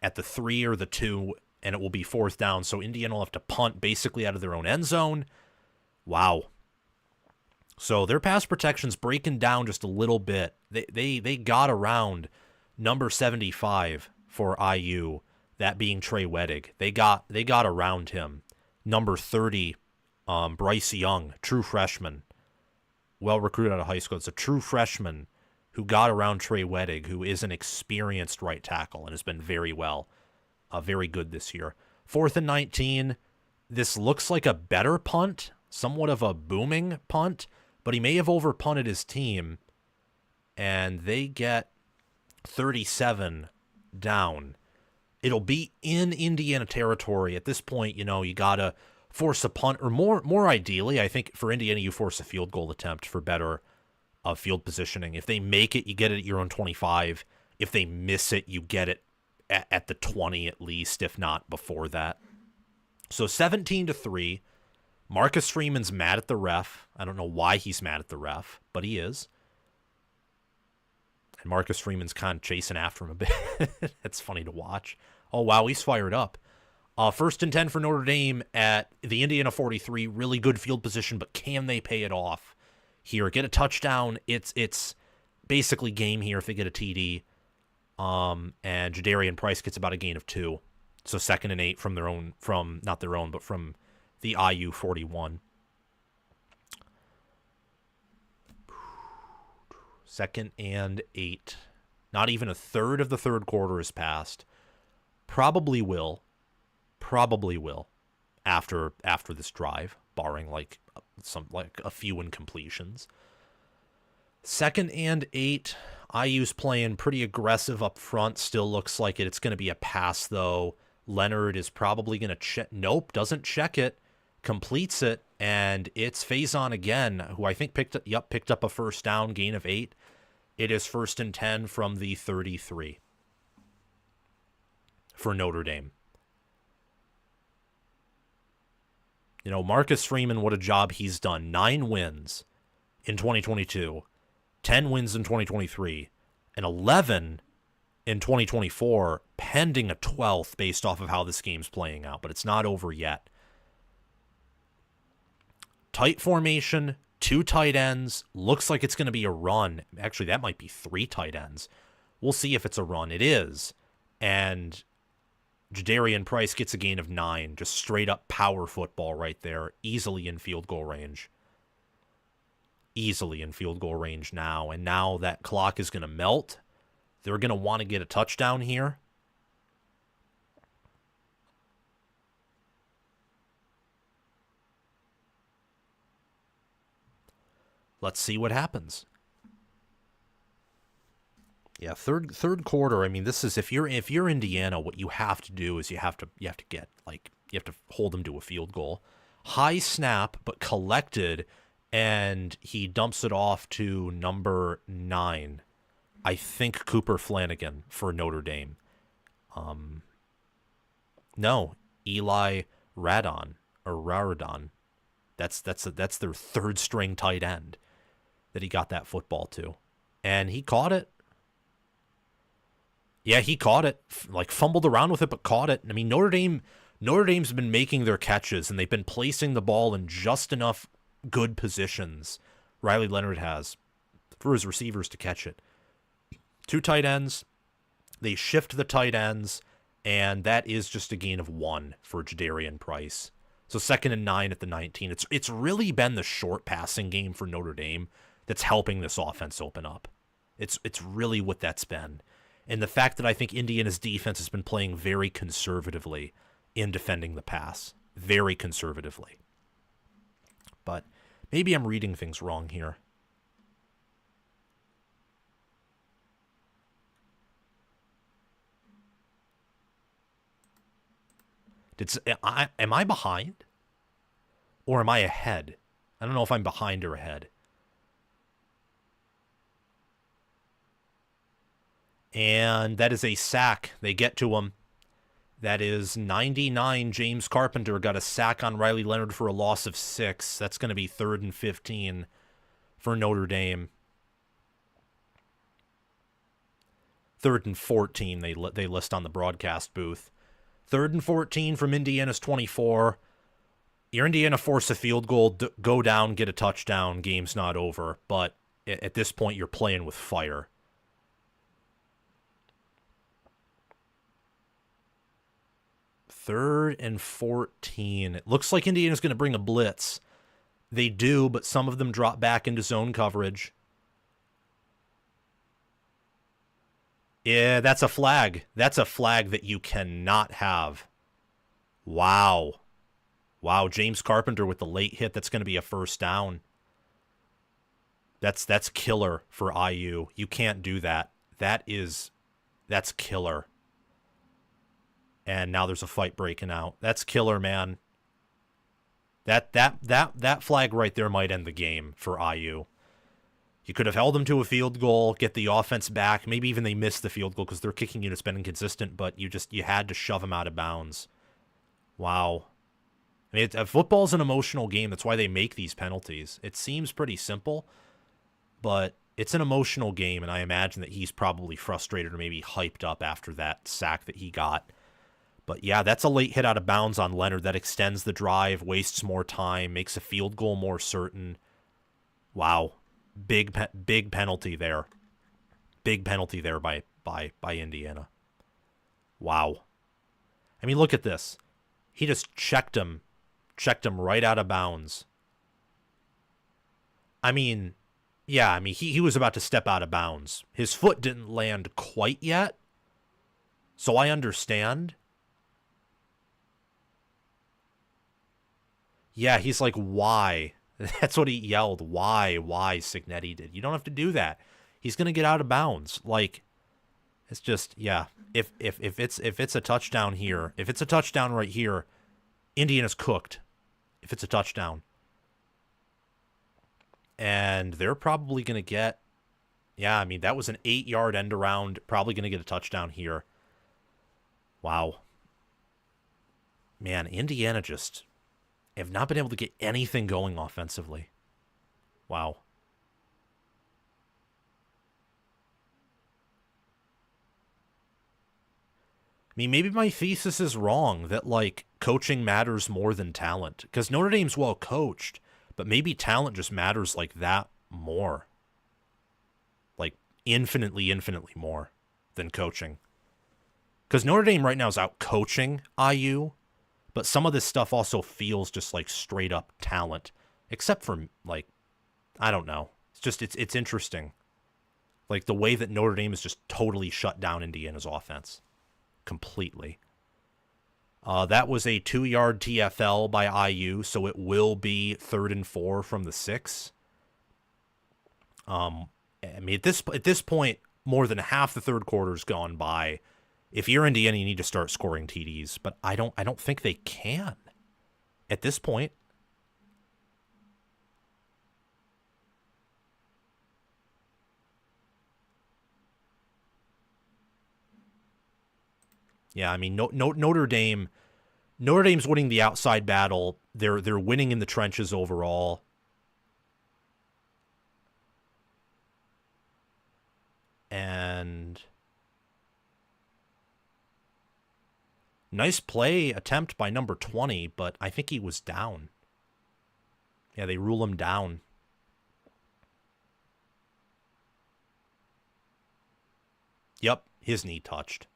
S1: at the 3 or the 2, and it will be 4th down. So Indiana will have to punt basically out of their own end zone. Wow. So their pass protection's breaking down just a little bit. They got around number 75 for IU, that being Trey Wedig. They got around him. Number 30, Bryce Young, true freshman, well recruited out of high school. It's a true freshman who got around Trey Wedig, who is an experienced right tackle and has been very good this year. 4th and 19. This looks like a better punt, somewhat of a booming punt, but he may have over-punted his team. and they get 37 down. It'll be in Indiana territory. At this point, you got to force a punt, or more ideally, I think for Indiana, you force a field goal attempt for better field positioning. If they make it, you get it at your own 25. If they miss it, you get it at the 20 at least, if not before that. So 17-3. Marcus Freeman's mad at the ref. I don't know why he's mad at the ref, but he is. And Marcus Freeman's kind of chasing after him a bit. It's funny to watch. Oh, wow, he's fired up. 1st and 10 for Notre Dame at the Indiana 43. Really good field position, but can they pay it off here? Get a touchdown. It's basically game here if they get a TD. And Jadarian Price gets about a gain of 2. So 2nd and 8 from not their own, but from the IU 41. 2nd and 8. Not even a third of the third quarter has passed. Probably will after this drive, barring like a few incompletions. 2nd and 8. IU's playing pretty aggressive up front. Still looks like it. It's going to be a pass though. Leonard is probably going to check. Nope, doesn't check it. Completes it, and it's Faison again, who I think picked up a first down, gain of 8. It is 1st and 10 from the 33 for Notre Dame. Marcus Freeman, what a job he's done. 9 wins in 2022, 10 wins in 2023, and 11 in 2024, pending a 12th based off of how this game's playing out, but it's not over yet. Tight formation, 2 tight ends. Looks like it's going to be a run. Actually, that might be 3 tight ends. We'll see if it's a run. It is. And Jadarian Price gets a gain of 9. Just straight up power football right there. Easily in field goal range. Easily in field goal range now. And now that clock is going to melt. They're going to want to get a touchdown here. Let's see what happens. Yeah, third quarter. I mean, this is if you're Indiana, what you have to do is you have to hold them to a field goal. High snap, but collected, and he dumps it off to number 9. I think Cooper Flanagan for Notre Dame. No, Eli Radon or Raradon. That's their third string tight end that he got that football to, and he caught it. Yeah, he caught it. Like fumbled around with it, but caught it. I mean, Notre Dame's been making their catches, and they've been placing the ball in just enough good positions. Riley Leonard has for his receivers to catch it. 2 tight ends. They shift the tight ends, and that is just a gain of 1 for Jadarian Price. So 2nd and 9 at the 19. It's really been the short passing game for Notre Dame that's helping this offense open up. It's really what that's been. And the fact that I think Indiana's defense has been playing very conservatively in defending the pass. Very conservatively. But maybe I'm reading things wrong here. Am I behind? Or am I ahead? I don't know if I'm behind or ahead. And that is a sack. They get to him. That is 99. James Carpenter got a sack on Riley Leonard for a loss of 6. That's going to be 3rd and 15 for Notre Dame. 3rd and 14 they list on the broadcast booth. 3rd and 14 from Indiana's 24. Your Indiana force a field goal, go down, get a touchdown, game's not over. But at this point, you're playing with fire. Third and 14. It looks like Indiana's going to bring a blitz. They do, but some of them drop back into zone coverage. Yeah, that's a flag. That's a flag that you cannot have. Wow. Wow, James Carpenter with the late hit. That's going to be a first down. That's killer for IU. You can't do that. That's killer. And now there's a fight breaking out. That's killer, man. That flag right there might end the game for IU. You could have held them to a field goal, get the offense back. Maybe even they missed the field goal because their kicking unit's been inconsistent, but you had to shove them out of bounds. Wow. I mean, football's an emotional game. That's why they make these penalties. It seems pretty simple, but it's an emotional game, and I imagine that he's probably frustrated or maybe hyped up after that sack that he got. But yeah, that's a late hit out of bounds on Leonard. That extends the drive, wastes more time, makes a field goal more certain. Wow. Big penalty there. Big penalty there by Indiana. Wow. I mean, look at this. He just checked him right out of bounds. I mean, yeah, I mean, he was about to step out of bounds. His foot didn't land quite yet, so I understand. Yeah, he's like, why? That's what he yelled. Why Signetti did. You don't have to do that. He's going to get out of bounds. Like, it's just, yeah. If it's a touchdown here, if it's a touchdown right here, Indiana's cooked. If it's a touchdown. And they're probably going to get, yeah, I mean, that was an 8-yard end around. Probably going to get a touchdown here. Wow. Man, Indiana just have not been able to get anything going offensively. Wow. I mean, maybe my thesis is wrong that, like, coaching matters more than talent. Because Notre Dame's well coached, but maybe talent just matters like that more. Like, infinitely more than coaching. Because Notre Dame right now is out coaching IU, but some of this stuff also feels just like straight up talent. Except for, like, I don't know. It's interesting. Like, the way that Notre Dame has just totally shut down Indiana's offense. Completely. That was a 2-yard TFL by IU, so it will be 3rd and 4 from the 6. I mean, at this point, more than half the third quarter's gone by. If you're Indiana, you need to start scoring TDs, but I don't think they can at this point. Yeah, I mean, Notre Dame's winning the outside battle. They're winning in the trenches overall. And nice play attempt by number 20, but I think he was down. Yeah, they rule him down. Yep, his knee touched.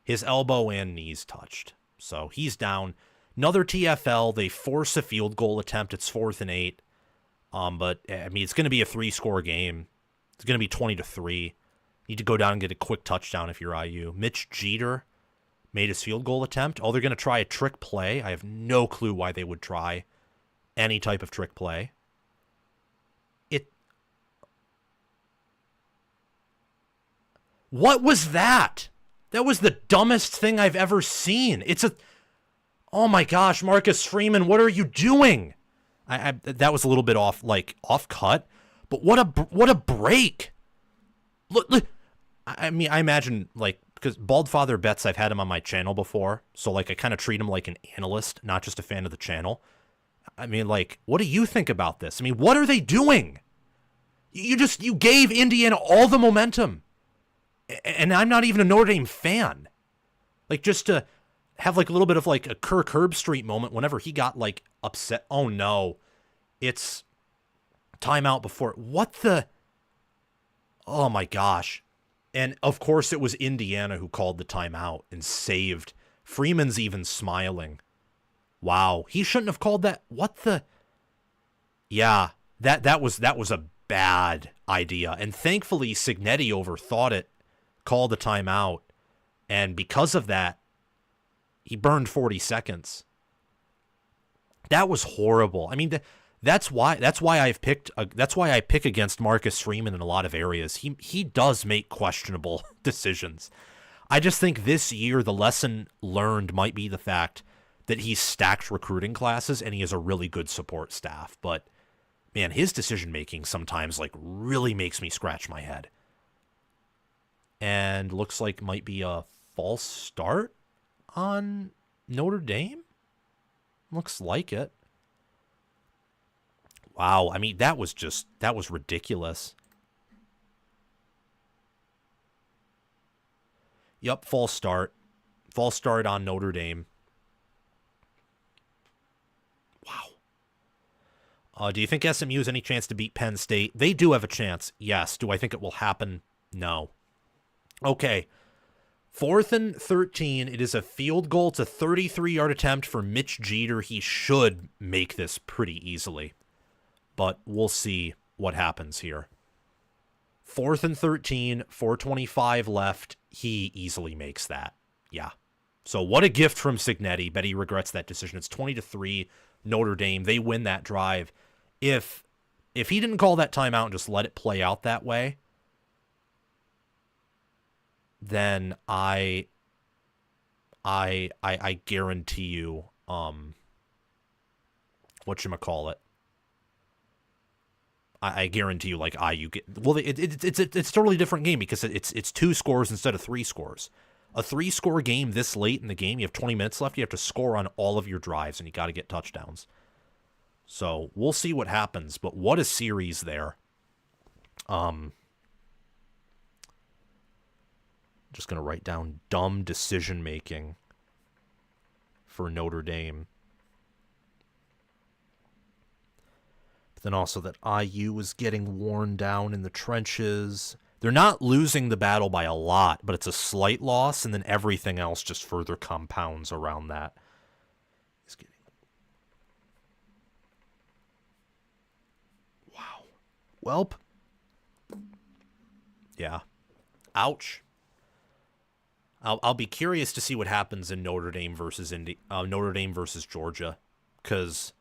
S1: His elbow and knees touched. So he's down. Another TFL. They force a field goal attempt. It's 4th and 8. But, I mean, it's going to be a 3-score game. It's going to be 20-3. Need to go down and get a quick touchdown if you're IU. Mitch Jeter made his field goal attempt. Oh, they're going to try a trick play. I have no clue why they would try any type of trick play. What was that? That was the dumbest thing I've ever seen. Oh my gosh, Marcus Freeman, what are you doing? That was a little bit off cut, but what a break. Look, I mean, I imagine, like, because Bald Father Bets, I've had him on my channel before, so, like, I kind of treat him like an analyst, not just a fan of the channel. I mean, like, what do you think about this? I mean, what are they doing? You gave Indiana all the momentum. And I'm not even a Notre Dame fan. Like, just to have, like, a little bit of, like, a Kirk Herbstreit moment whenever he got, like, upset. Oh, no. It's timeout before. What the? Oh, my gosh. And, of course, it was Indiana who called the timeout and saved. Freeman's even smiling. Wow. He shouldn't have called that. What the? Yeah, that was a bad idea. And thankfully, Signetti overthought it, called the timeout, and because of that, he burned 40 seconds. That was horrible. I mean, That's why I pick against Marcus Freeman in a lot of areas. He does make questionable decisions. I just think this year the lesson learned might be the fact that he's stacked recruiting classes and he has a really good support staff. But man, his decision making sometimes like really makes me scratch my head. And looks like might be a false start on Notre Dame. Looks like it. Wow, I mean, that was ridiculous. Yup, false start. False start on Notre Dame. Wow. Do you think SMU has any chance to beat Penn State? They do have a chance, yes. Do I think it will happen? No. Okay. 4th and 13. It is a field goal. It's a 33-yard attempt for Mitch Jeter. He should make this pretty easily. But we'll see what happens here. 4th and 13, 4:25 left. He easily makes that. Yeah. So what a gift from Cignetti. Bet he regrets that decision. It's 20-3 Notre Dame. They win that drive. If he didn't call that timeout and just let it play out that way, then I guarantee you whatchamacallit. I guarantee you, like IU get it's a totally different game because it's 2 scores instead of 3 scores. A 3-score game this late in the game, you have 20 minutes left. You have to score on all of your drives, and you got to get touchdowns. So we'll see what happens. But what a series there. Just gonna write down dumb decision making for Notre Dame. But then also that IU is getting worn down in the trenches. They're not losing the battle by a lot, but it's a slight loss, and then everything else just further compounds around that. He's getting... Wow. Welp. Yeah. Ouch. I'll be curious to see what happens in Notre Dame versus Georgia, because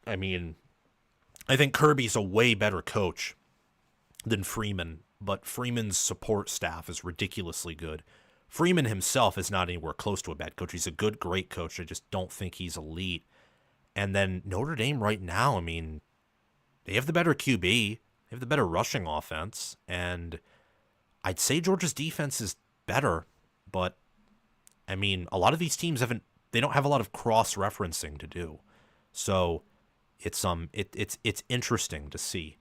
S1: I mean, I think Kirby's a way better coach than Freeman, but Freeman's support staff is ridiculously good. Freeman himself is not anywhere close to a bad coach. He's a good, great coach. I just don't think he's elite. And then Notre Dame right now, I mean, they have the better QB, they have the better rushing offense, and I'd say Georgia's defense is better, but I mean, a lot of these teams they don't have a lot of cross-referencing to do. So it's interesting to see.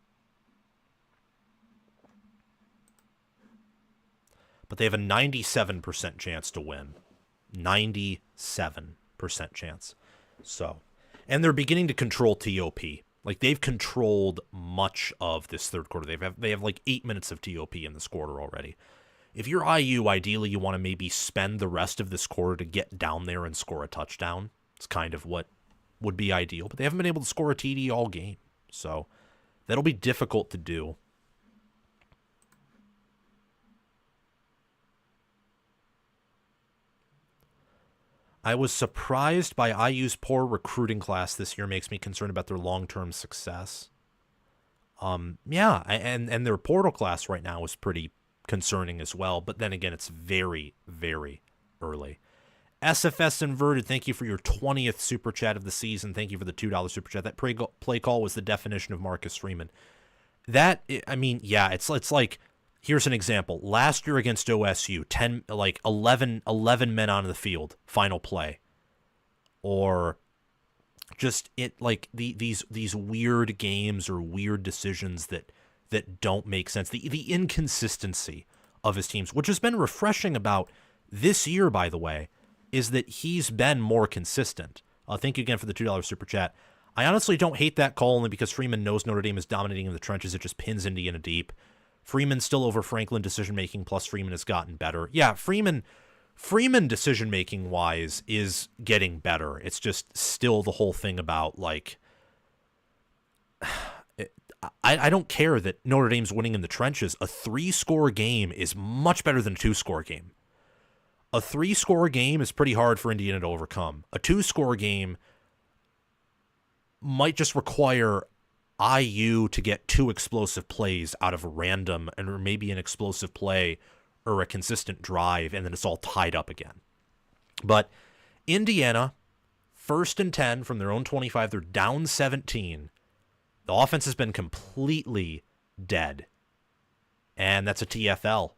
S1: But they have a 97% chance to win. 97% chance. So, and they're beginning to control TOP. Like, they've controlled much of this third quarter. They have like 8 minutes of TOP in this quarter already. If you're IU, ideally you want to maybe spend the rest of this quarter to get down there and score a touchdown. It's kind of what would be ideal. But they haven't been able to score a TD all game. So that'll be difficult to do. I was surprised by IU's poor recruiting class this year. Makes me concerned about their long-term success. Yeah, and their portal class right now is pretty concerning as well. But then again, it's very, very early. SFS Inverted, thank you for your 20th super chat of the season. Thank you for the $2 super chat. That play call was the definition of Marcus Freeman. That, I mean, yeah, it's like, here's an example. Last year against OSU, 11 men on the field, final play. Or just these weird games or weird decisions that don't make sense. The inconsistency of his teams, which has been refreshing about this year, by the way, is that he's been more consistent. Thank you again for the $2 super chat. I honestly don't hate that call only because Freeman knows Notre Dame is dominating in the trenches. It just pins Indiana deep. Freeman still over Franklin decision-making, plus Freeman has gotten better. Yeah, Freeman decision-making wise is getting better. It's just still the whole thing about, like, I don't care that Notre Dame's winning in the trenches. A 3-score game is much better than a 2-score game. A 3-score game is pretty hard for Indiana to overcome. A 2-score game, might just require IU to get 2 explosive plays out of random, or maybe an explosive play or a consistent drive, and then it's all tied up again. But Indiana, 1st and 10 from their own 25. They're down 17. The offense has been completely dead. And that's a TFL.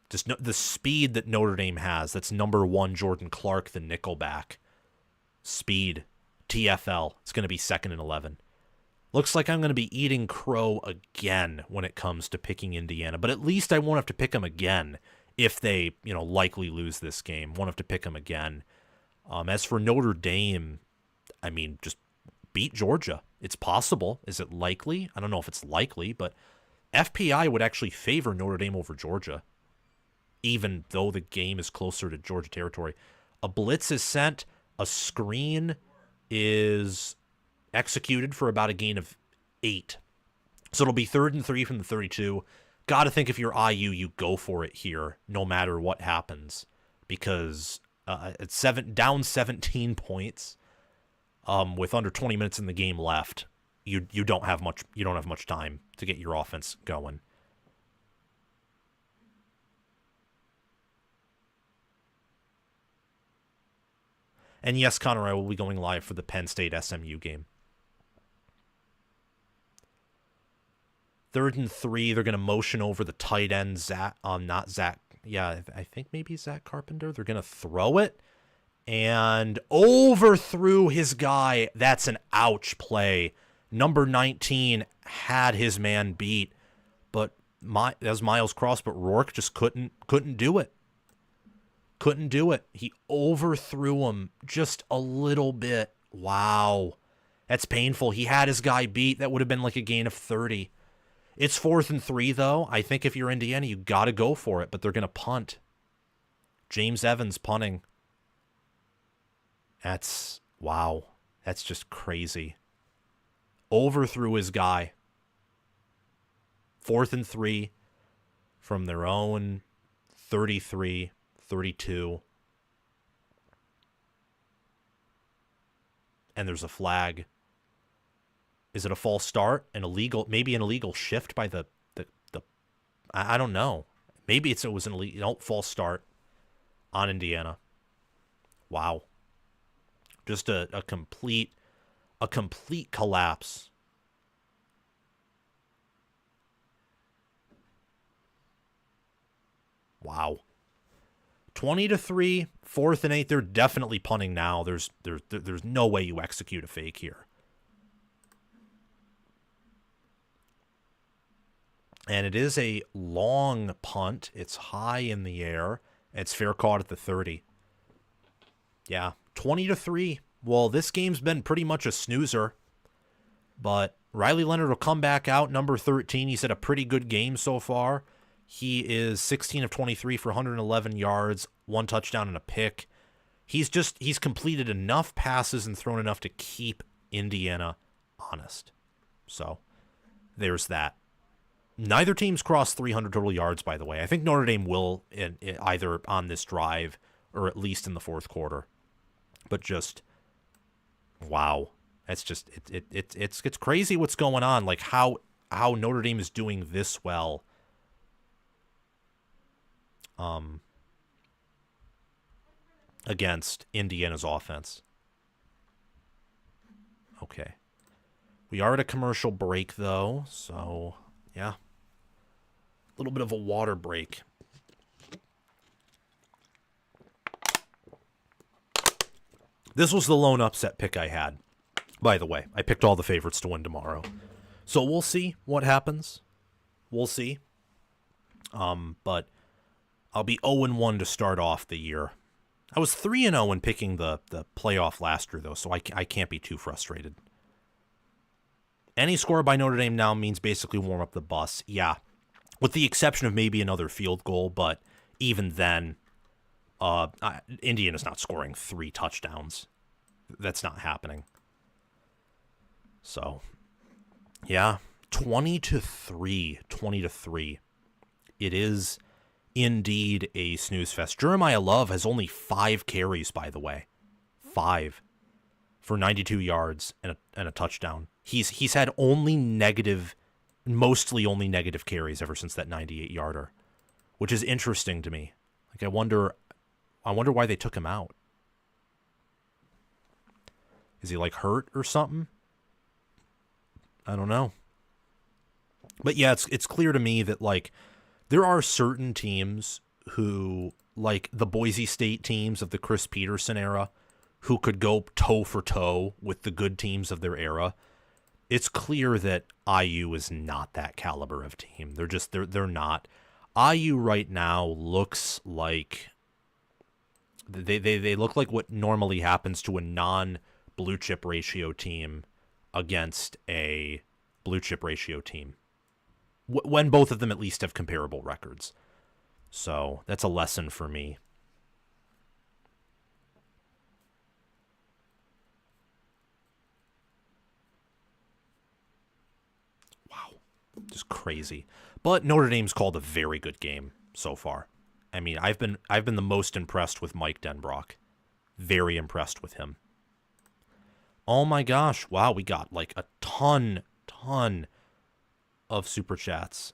S1: Just the speed that Notre Dame has. That's number 1 Jordan Clark, the nickelback. Speed. TFL. It's going to be 2nd and 11. Looks like I'm going to be eating crow again when it comes to picking Indiana. But at least I won't have to pick them again if they, likely lose this game. Won't have to pick them again. As for Notre Dame, I mean, just beat Georgia. It's possible. Is it likely? I don't know if it's likely, but FPI would actually favor Notre Dame over Georgia, even though the game is closer to Georgia territory. A blitz is sent. A screen is executed for about a gain of 8. So it'll be 3rd and 3 from the 32. Got to think if you're IU, you go for it here, no matter what happens, because it's down 17 points with under 20 minutes in the game left. You don't have much time to get your offense going. And yes, Connor, I will be going live for the Penn State SMU game. 3rd and 3, they're going to motion over the tight end, not Zach. Yeah, I think maybe Zach Carpenter. They're going to throw it and overthrew his guy. That's an ouch play. Number 19 had his man beat, but that was Miles Cross, but Rourke just couldn't do it. Couldn't do it. He overthrew him just a little bit. Wow. That's painful. He had his guy beat. That would have been like a gain of 30. It's 4th and 3, though. I think if you're Indiana, you got to go for it, but they're going to punt. James Evans punting. Wow. That's just crazy. Overthrew his guy. 4th and 3 from their own 33, 32. And there's a flag. Is it a false start? Maybe an illegal shift by the I don't know. Maybe it was an illegal false start on Indiana. Wow. Just a complete collapse. Wow. 20-3, 4th and 8. They're definitely punting now. There's no way you execute a fake here. And it is a long punt. It's high in the air. It's fair caught at the 30. Yeah, 20-3. Well, this game's been pretty much a snoozer. But Riley Leonard will come back out, number 13. He's had a pretty good game so far. He is 16 of 23 for 111 yards, 1 touchdown and a pick. He's completed enough passes and thrown enough to keep Indiana honest. So, there's that. Neither team's crossed 300 total yards, by the way. I think Notre Dame will either on this drive or at least in the 4th quarter. But just, wow. That's just, it's crazy what's going on. Like how Notre Dame is doing this well. Against Indiana's offense. Okay. We are at a commercial break, though, so, yeah. A little bit of a water break. This was the lone upset pick I had, by the way. I picked all the favorites to win tomorrow. So we'll see what happens. We'll see. But I'll be 0-1 to start off the year. I was 3-0 in picking the playoff last year, though, so I can't be too frustrated. Any score by Notre Dame now means basically warm up the bus. Yeah, with the exception of maybe another field goal, but even then, Indiana's not scoring 3 touchdowns. That's not happening. So, yeah, 20-3. It is indeed a snooze fest. Jeremiah Love has only 5 carries, by the way. 5 for 92 yards and a touchdown. He's had mostly only negative carries ever since that 98-yarder, which is interesting to me. Like I wonder why they took him out. Is he like hurt or something? I don't know. But yeah, it's clear to me that like there are certain teams who, like the Boise State teams of the Chris Peterson era, who could go toe for toe with the good teams of their era. It's clear that IU is not that caliber of team. They're not. IU right now looks like they look like what normally happens to a non-blue chip ratio team against a blue chip ratio team, when both of them at least have comparable records. So that's a lesson for me. Just crazy. But Notre Dame's called a very good game so far. I mean, I've been the most impressed with Mike Denbrock. Very impressed with him. Oh my gosh. Wow, we got like a ton of super chats.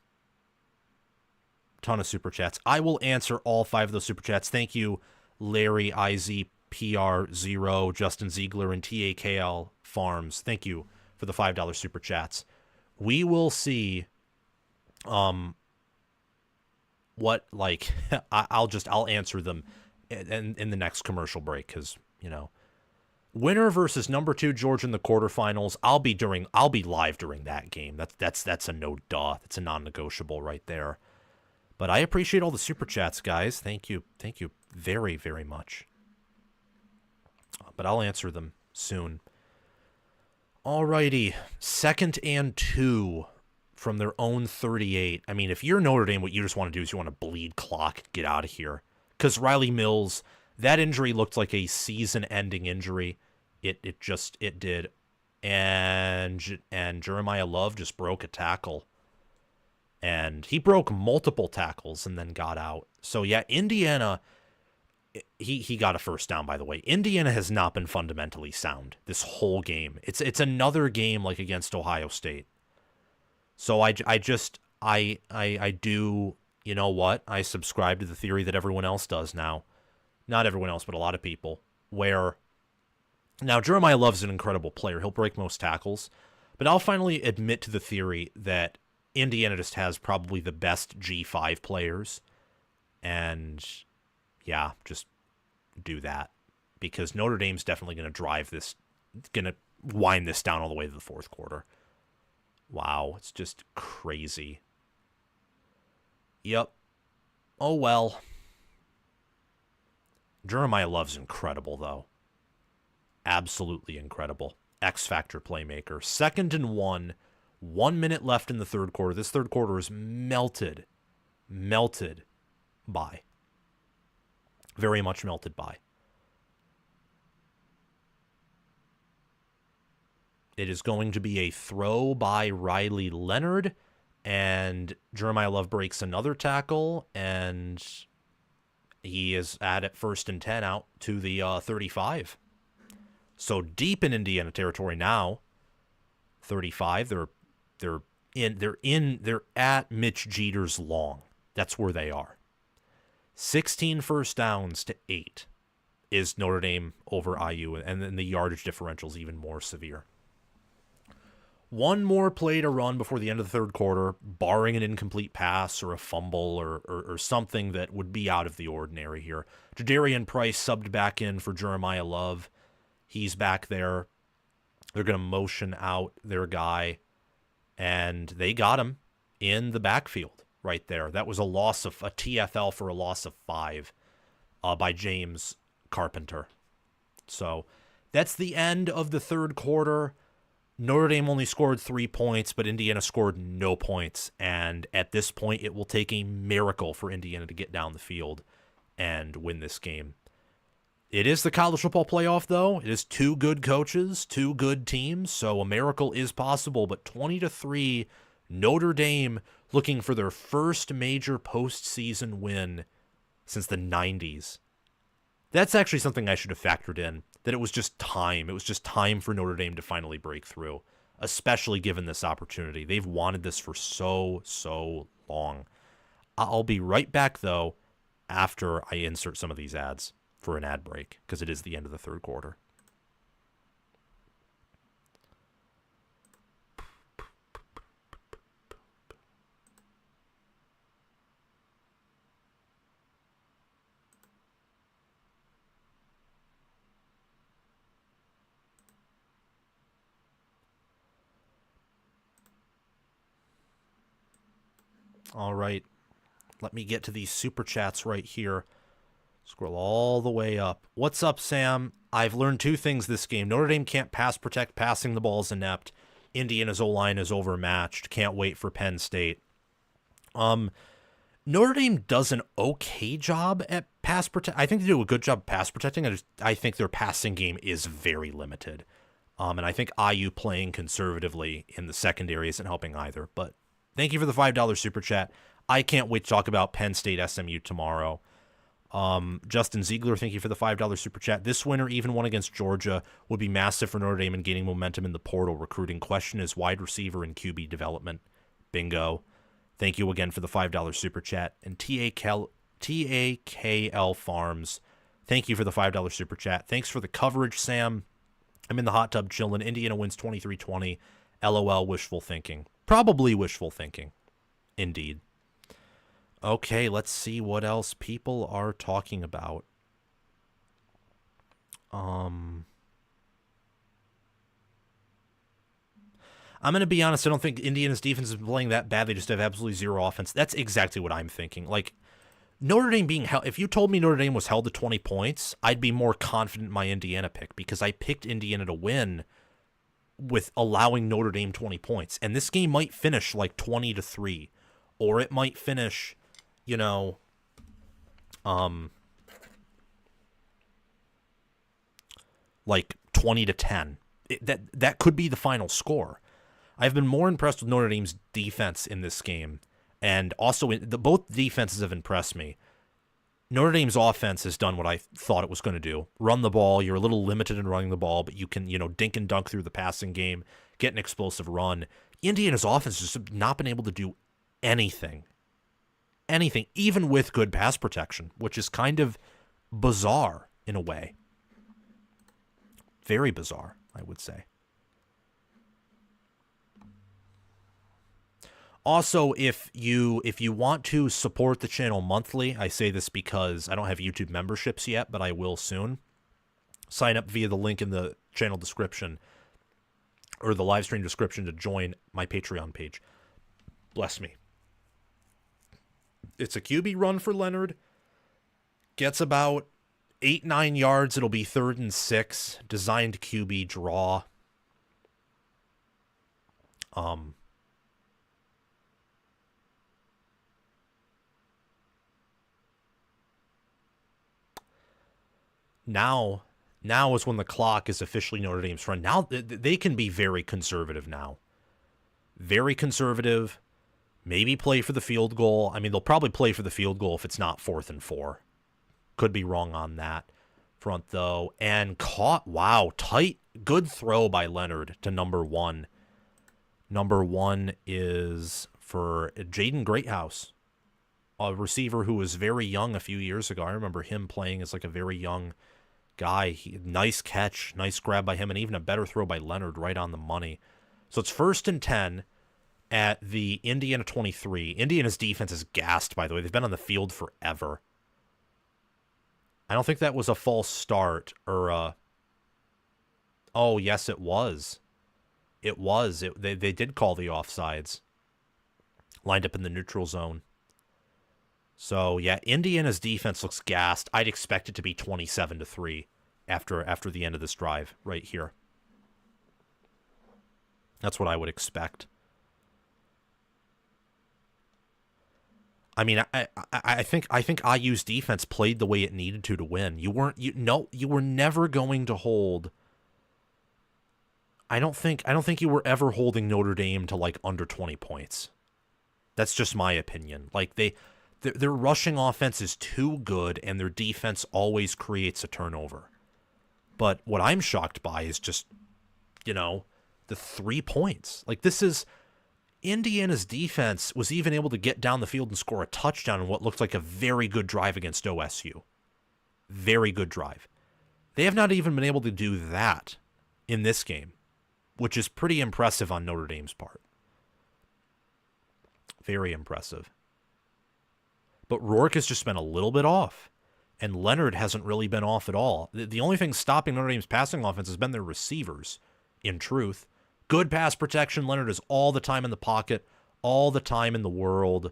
S1: Ton of super chats. I will answer all 5 of those super chats. Thank you, Larry IZPR0, Justin Ziegler, and TAKL Farms. Thank you for the $5 super chats. We will see what, like, I'll answer them in the next commercial break, because, you know, winner versus number 2 Georgia in the quarterfinals. I'll be live during that game. That's a no duh. That's a non-negotiable right there. But I appreciate all the super chats, guys. Thank you very, very much. But I'll answer them soon. Alrighty, 2nd and 2 from their own 38. I mean, if you're Notre Dame, what you just want to do is you want to bleed clock and get out of here. Because Riley Mills, that injury looked like a season-ending injury. It did. And Jeremiah Love just broke a tackle. And he broke multiple tackles and then got out. So yeah, Indiana, he got a first down, by the way. Indiana has not been fundamentally sound this whole game. It's another game like against Ohio State. So I do, you know what? I subscribe to the theory that everyone else does now. Not everyone else, but a lot of people. Where now Jeremiah Love's an incredible player. He'll break most tackles. But I'll finally admit to the theory that Indiana just has probably the best G5 players. And yeah, just do that. Because Notre Dame's definitely going to drive this, going to wind this down all the way to the 4th quarter. Wow, it's just crazy. Yep. Oh well. Jeremiah Love's incredible, though. Absolutely incredible. X-Factor playmaker. 2nd and 1. 1 minute left in the 3rd quarter. This 3rd quarter is melted by. Very much melted by. It is going to be a throw by Riley Leonard, and Jeremiah Love breaks another tackle, and he is at it 1st and 10 out to the 35. So deep in Indiana territory now. 35. They're at Mitch Jeter's long. That's where they are. 16 first downs to 8 is Notre Dame over IU, and then the yardage differential is even more severe. One more play to run before the end of the 3rd quarter, barring an incomplete pass or a fumble or something that would be out of the ordinary here. Jadarian Price subbed back in for Jeremiah Love. He's back there. They're going to motion out their guy, and they got him in the backfield right there. That was a TFL for a loss of 5 by James Carpenter. So that's the end of the 3rd quarter. Notre Dame only scored 3 points, but Indiana scored no points. And at this point, it will take a miracle for Indiana to get down the field and win this game. It is the college football playoff, though. It is 2 good coaches, 2 good teams, so a miracle is possible. But 20-3, Notre Dame looking for their first major postseason win since the 90s. That's actually something I should have factored in that it was just time. It was just time for Notre Dame to finally break through, especially given this opportunity. They've wanted this for so long. I'll be right back, though, after I insert some of these ads for an ad break, because it is the end of the third quarter. All right, let me get to these super chats right here. Scroll all the way up. What's up, Sam? I've learned two things this game. Notre Dame can't pass protect. Passing the ball is inept. Indiana's O-line is overmatched. Can't wait for Penn State. Notre Dame does an okay job at pass protect. I think they do a good job pass protecting. I think their passing game is very limited. And I think IU playing conservatively in the secondary isn't helping either. But thank you for the $5 super chat. I can't wait to talk about Penn State SMU tomorrow. Justin Ziegler, thank you for the $5 super chat. This winner, even one against Georgia, would be massive for Notre Dame in gaining momentum in the portal recruiting. Question is wide receiver and QB development. Bingo. Thank you again for the $5 super chat. And TAKL Farms, thank you for the $5 super chat. Thanks for the coverage, Sam. I'm in the hot tub chilling. Indiana wins 23-20. LOL, wishful thinking. Probably wishful thinking. Indeed. Okay, let's see what else people are talking about. I'm going to be honest, I don't think Indiana's defense is playing that bad. They just have absolutely zero offense. That's exactly what I'm thinking. Like, Notre Dame being held, if you told me Notre Dame was held to 20 points, I'd be more confident in my Indiana pick because I picked Indiana to win with allowing Notre Dame 20 points. And this game might finish like 20-3, or it might finish, you know, like 20-10. That could be the final score. I've been more impressed with Notre Dame's defense in this game, and also both defenses have impressed me. Notre Dame's offense has done what I thought it was going to do. Run the ball. You're a little limited in running the ball, but you can, dink and dunk through the passing game, get an explosive run. Indiana's offense has just not been able to do anything. Anything, even with good pass protection, which is kind of bizarre in a way. Very bizarre, I would say. Also, if you want to support the channel monthly, I say this because I don't have YouTube memberships yet, but I will soon. Sign up via the link in the channel description or the live stream description to join my Patreon page. Bless me. It's a QB run for Leonard. Gets about 8-9 yards. It'll be 3rd and 6. Designed QB draw. Now is when the clock is officially Notre Dame's friend. Now they can be very conservative now. Very conservative. Maybe play for the field goal. I mean, they'll probably play for the field goal if it's not 4th and 4. Could be wrong on that front, though. And caught. Wow. Tight. Good throw by Leonard to number 1. Number 1 is for Jaden Greathouse, a receiver who was very young a few years ago. I remember him playing as like a very young guy. Nice catch. Nice grab by him, and even a better throw by Leonard right on the money. So it's 1st and 10. At the Indiana 23. Indiana's defense is gassed, by the way. They've been on the field forever. I don't think that was a false start or Oh, yes, it was. It was. They did call the offsides. Lined up in the neutral zone. So, yeah, Indiana's defense looks gassed. I'd expect it to be 27-3 after the end of this drive right here. That's what I would expect. I mean, I think IU's defense played the way it needed to win. You were never going to hold. I don't think you were ever holding Notre Dame to like under 20 points. That's just my opinion. Like their rushing offense is too good, and their defense always creates a turnover. But what I'm shocked by is just, the 3 points. Like, this is Indiana's defense was even able to get down the field and score a touchdown in what looked like a very good drive against OSU. Very good drive. They have not even been able to do that in this game, which is pretty impressive on Notre Dame's part. Very impressive. But Rourke has just been a little bit off, and Leonard hasn't really been off at all. The only thing stopping Notre Dame's passing offense has been their receivers, in truth. Good pass protection. Leonard is all the time in the pocket, all the time in the world.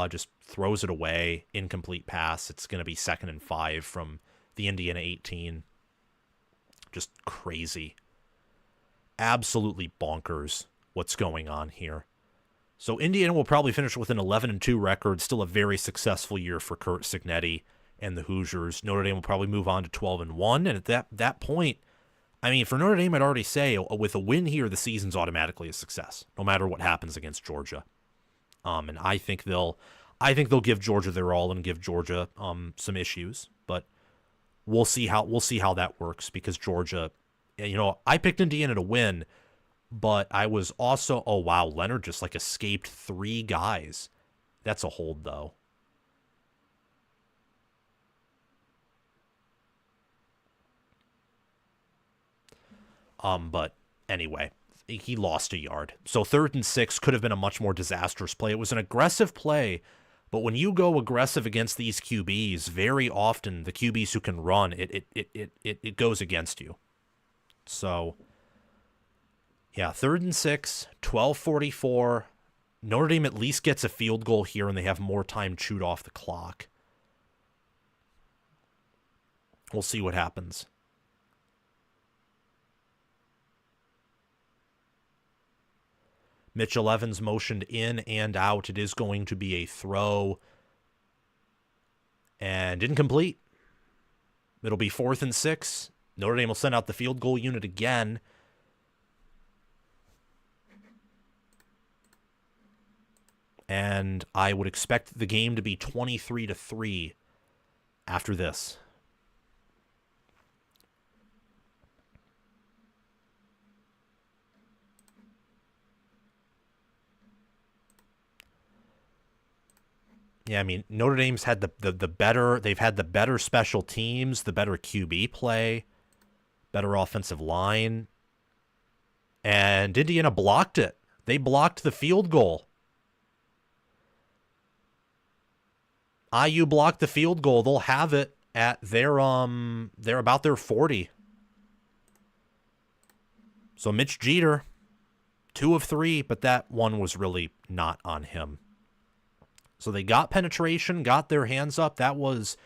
S1: Just throws it away. Incomplete pass. It's going to be 2nd and 5 from the Indiana 18. Just crazy. Absolutely bonkers what's going on here. So Indiana will probably finish with an 11-2 record. Still a very successful year for Curt Cignetti and the Hoosiers. Notre Dame will probably move on to 12-1. And at that point, I mean, for Notre Dame, I'd already say with a win here, the season's automatically a success, no matter what happens against Georgia. And I think they'll give Georgia their all and give Georgia some issues, but we'll see how that works, because Georgia, I picked Indiana to win, but I was also, oh wow, Leonard just like escaped 3 guys. That's a hold though. But anyway, he lost a yard. So 3rd and 6 could have been a much more disastrous play. It was an aggressive play, but when you go aggressive against these QBs, very often the QBs who can run, it goes against you. So yeah, 3rd and 6, 12:44. Notre Dame at least gets a field goal here, and they have more time chewed off the clock. We'll see what happens. Mitchell Evans motioned in and out. It is going to be a throw. And incomplete. It'll be 4th and 6. Notre Dame will send out the field goal unit again. And I would expect the game to be 23-3 after this. Yeah, I mean, Notre Dame's had the better, they've had the better special teams, the better QB play, better offensive line. And Indiana blocked it. They blocked the field goal. IU blocked the field goal. They'll have it at they're about their 40. So Mitch Jeter, 2 of 3, but that one was really not on him. So they got penetration, got their hands up. That was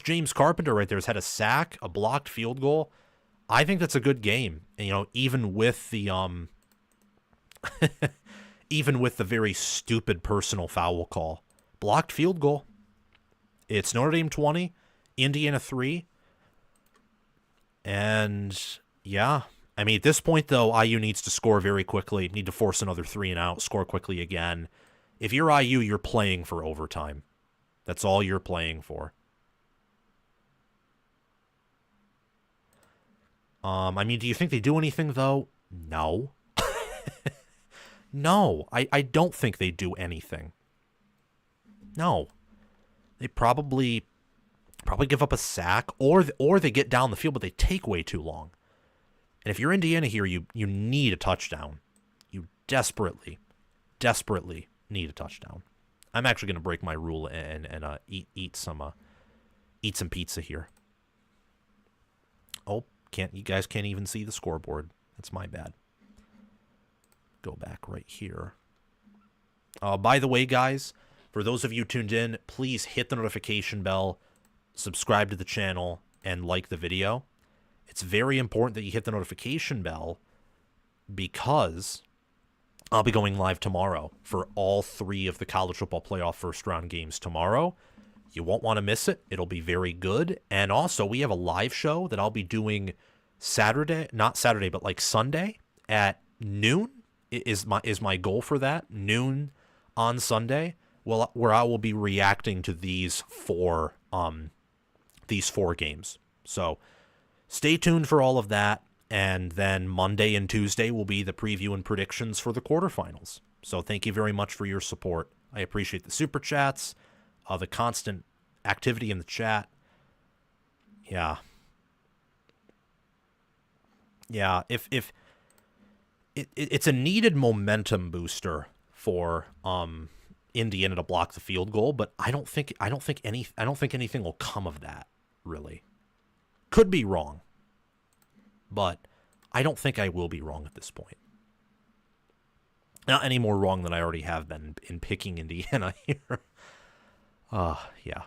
S1: James Carpenter right there. He's had a sack, a blocked field goal. I think that's a good game. And, even with the even with the very stupid personal foul call, blocked field goal. It's Notre Dame 20, Indiana 3. And yeah, I mean, at this point though, IU needs to score very quickly. Need to force another 3 and out, score quickly again. If you're IU, you're playing for overtime. That's all you're playing for. I mean, do you think they do anything, though? No. No, I don't think they do anything. No. They probably give up a sack, or they get down the field, but they take way too long. And if you're Indiana here, you need a touchdown. You desperately need a touchdown. I'm actually going to break my rule and eat some pizza here. Oh, you guys can't even see the scoreboard. That's my bad. Go back right here. By the way, guys, for those of you tuned in, please hit the notification bell, subscribe to the channel, and like the video. It's very important that you hit the notification bell because I'll be going live tomorrow for all 3 of the college football playoff first-round games tomorrow. You won't want to miss it. It'll be very good. And also, we have a live show that I'll be doing not Saturday, but like Sunday at noon is my goal for that. Noon on Sunday, where I will be reacting to these 4 games. So stay tuned for all of that. And then Monday and Tuesday will be the preview and predictions for the quarterfinals. So thank you very much for your support. I appreciate the super chats, the constant activity in the chat. Yeah. Yeah, if it's a needed momentum booster for Indiana to block the field goal, but I don't think anything will come of that, really. Could be wrong, but I don't think I will be wrong at this point. Not any more wrong than I already have been in picking Indiana here. Yeah.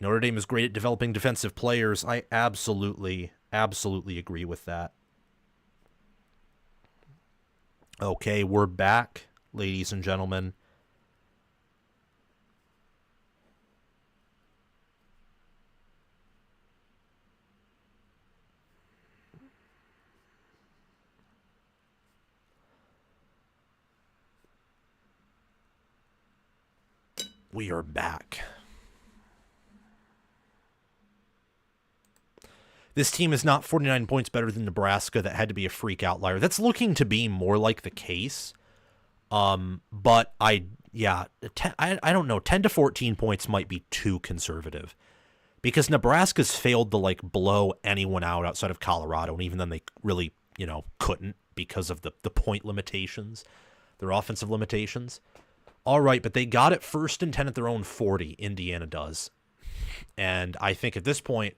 S1: Notre Dame is great at developing defensive players. I absolutely agree with that. Okay, we're back, ladies and gentlemen. We are back. This team is not 49 points better than Nebraska. That had to be a freak outlier. That's looking to be more like the case. But I don't know. 10 to 14 points might be too conservative because Nebraska's failed to blow anyone out outside of Colorado, and even then they really couldn't because of the point limitations, their offensive limitations. All right, but they got it 1st and 10 at their own 40. Indiana does, and I think at this point,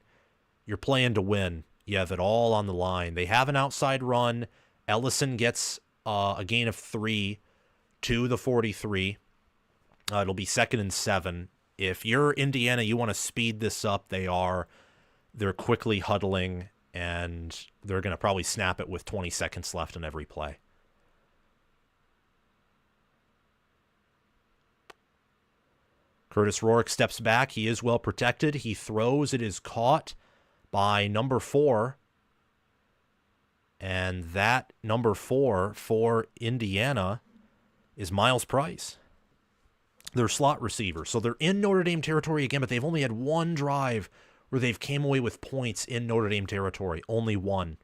S1: you're playing to win. You have it all on the line. They have an outside run. Ellison gets a gain of 3 to the 43. It'll be 2nd and 7. If you're Indiana, you want to speed this up. They're quickly huddling, and they're going to probably snap it with 20 seconds left on every play. Curtis Rourke steps back. He is well protected. He throws. It is caught by number 4. And that number 4 for Indiana is Miles Price, their slot receiver. So they're in Notre Dame territory again, but they've only had one drive where they've came away with points in Notre Dame territory. Only one.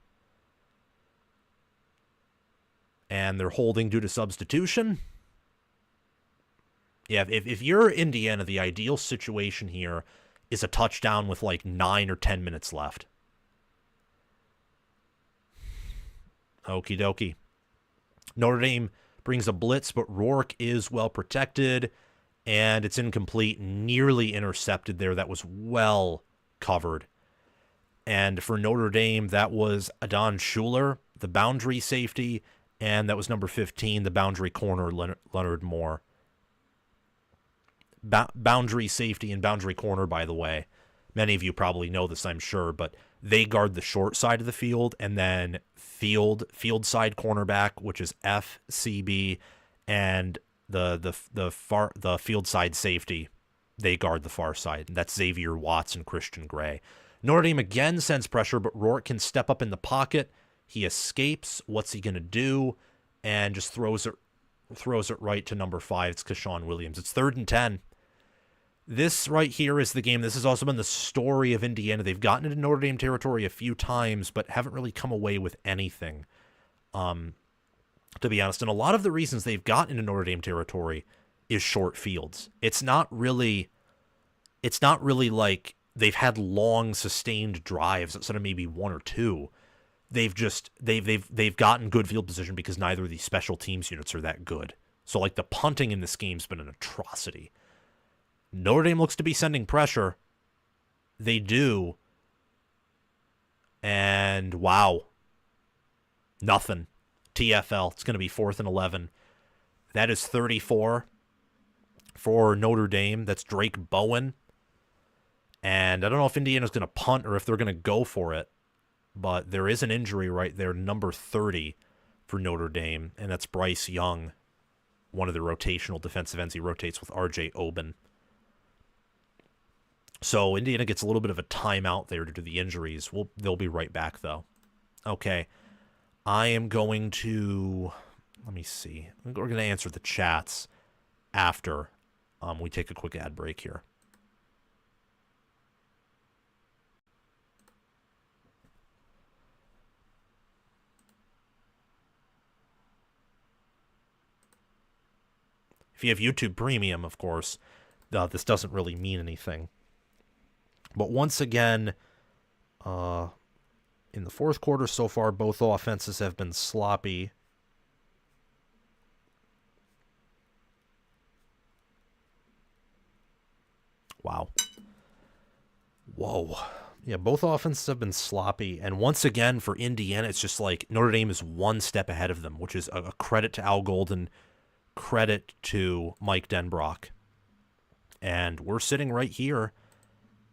S1: And they're holding due to substitution. Yeah, if you're Indiana, the ideal situation here is a touchdown with 9 or 10 minutes left. Okie dokie. Notre Dame brings a blitz, but Rourke is well protected, and it's incomplete, nearly intercepted there. That was well covered. And for Notre Dame, that was Adon Schuler, the boundary safety, and that was number 15, the boundary corner, Leonard Moore. Boundary safety and boundary corner, by the way. Many of you probably know this, I'm sure, but they guard the short side of the field, and then field side cornerback, which is FCB, and the field side safety, they guard the far side. And that's Xavier Watts and Christian Gray. Notre Dame again sends pressure, but Rourke can step up in the pocket. He escapes. What's he gonna do? And just throws it right to number 5. It's Keshawn Williams. It's 3rd and 10. This right here is the game. This has also been the story of Indiana. They've gotten into Notre Dame territory a few times, but haven't really come away with anything, to be honest. And a lot of the reasons they've gotten into Notre Dame territory is short fields. It's not really like they've had long, sustained drives instead of maybe 1 or 2. They've gotten good field position because neither of these special teams units are that good. So the punting in this game's been an atrocity. Notre Dame looks to be sending pressure. They do. And wow. Nothing. TFL. It's going to be 4th and 11. That is 34 for Notre Dame. That's Drake Bowen. And I don't know if Indiana's going to punt or if they're going to go for it. But there is an injury right there, number 30 for Notre Dame. And that's Bryce Young, one of the rotational defensive ends. He rotates with R.J. Oben. So Indiana gets a little bit of a timeout there due to the injuries. They'll be right back, though. Okay. I am going to, let me see. We're going to answer the chats after we take a quick ad break here. If you have YouTube Premium, of course, this doesn't really mean anything. But once again, in the fourth quarter so far, both offenses have been sloppy. Wow. Whoa. Yeah, both offenses have been sloppy. And once again, for Indiana, it's just like Notre Dame is one step ahead of them, which is a credit to Al Golden, credit to Mike Denbrock. And we're sitting right here,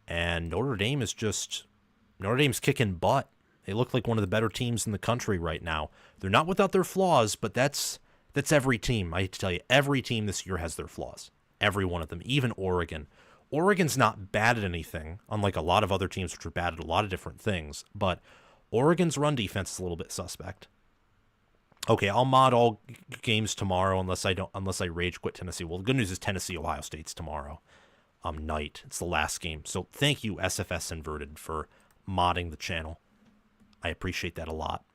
S1: and Notre Dame's kicking butt. They look like one of the better teams in the country right now. They're not without their flaws, but that's every team. I hate to tell you, every team this year has their flaws. Every one of them, even Oregon. Oregon's not bad at anything, unlike a lot of other teams which are bad at a lot of different things. But Oregon's run defense is a little bit suspect. Okay, I'll mod all games tomorrow unless I rage quit Tennessee. Well, the good news is Tennessee Ohio State's tomorrow night. It's the last game. So thank you, SFS Inverted, for modding the channel. I appreciate that a lot.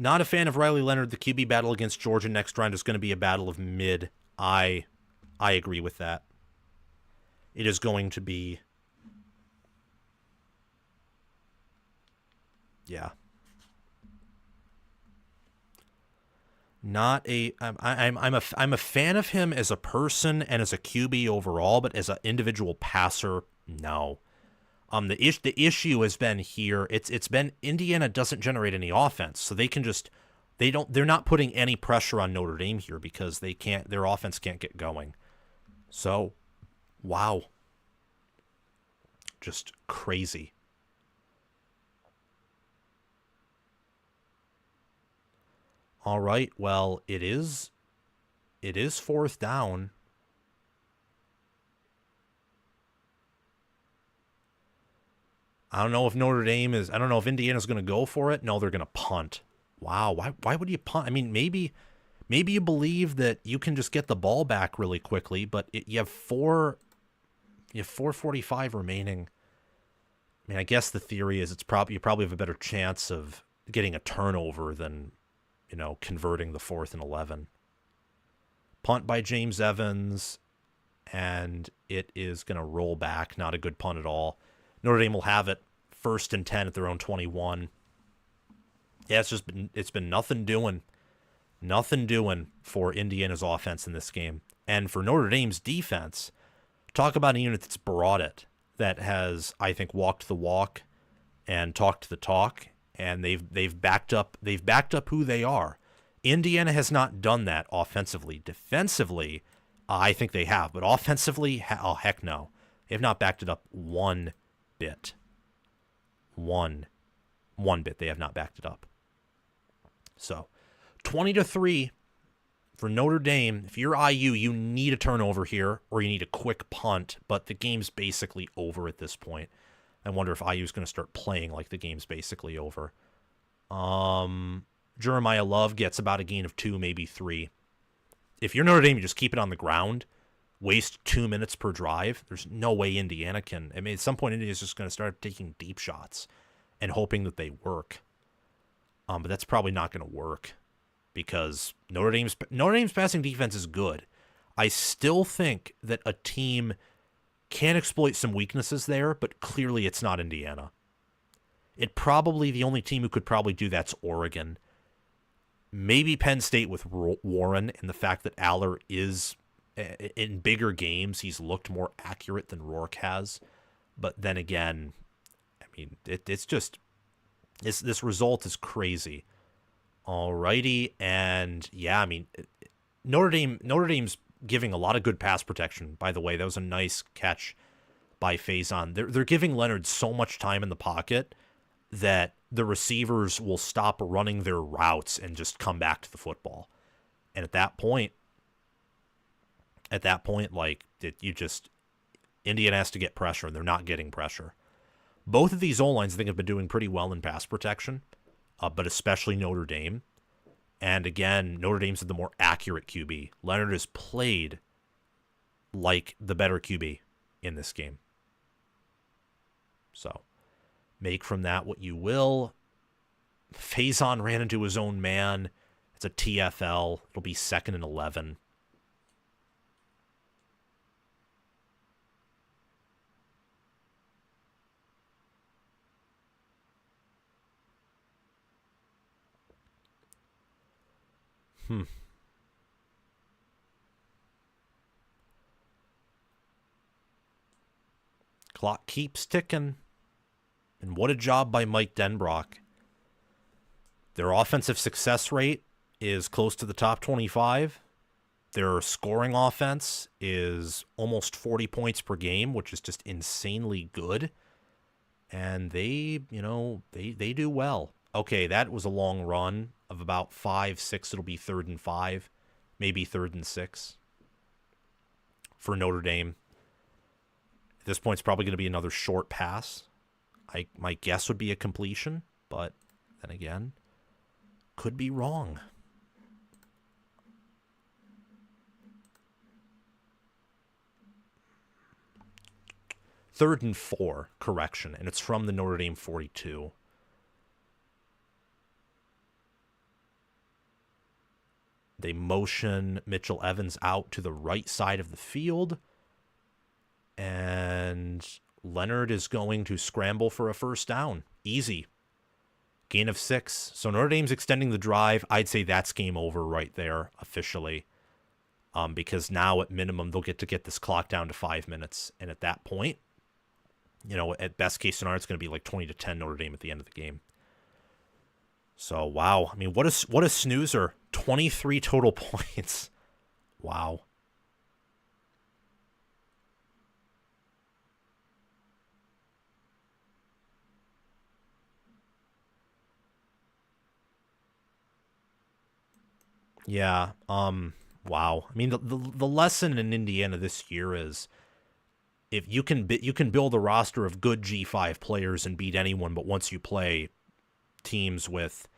S1: Not a fan of Riley Leonard. The QB battle against Georgia next round is going to be a battle of mid. I agree with that. It is going to be... Yeah. Not a... I'm a fan of him as a person and as a QB overall, but as an individual passer, no. The issue has been here. It's been Indiana doesn't generate any offense, so they can just they're not putting any pressure on Notre Dame here because their offense can't get going. So, wow, just crazy. All right, well, it is fourth down. I don't know if Indiana's going to go for it. No, they're going to punt. Wow, why would you punt? I mean, maybe you believe that you can just get the ball back really quickly, but you have 4:45 remaining. I mean, I guess the theory is you probably have a better chance of getting a turnover than, converting the 4th and 11. Punt by James Evans, and it is going to roll back. Not a good punt at all. Notre Dame will have it 1st and 10 at their own 21. Yeah, it's been nothing doing for Indiana's offense in this game. And for Notre Dame's defense, talk about a unit that's brought it, that has, I think, walked the walk and talked the talk, and they've backed up who they are. Indiana has not done that offensively. Defensively, I think they have, but offensively, heck no. They have not backed it up one bit. One bit. They have not backed it up. So, 20-3 for Notre Dame. If you're IU, you need a turnover here, or you need a quick punt, but the game's basically over at this point. I wonder if IU is going to start playing like the game's basically over. Jeremiah Love gets about a gain of 2, maybe 3. If you're Notre Dame, you just keep it on the ground, waste 2 minutes per drive. There's no way Indiana can. I mean, at some point, Indiana's just going to start taking deep shots and hoping that they work. But that's probably not going to work because Notre Dame's passing defense is good. I still think that a team can exploit some weaknesses there, but clearly it's not Indiana. The only team who could probably do that's Oregon. Maybe Penn State with Warren, and the fact that Aller is, in bigger games, he's looked more accurate than Rourke has. But then again, I mean, it's just, this result is crazy. Alrighty, and yeah, I mean, Notre Dame's giving a lot of good pass protection. By the way, that was a nice catch by Faison. They're giving Leonard so much time in the pocket that the receivers will stop running their routes and just come back to the football. And at that point, like, Indiana has to get pressure, and they're not getting pressure. Both of these O-lines, I think, have been doing pretty well in pass protection, but especially Notre Dame. And again, Notre Dame's the more accurate QB. Leonard has played like the better QB in this game. So, make from that what you will. Faison ran into his own man. It's a TFL. It'll be 2nd and 11. Clock keeps ticking. And what a job by Mike Denbrock. Their offensive success rate is close to the top 25. Their scoring offense is almost 40 points per game, which is just insanely good. And they do well. Okay, that was a long run of about 5, 6. It'll be 3rd and 5, maybe 3rd and 6 for Notre Dame. At this point, it's probably going to be another short pass. My guess would be a completion, but then again, could be wrong. Third and 4, correction, and it's from the Notre Dame 42. They motion Mitchell Evans out to the right side of the field. And Leonard is going to scramble for a first down. Easy. Gain of 6. So Notre Dame's extending the drive. I'd say that's game over right there, officially. Because now, at minimum, they'll get this clock down to 5 minutes. And at that point, at best case scenario, it's going to be like 20-10 Notre Dame at the end of the game. So, wow. I mean, what a snoozer. 23 total points. Wow. Yeah. Wow. I mean, the lesson in Indiana this year is if you can build a roster of good G5 players and beat anyone, but once you play teams with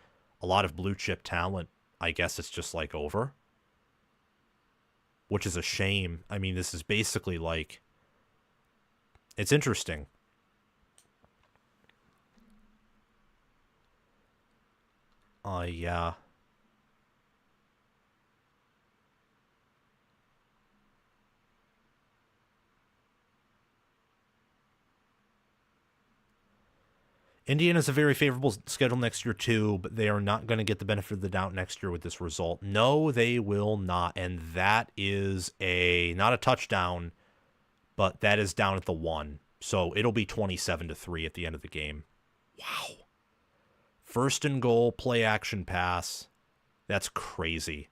S1: a lot of blue chip talent, I guess it's just like over. Which is a shame. I mean, this is basically like, it's interesting. Yeah. Indiana's a very favorable schedule next year, too, but they are not going to get the benefit of the doubt next year with this result. No, they will not. And that is not a touchdown, but that is down at the 1. So it'll be 27-3 at the end of the game. Wow. First and goal, play action pass. That's crazy.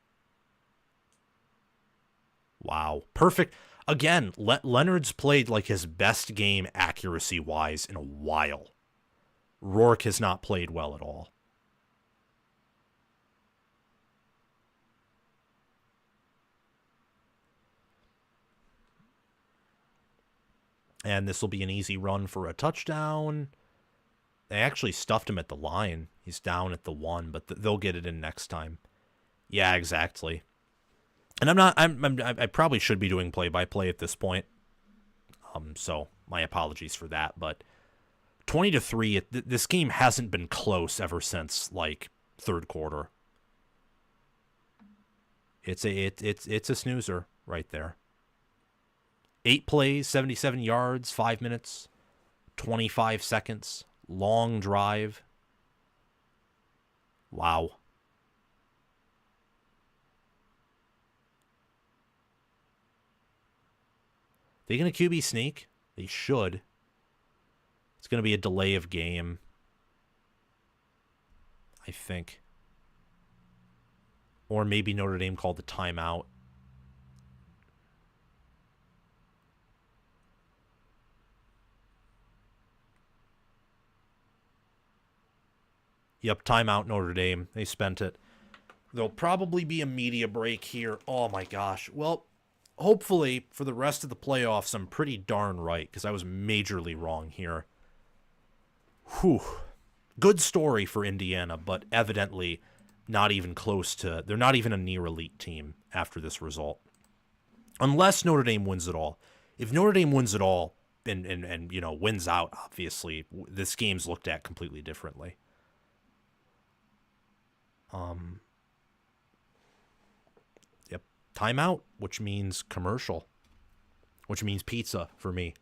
S1: Wow. Perfect. Again, Leonard's played like his best game accuracy-wise in a while. Rourke has not played well at all. And this will be an easy run for a touchdown. They actually stuffed him at the line. He's down at the 1, but they'll get it in next time. Yeah, exactly. And I probably should be doing play-by-play at this point. So my apologies for that, but 20-3, this game hasn't been close ever since, like, third quarter. It's a snoozer right there. 8 plays, 77 yards, 5 minutes, 25 seconds, long drive. Wow. They gonna QB sneak? They should. It's going to be a delay of game, I think. Or maybe Notre Dame called the timeout. Yep, timeout Notre Dame. They spent it. There'll probably be a media break here. Oh my gosh. Well, hopefully for the rest of the playoffs, I'm pretty darn right, because I was majorly wrong here. Whew. Good story for Indiana, but evidently not even close to... They're not even a near-elite team after this result. Unless Notre Dame wins it all. If Notre Dame wins it all and you know, wins out, obviously, this game's looked at completely differently. Yep. Timeout, which means commercial. Which means pizza for me.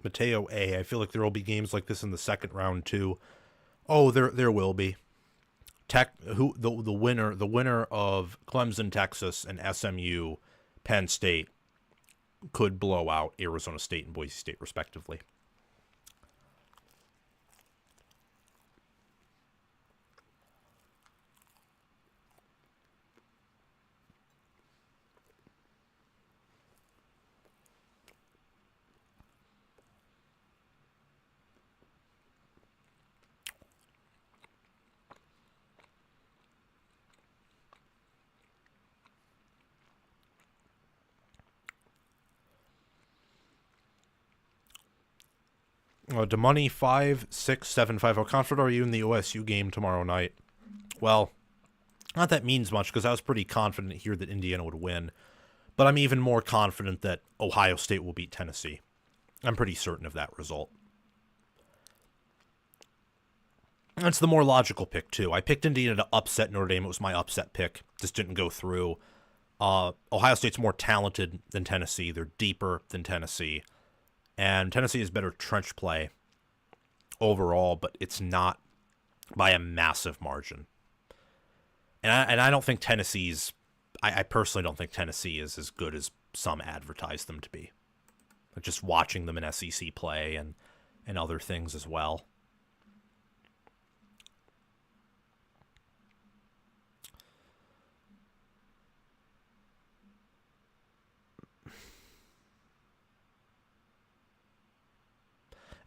S1: Mateo A. I feel like there will be games like this in the second round too. Oh, there will be. The winner of Clemson, Texas, and SMU, Penn State could blow out Arizona State and Boise State respectively. DeMoney 5675. How confident are you in the OSU game tomorrow night? Well, not that means much because I was pretty confident here that Indiana would win, but I'm even more confident that Ohio State will beat Tennessee. I'm pretty certain of that result. That's the more logical pick too. I picked Indiana to upset Notre Dame. It was my upset pick. Just didn't go through. Ohio State's more talented than Tennessee. They're deeper than Tennessee. And Tennessee has better trench play overall, but it's not by a massive margin. And I don't think Tennessee's... I personally don't think Tennessee is as good as some advertise them to be. Just watching them in SEC play and other things as well.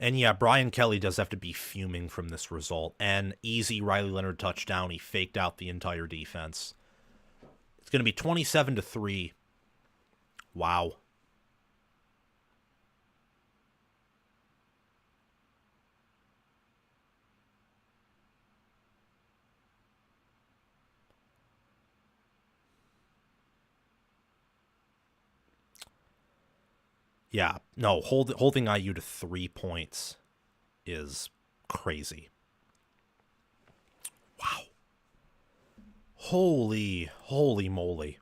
S1: And yeah, Brian Kelly does have to be fuming from this result. And easy Riley Leonard touchdown. He faked out the entire defense. It's going to be 27-3. Wow. Yeah, no, holding IU to 3 points is crazy. Wow. Holy moly.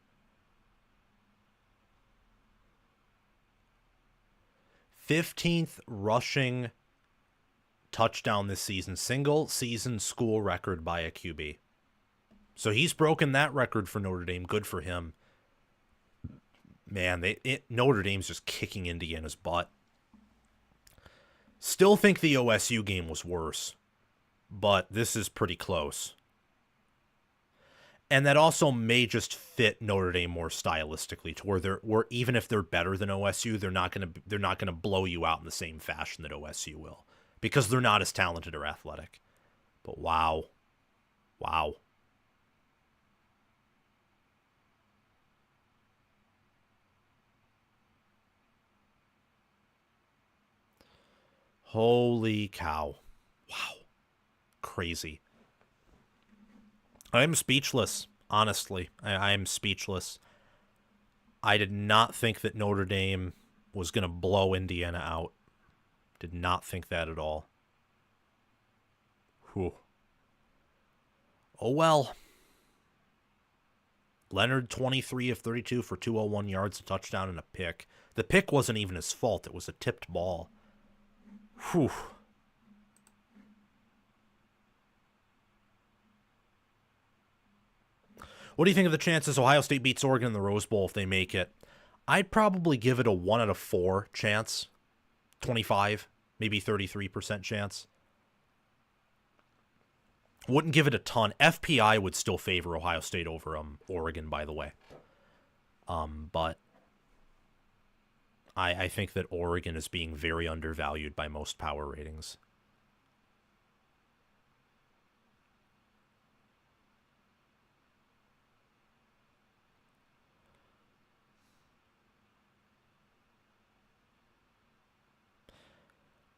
S1: 15th rushing touchdown this season. Single season school record by a QB. So he's broken that record for Notre Dame. Good for him. Man, Notre Dame's just kicking Indiana's butt. Still think the OSU game was worse, but this is pretty close. And that also may just fit Notre Dame more stylistically, to where even if they're better than OSU, they're not gonna blow you out in the same fashion that OSU will, because they're not as talented or athletic. But wow. Holy cow. Wow. Crazy. I'm speechless, honestly. I am speechless. I did not think that Notre Dame was going to blow Indiana out. Did not think that at all. Whew. Oh well. Leonard, 23 of 32 for 201 yards, a touchdown, and a pick. The pick wasn't even his fault. It was a tipped ball. Whew. What do you think of the chances Ohio State beats Oregon in the Rose Bowl if they make it? I'd probably give it a 1 out of 4 chance. 25, maybe 33% chance. Wouldn't give it a ton. FPI would still favor Ohio State over Oregon, by the way. But I think that Oregon is being very undervalued by most power ratings.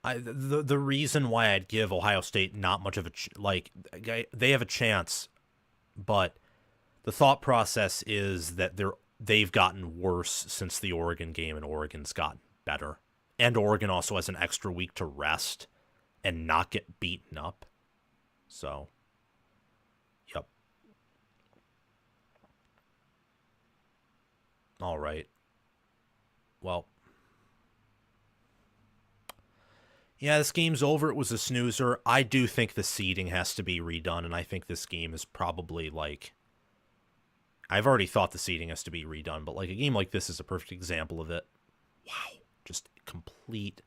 S1: The reason why I'd give Ohio State not much of a they have a chance, but the thought process is that they've gotten worse since the Oregon game, and Oregon's gotten better, and Oregon also has an extra week to rest and not get beaten up. So, yep. All right. Well. Yeah, this game's over. It was a snoozer. I do think the seeding has to be redone, and I think this game is probably like... I've already thought the seeding has to be redone, but like a game like this is a perfect example of it. Wow. Just complete,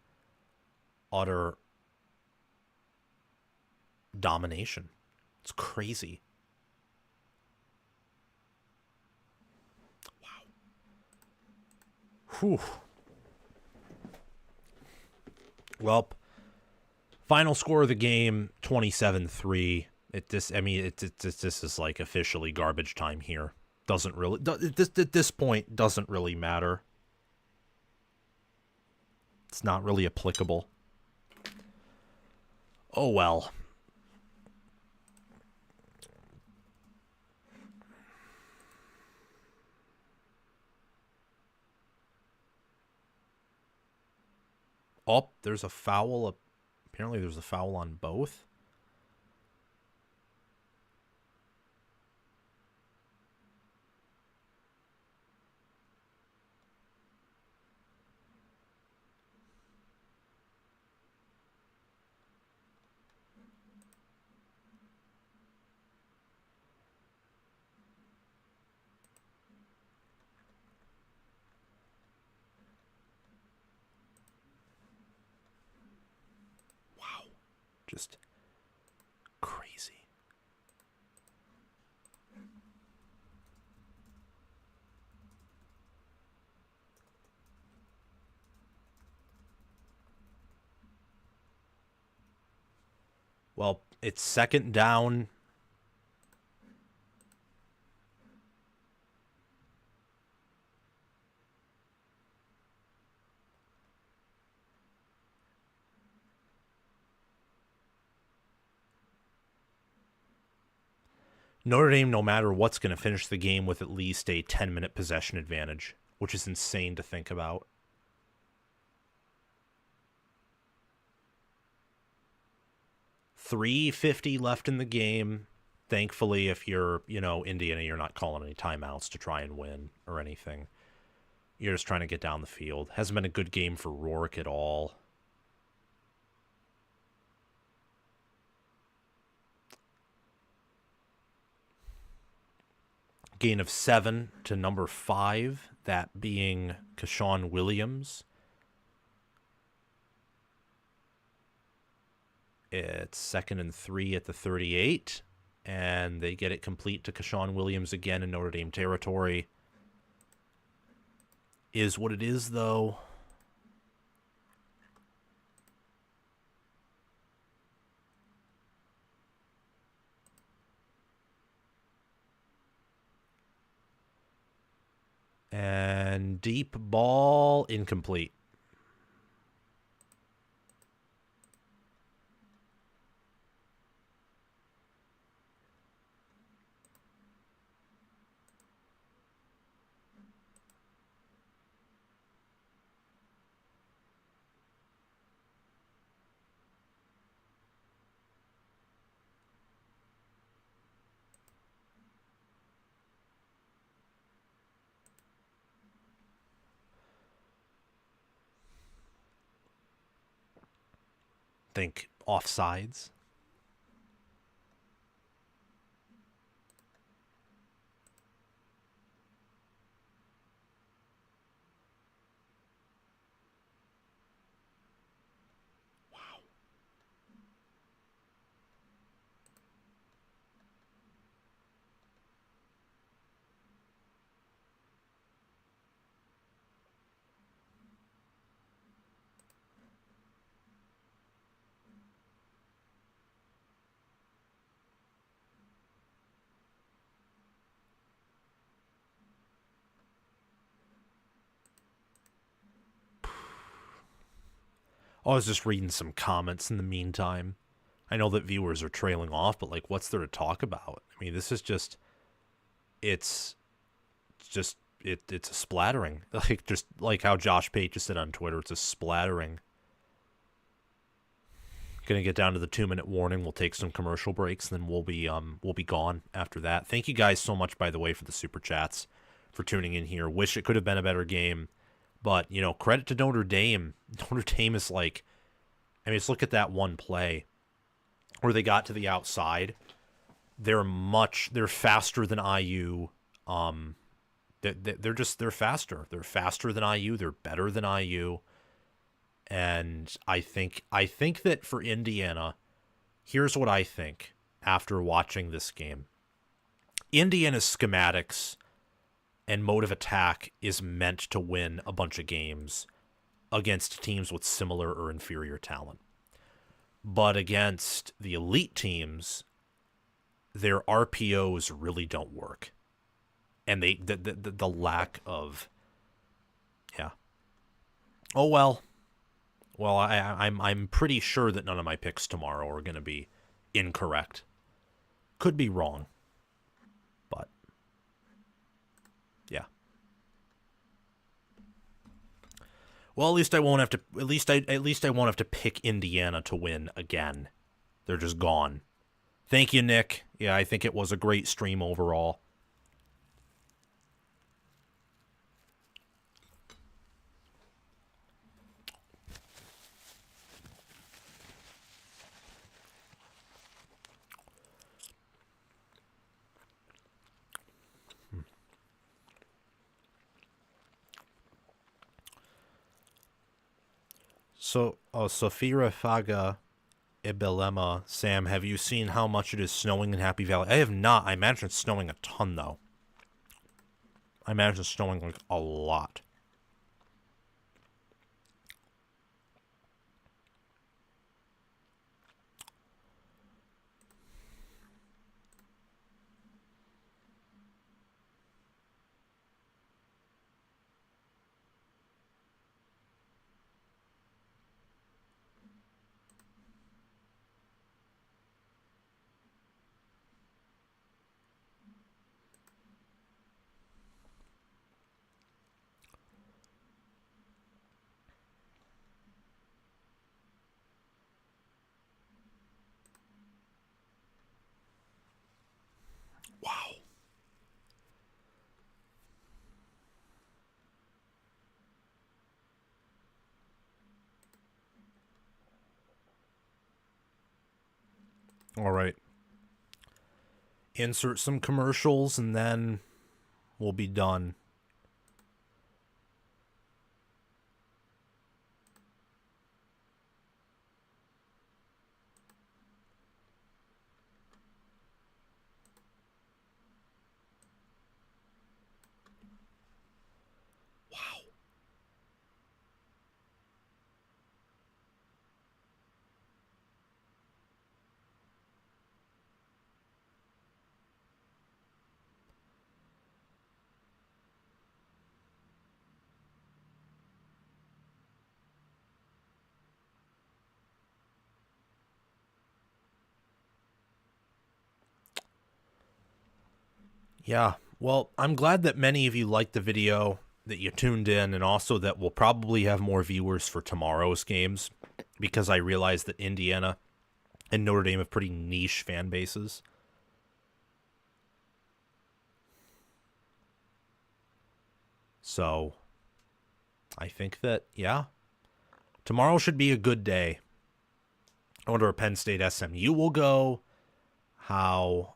S1: utter domination. It's crazy. Wow. Whew. Well... Final score of the game, 27-3. This is like officially garbage time here. Doesn't really, at this point, doesn't really matter. It's not really applicable. Oh well. Oh, there's a foul. Apparently there's a foul on both. Just crazy. Well, it's second down. Notre Dame, no matter what's, going to finish the game with at least a 10-minute possession advantage, which is insane to think about. $3:50 left in the game. Thankfully, if you're, Indiana, you're not calling any timeouts to try and win or anything. You're just trying to get down the field. Hasn't been a good game for Rourke at all. Gain of 7 to number 5, that being Kashawn Williams. It's 2nd and 3 at the 38, and they get it complete to Kashawn Williams again in Notre Dame territory. Is what it is, though. And deep ball, incomplete. Think offsides. Oh, I was just reading some comments in the meantime. I know that viewers are trailing off, but like, what's there to talk about? I mean, this is just, it's just, it's a splattering. Like, just like how Josh Pate just said on Twitter, it's a splattering. Gonna get down to the 2-minute warning. We'll take some commercial breaks, and then we'll be gone after that. Thank you guys so much, by the way, for the super chats, for tuning in here. Wish it could have been a better game, but you know, credit to Notre Dame. Notre Dame is like, I mean, just look at that one play where they got to the outside. They're faster than IU. They're faster. They're faster than IU. They're better than IU. And I think that for Indiana, here's what I think after watching this game. Indiana's schematics and mode of attack is meant to win a bunch of games against teams with similar or inferior talent. But against the elite teams, their RPOs really don't work. And the lack of, yeah. Oh well. Well, I'm pretty sure that none of my picks tomorrow are going to be incorrect. Could be wrong, but yeah. Well, at least I won't have to. At least I won't have to pick Indiana to win again. They're just gone. Thank you, Nick. Yeah, I think it was a great stream overall. So, Safira Faga Ibelema, Sam, have you seen how much it is snowing in Happy Valley? I have not. I imagine it's snowing a ton, though. I imagine it's snowing, like, a lot. Wow. All right. Insert some commercials and then we'll be done. Yeah, well, I'm glad that many of you liked the video, that you tuned in, and also that we'll probably have more viewers for tomorrow's games, because I realize that Indiana and Notre Dame have pretty niche fan bases. So, I think that, yeah, tomorrow should be a good day. I wonder where Penn State SMU will go, how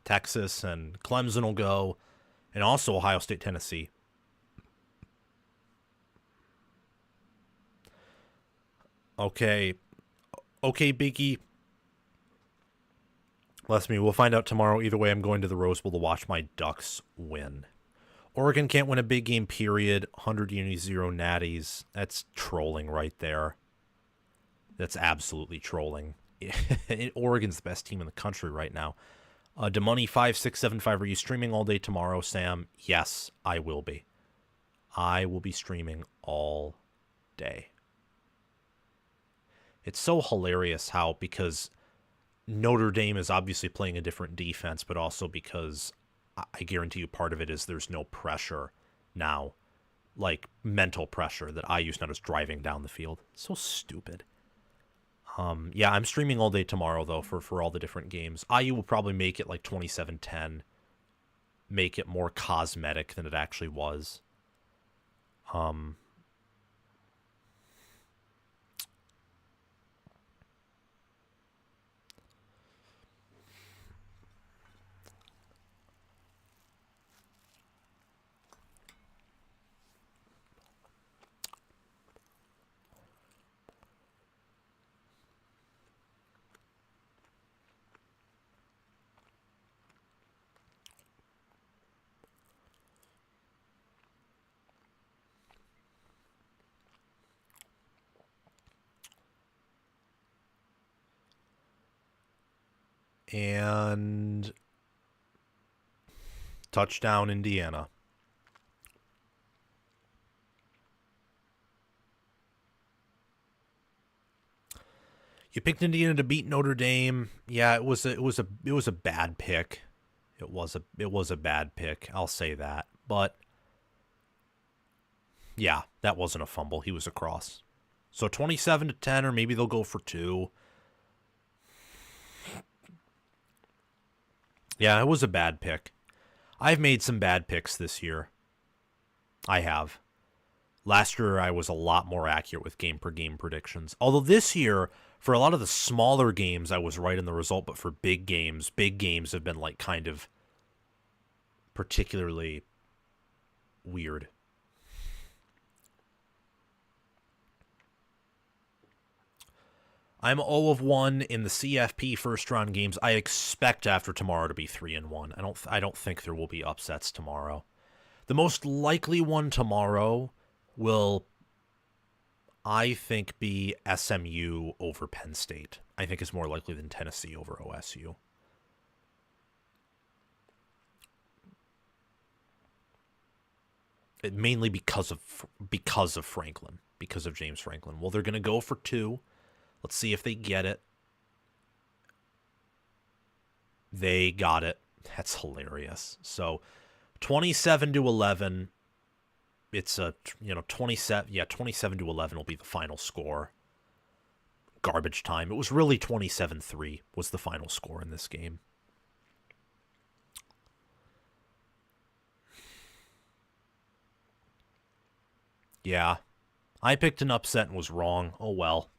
S1: Texas and Clemson will go, and also Ohio State, Tennessee. Okay, Biggie. Bless me. We'll find out tomorrow. Either way, I'm going to the Rose Bowl to watch my Ducks win. Oregon can't win a big game, period. 100 unis, 0 natties. That's trolling right there. That's absolutely trolling. Oregon's the best team in the country right now. DeMoney5675, are you streaming all day tomorrow, Sam? Yes, I will be. I will be streaming all day. It's so hilarious how, because Notre Dame is obviously playing a different defense, but also because I guarantee you part of it is there's no pressure now, like mental pressure that I used to just driving down the field. So stupid. Yeah, I'm streaming all day tomorrow, though, for all the different games. IU will probably make it like 27-10, make it more cosmetic than it actually was. And touchdown, Indiana. You picked Indiana to beat Notre Dame. Yeah, it was a bad pick. It was a bad pick. I'll say that. But yeah, that wasn't a fumble. He was across. So 27-10, or maybe they'll go for 2. Yeah, it was a bad pick. I've made some bad picks this year. I have. Last year, I was a lot more accurate with game-per-game predictions. Although this year, for a lot of the smaller games, I was right in the result. But for big games have been like kind of particularly weird. I'm 0 of 1 in the CFP first-round games. I expect after tomorrow to be 3-1. I don't think there will be upsets tomorrow. The most likely one tomorrow will, I think, be SMU over Penn State. I think is more likely than Tennessee over OSU. Mainly because of Franklin, because of James Franklin. Well, they're going to go for 2. Let's see if they get it. They got it. That's hilarious. So 27-11. It's a 27. Yeah, 27-11 will be the final score. Garbage time. It was really 27-3 was the final score in this game. Yeah. I picked an upset and was wrong. Oh well.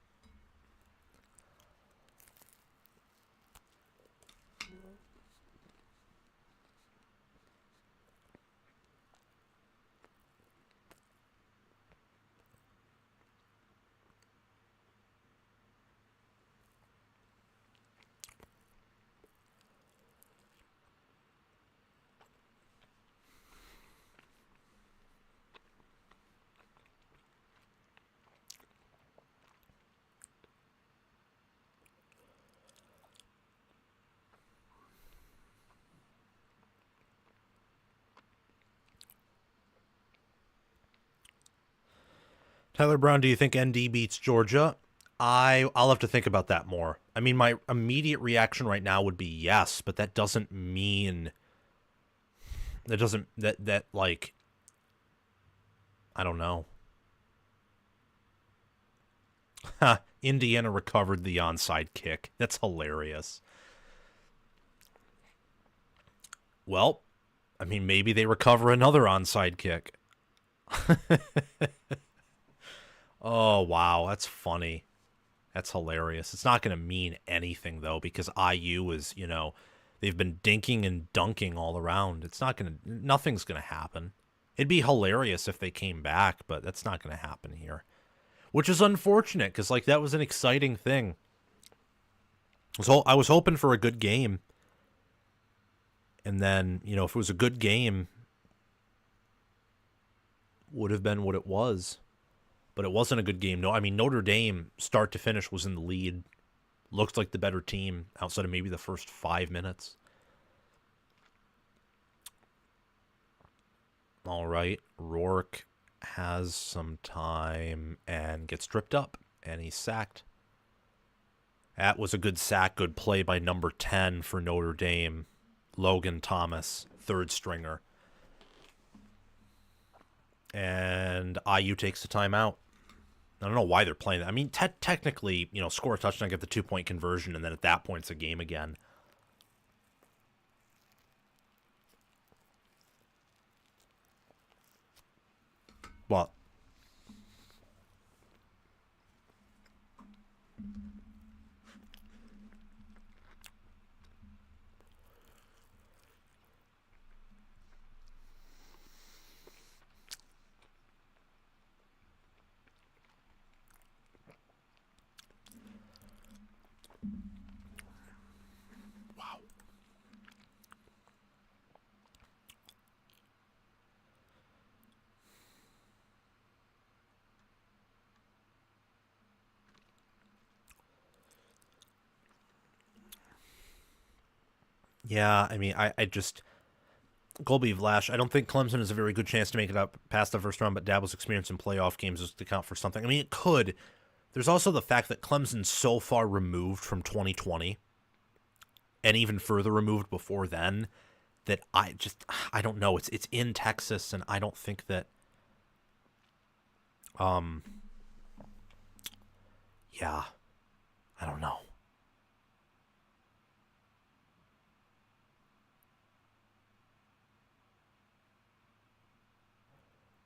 S1: Tyler Brown, do you think ND beats Georgia? I'll have to think about that more. I mean, my immediate reaction right now would be yes, but that doesn't mean that like, I don't know. Indiana recovered the onside kick. That's hilarious. Well, I mean, maybe they recover another onside kick. Oh, wow, that's funny. That's hilarious. It's not going to mean anything, though, because IU is, they've been dinking and dunking all around. Nothing's going to happen. It'd be hilarious if they came back, but that's not going to happen here. Which is unfortunate, because, that was an exciting thing. So I was hoping for a good game. And then, if it was a good game, would have been what it was. But it wasn't a good game. No, I mean, Notre Dame, start to finish, was in the lead. Looked like the better team outside of maybe the first 5 minutes. All right, Rourke has some time and gets tripped up, and he's sacked. That was a good sack, good play by number 10 for Notre Dame, Logan Thomas, third stringer. And IU takes the timeout. I don't know why they're playing that. I mean, technically, score a touchdown, get the 2-point conversion, and then at that point it's a game again. Well, wow. Yeah, I mean, I just... Colby Vlash, I don't think Clemson has a very good chance to make it up past the first round, but Dabo's experience in playoff games is to count for something. I mean, it could. There's also the fact that Clemson's so far removed from 2020, and even further removed before then, that I don't know. It's in Texas, and I don't think that... Yeah. I don't know.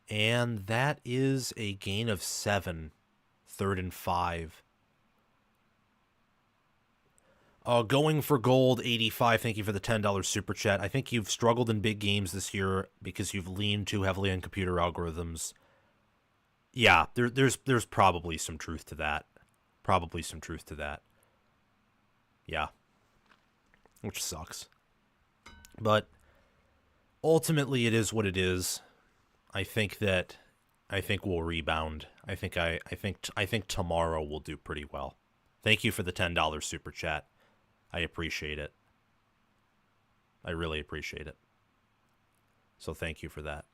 S1: And that is a gain of 7. 3rd and 5. Going for gold, 85. Thank you for the $10 super chat. I think you've struggled in big games this year because you've leaned too heavily on computer algorithms. Yeah, there's probably some truth to that. Probably some truth to that. Yeah. Which sucks. But ultimately it is what it is. I think we'll rebound. I think tomorrow we'll do pretty well. Thank you for the $10 super chat. I appreciate it. I really appreciate it. So thank you for that.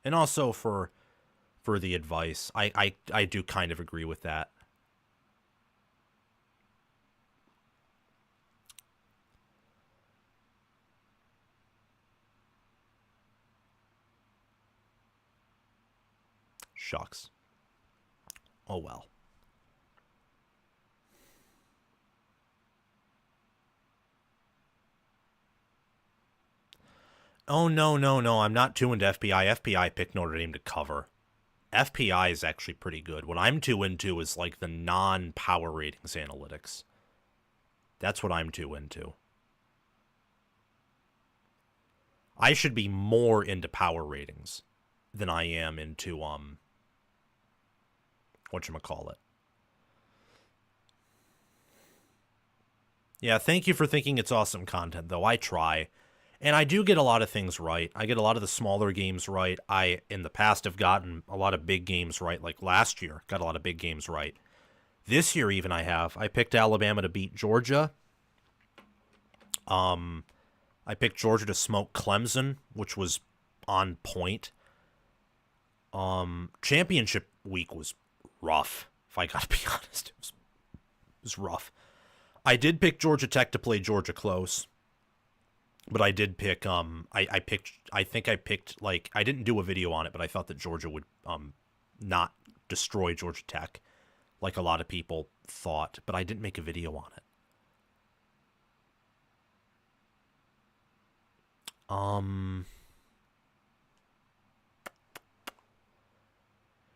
S1: And also for the advice. I do kind of agree with that. Shucks. Oh well. Oh, no. I'm not too into FPI. FPI picked Notre Dame to cover. FPI is actually pretty good. What I'm too into is like the non-power ratings analytics. That's what I'm too into. I should be more into power ratings than I am into, whatchamacallit. Yeah, thank you for thinking it's awesome content, though. I try. And I do get a lot of things right. I get a lot of the smaller games right. I, in the past, have gotten a lot of big games right. Like last year, got a lot of big games right. This year, even, I have. I picked Alabama to beat Georgia. I picked Georgia to smoke Clemson, which was on point. Championship week was rough, if I gotta be honest. It was rough. I did pick Georgia Tech to play Georgia close. But I did pick, I picked, like, I didn't do a video on it, but I thought that Georgia would, not destroy Georgia Tech, like a lot of people thought, but I didn't make a video on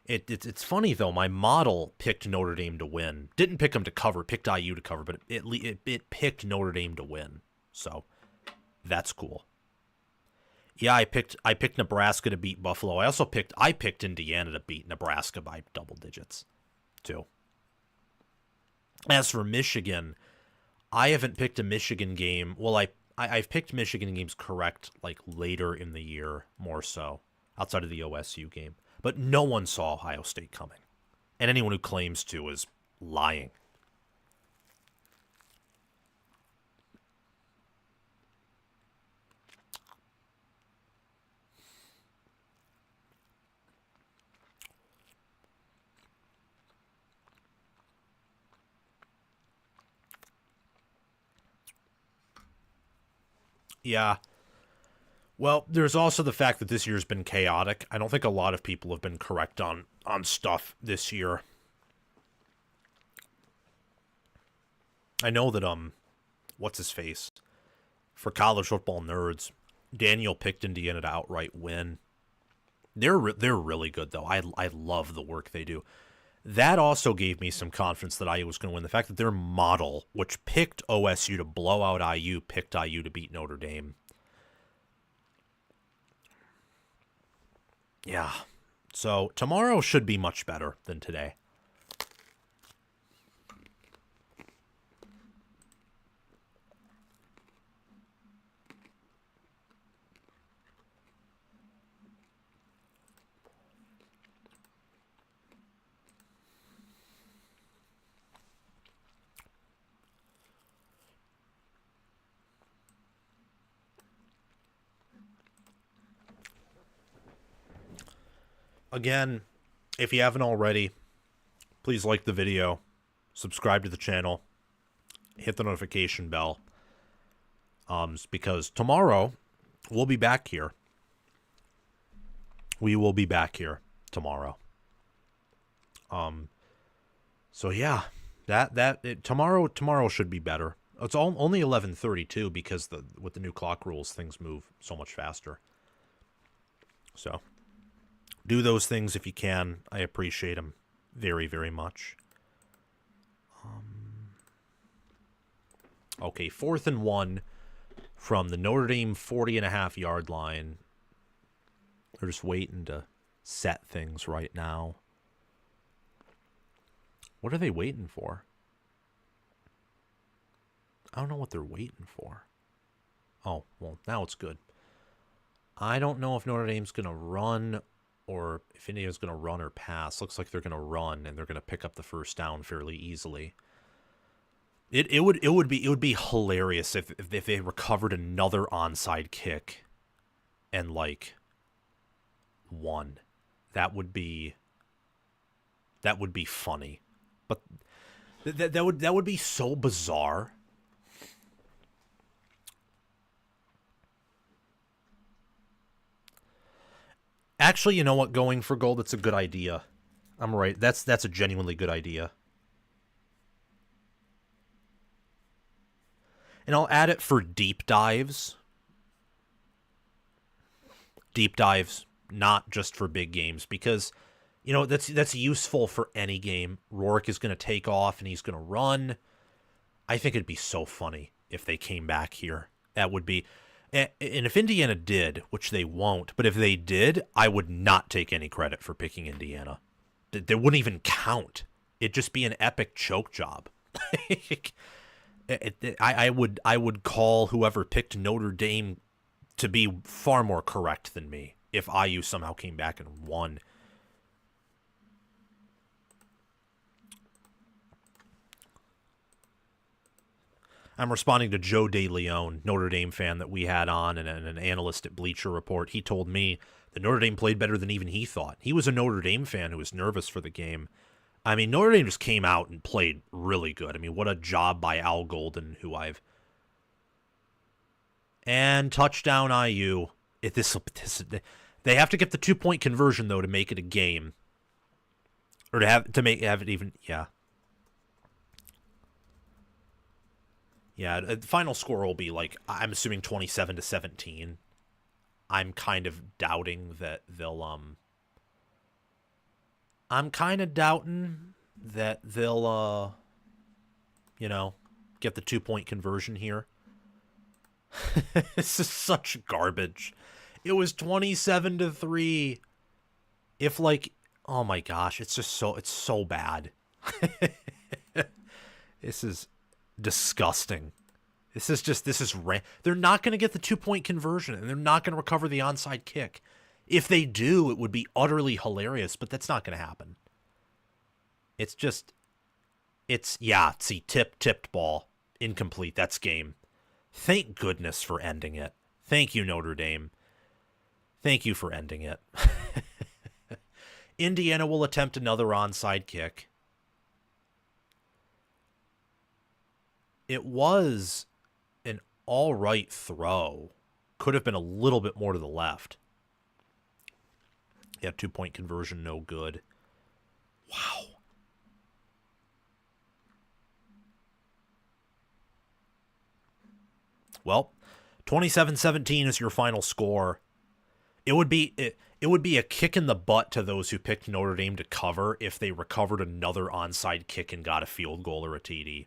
S1: it. It's funny, though. My model picked Notre Dame to win. Didn't pick them to cover, picked IU to cover, but it picked Notre Dame to win. So... that's cool. Yeah, I picked Nebraska to beat Buffalo. I picked Indiana to beat Nebraska by double digits, too. As for Michigan, I haven't picked a Michigan game. Well, I've picked Michigan games correct, like, later in the year, more so, outside of the OSU game. But no one saw Ohio State coming. And anyone who claims to is lying. Yeah. Well, there's also the fact that this year's been chaotic. I don't think a lot of people have been correct on stuff this year. I know that what's his face? For college football nerds, Daniel picked Indiana to outright win. They're really good though. I love the work they do. That also gave me some confidence that IU was going to win. The fact that their model, which picked OSU to blow out IU, picked IU to beat Notre Dame. Yeah. So tomorrow should be much better than today. Again, if you haven't already, please like the video, subscribe to the channel, hit the notification bell, because tomorrow we'll be back here. We will be back here tomorrow. So yeah, tomorrow should be better. It's only 11:32 because with the new clock rules, things move so much faster. So do those things if you can. I appreciate them very, very much. Okay, 4th and 1 from the Notre Dame 40.5-yard line. They're just waiting to set things right now. What are they waiting for? I don't know what they're waiting for. Oh, well, now it's good. I don't know if Notre Dame's going to run or if Indiana's going to run or pass. Looks like they're going to run, and they're going to pick up the first down fairly easily. It would be hilarious if they recovered another onside kick and like won. That would be funny. But that would be so bizarre. Actually, you know what? Going for gold, it's a good idea. I'm right. That's a genuinely good idea. And I'll add it for deep dives. Deep dives, not just for big games, because you know that's useful for any game. Rourke is going to take off and he's going to run. I think it'd be so funny if they came back here. That would be, and if Indiana did, which they won't, but if they did, I would not take any credit for picking Indiana. They wouldn't even count. It'd just be an epic choke job. I would call whoever picked Notre Dame to be far more correct than me if IU somehow came back and won. I'm responding to Joe DeLeon, Notre Dame fan that we had on, and an analyst at Bleacher Report. He told me that Notre Dame played better than even he thought. He was a Notre Dame fan who was nervous for the game. I mean, Notre Dame just came out and played really good. I mean, what a job by Al Golden, and touchdown IU. They have to get the 2-point conversion though to make it a game, or to have it even. Yeah. Yeah, the final score will be like, I'm assuming 27-17. I'm kind of doubting that they'll I'm kind of doubting that they'll get the 2-point conversion here. This is such garbage. It was 27-3. If oh my gosh, it's so bad. This is disgusting. They're not going to get the 2-point conversion, and they're not going to recover the onside kick. If they do, it would be utterly hilarious, but that's not going to happen. Tipped ball, incomplete. That's game. Thank goodness for ending it. Thank you, Notre Dame. Thank you for ending it. Indiana will attempt another onside kick. It was all right throw. Could have been a little bit more to the left. Yeah, 2-point conversion, no good. Wow. Well, 27-17 is your final score. It would be a kick in the butt to those who picked Notre Dame to cover if they recovered another onside kick and got a field goal or a TD.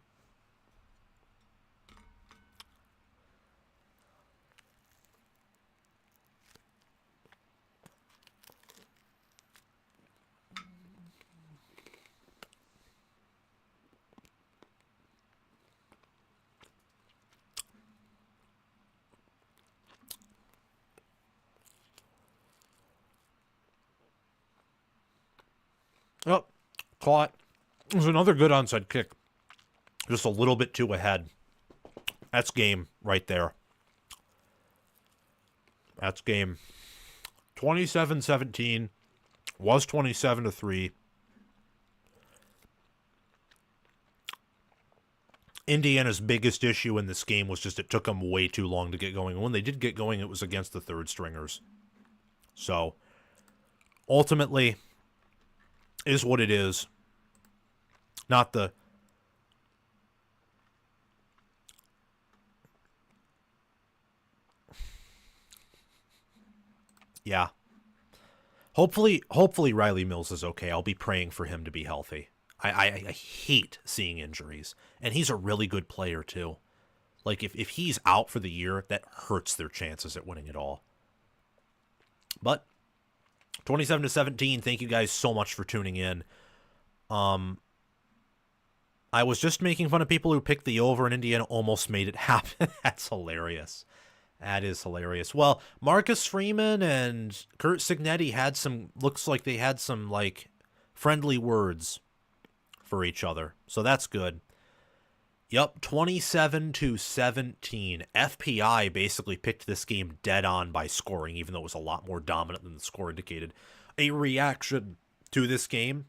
S1: Oh, caught. It was another good onside kick. Just a little bit too ahead. That's game right there. That's game. 27-17. Was 27-3. Indiana's biggest issue in this game was just it took them way too long to get going. And when they did get going, it was against the third stringers. So, ultimately, is what it is. Not the... Yeah. Hopefully Riley Mills is okay. I'll be praying for him to be healthy. I hate seeing injuries. And he's a really good player, too. Like, if he's out for the year, that hurts their chances at winning it all. But 27-17, thank you guys so much for tuning in. I was just making fun of people who picked the over, and Indiana almost made it happen. That's hilarious. That is hilarious. Well, Marcus Freeman and Kurt Signetti had some, looks like they had some, like, friendly words for each other. So that's good. Yep, 27-17. FPI basically picked this game dead on by scoring, even though it was a lot more dominant than the score indicated. A reaction to this game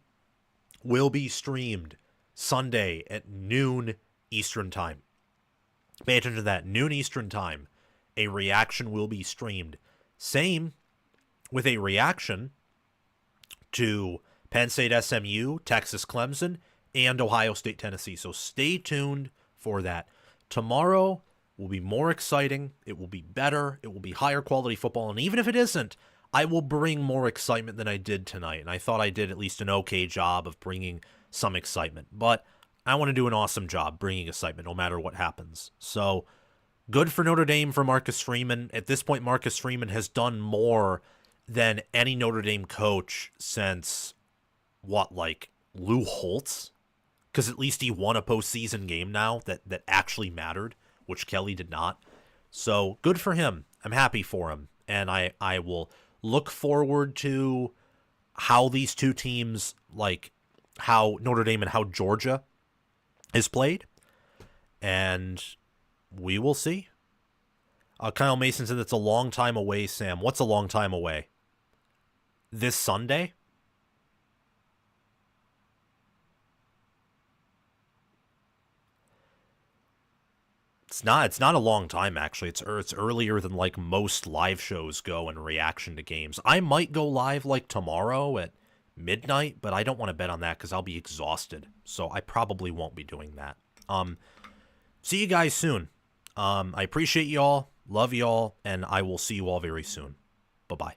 S1: will be streamed Sunday at noon Eastern Time. Pay attention to that, noon Eastern Time. A reaction will be streamed. Same with a reaction to Penn State SMU, Texas Clemson, and Ohio State Tennessee. So stay tuned for that. Tomorrow will be more exciting. It will be better. It will be higher quality football. And even if it isn't, I will bring more excitement than I did tonight. And I thought I did at least an okay job of bringing some excitement. But I want to do an awesome job bringing excitement no matter what happens. So good for Notre Dame for Marcus Freeman. At this point, Marcus Freeman has done more than any Notre Dame coach since, Lou Holtz? Because at least he won a postseason game now that actually mattered, which Kelly did not. So good for him. I'm happy for him. And I will look forward to how these two teams, like how Notre Dame and how Georgia is played. And we will see. Kyle Mason said it's a long time away, Sam. What's a long time away? This Sunday? It's not a long time, actually. It's earlier than, like, most live shows go in reaction to games. I might go live, like, tomorrow at midnight, but I don't want to bet on that because I'll be exhausted. So I probably won't be doing that. See you guys soon. I appreciate y'all, love y'all, and I will see you all very soon. Bye-bye.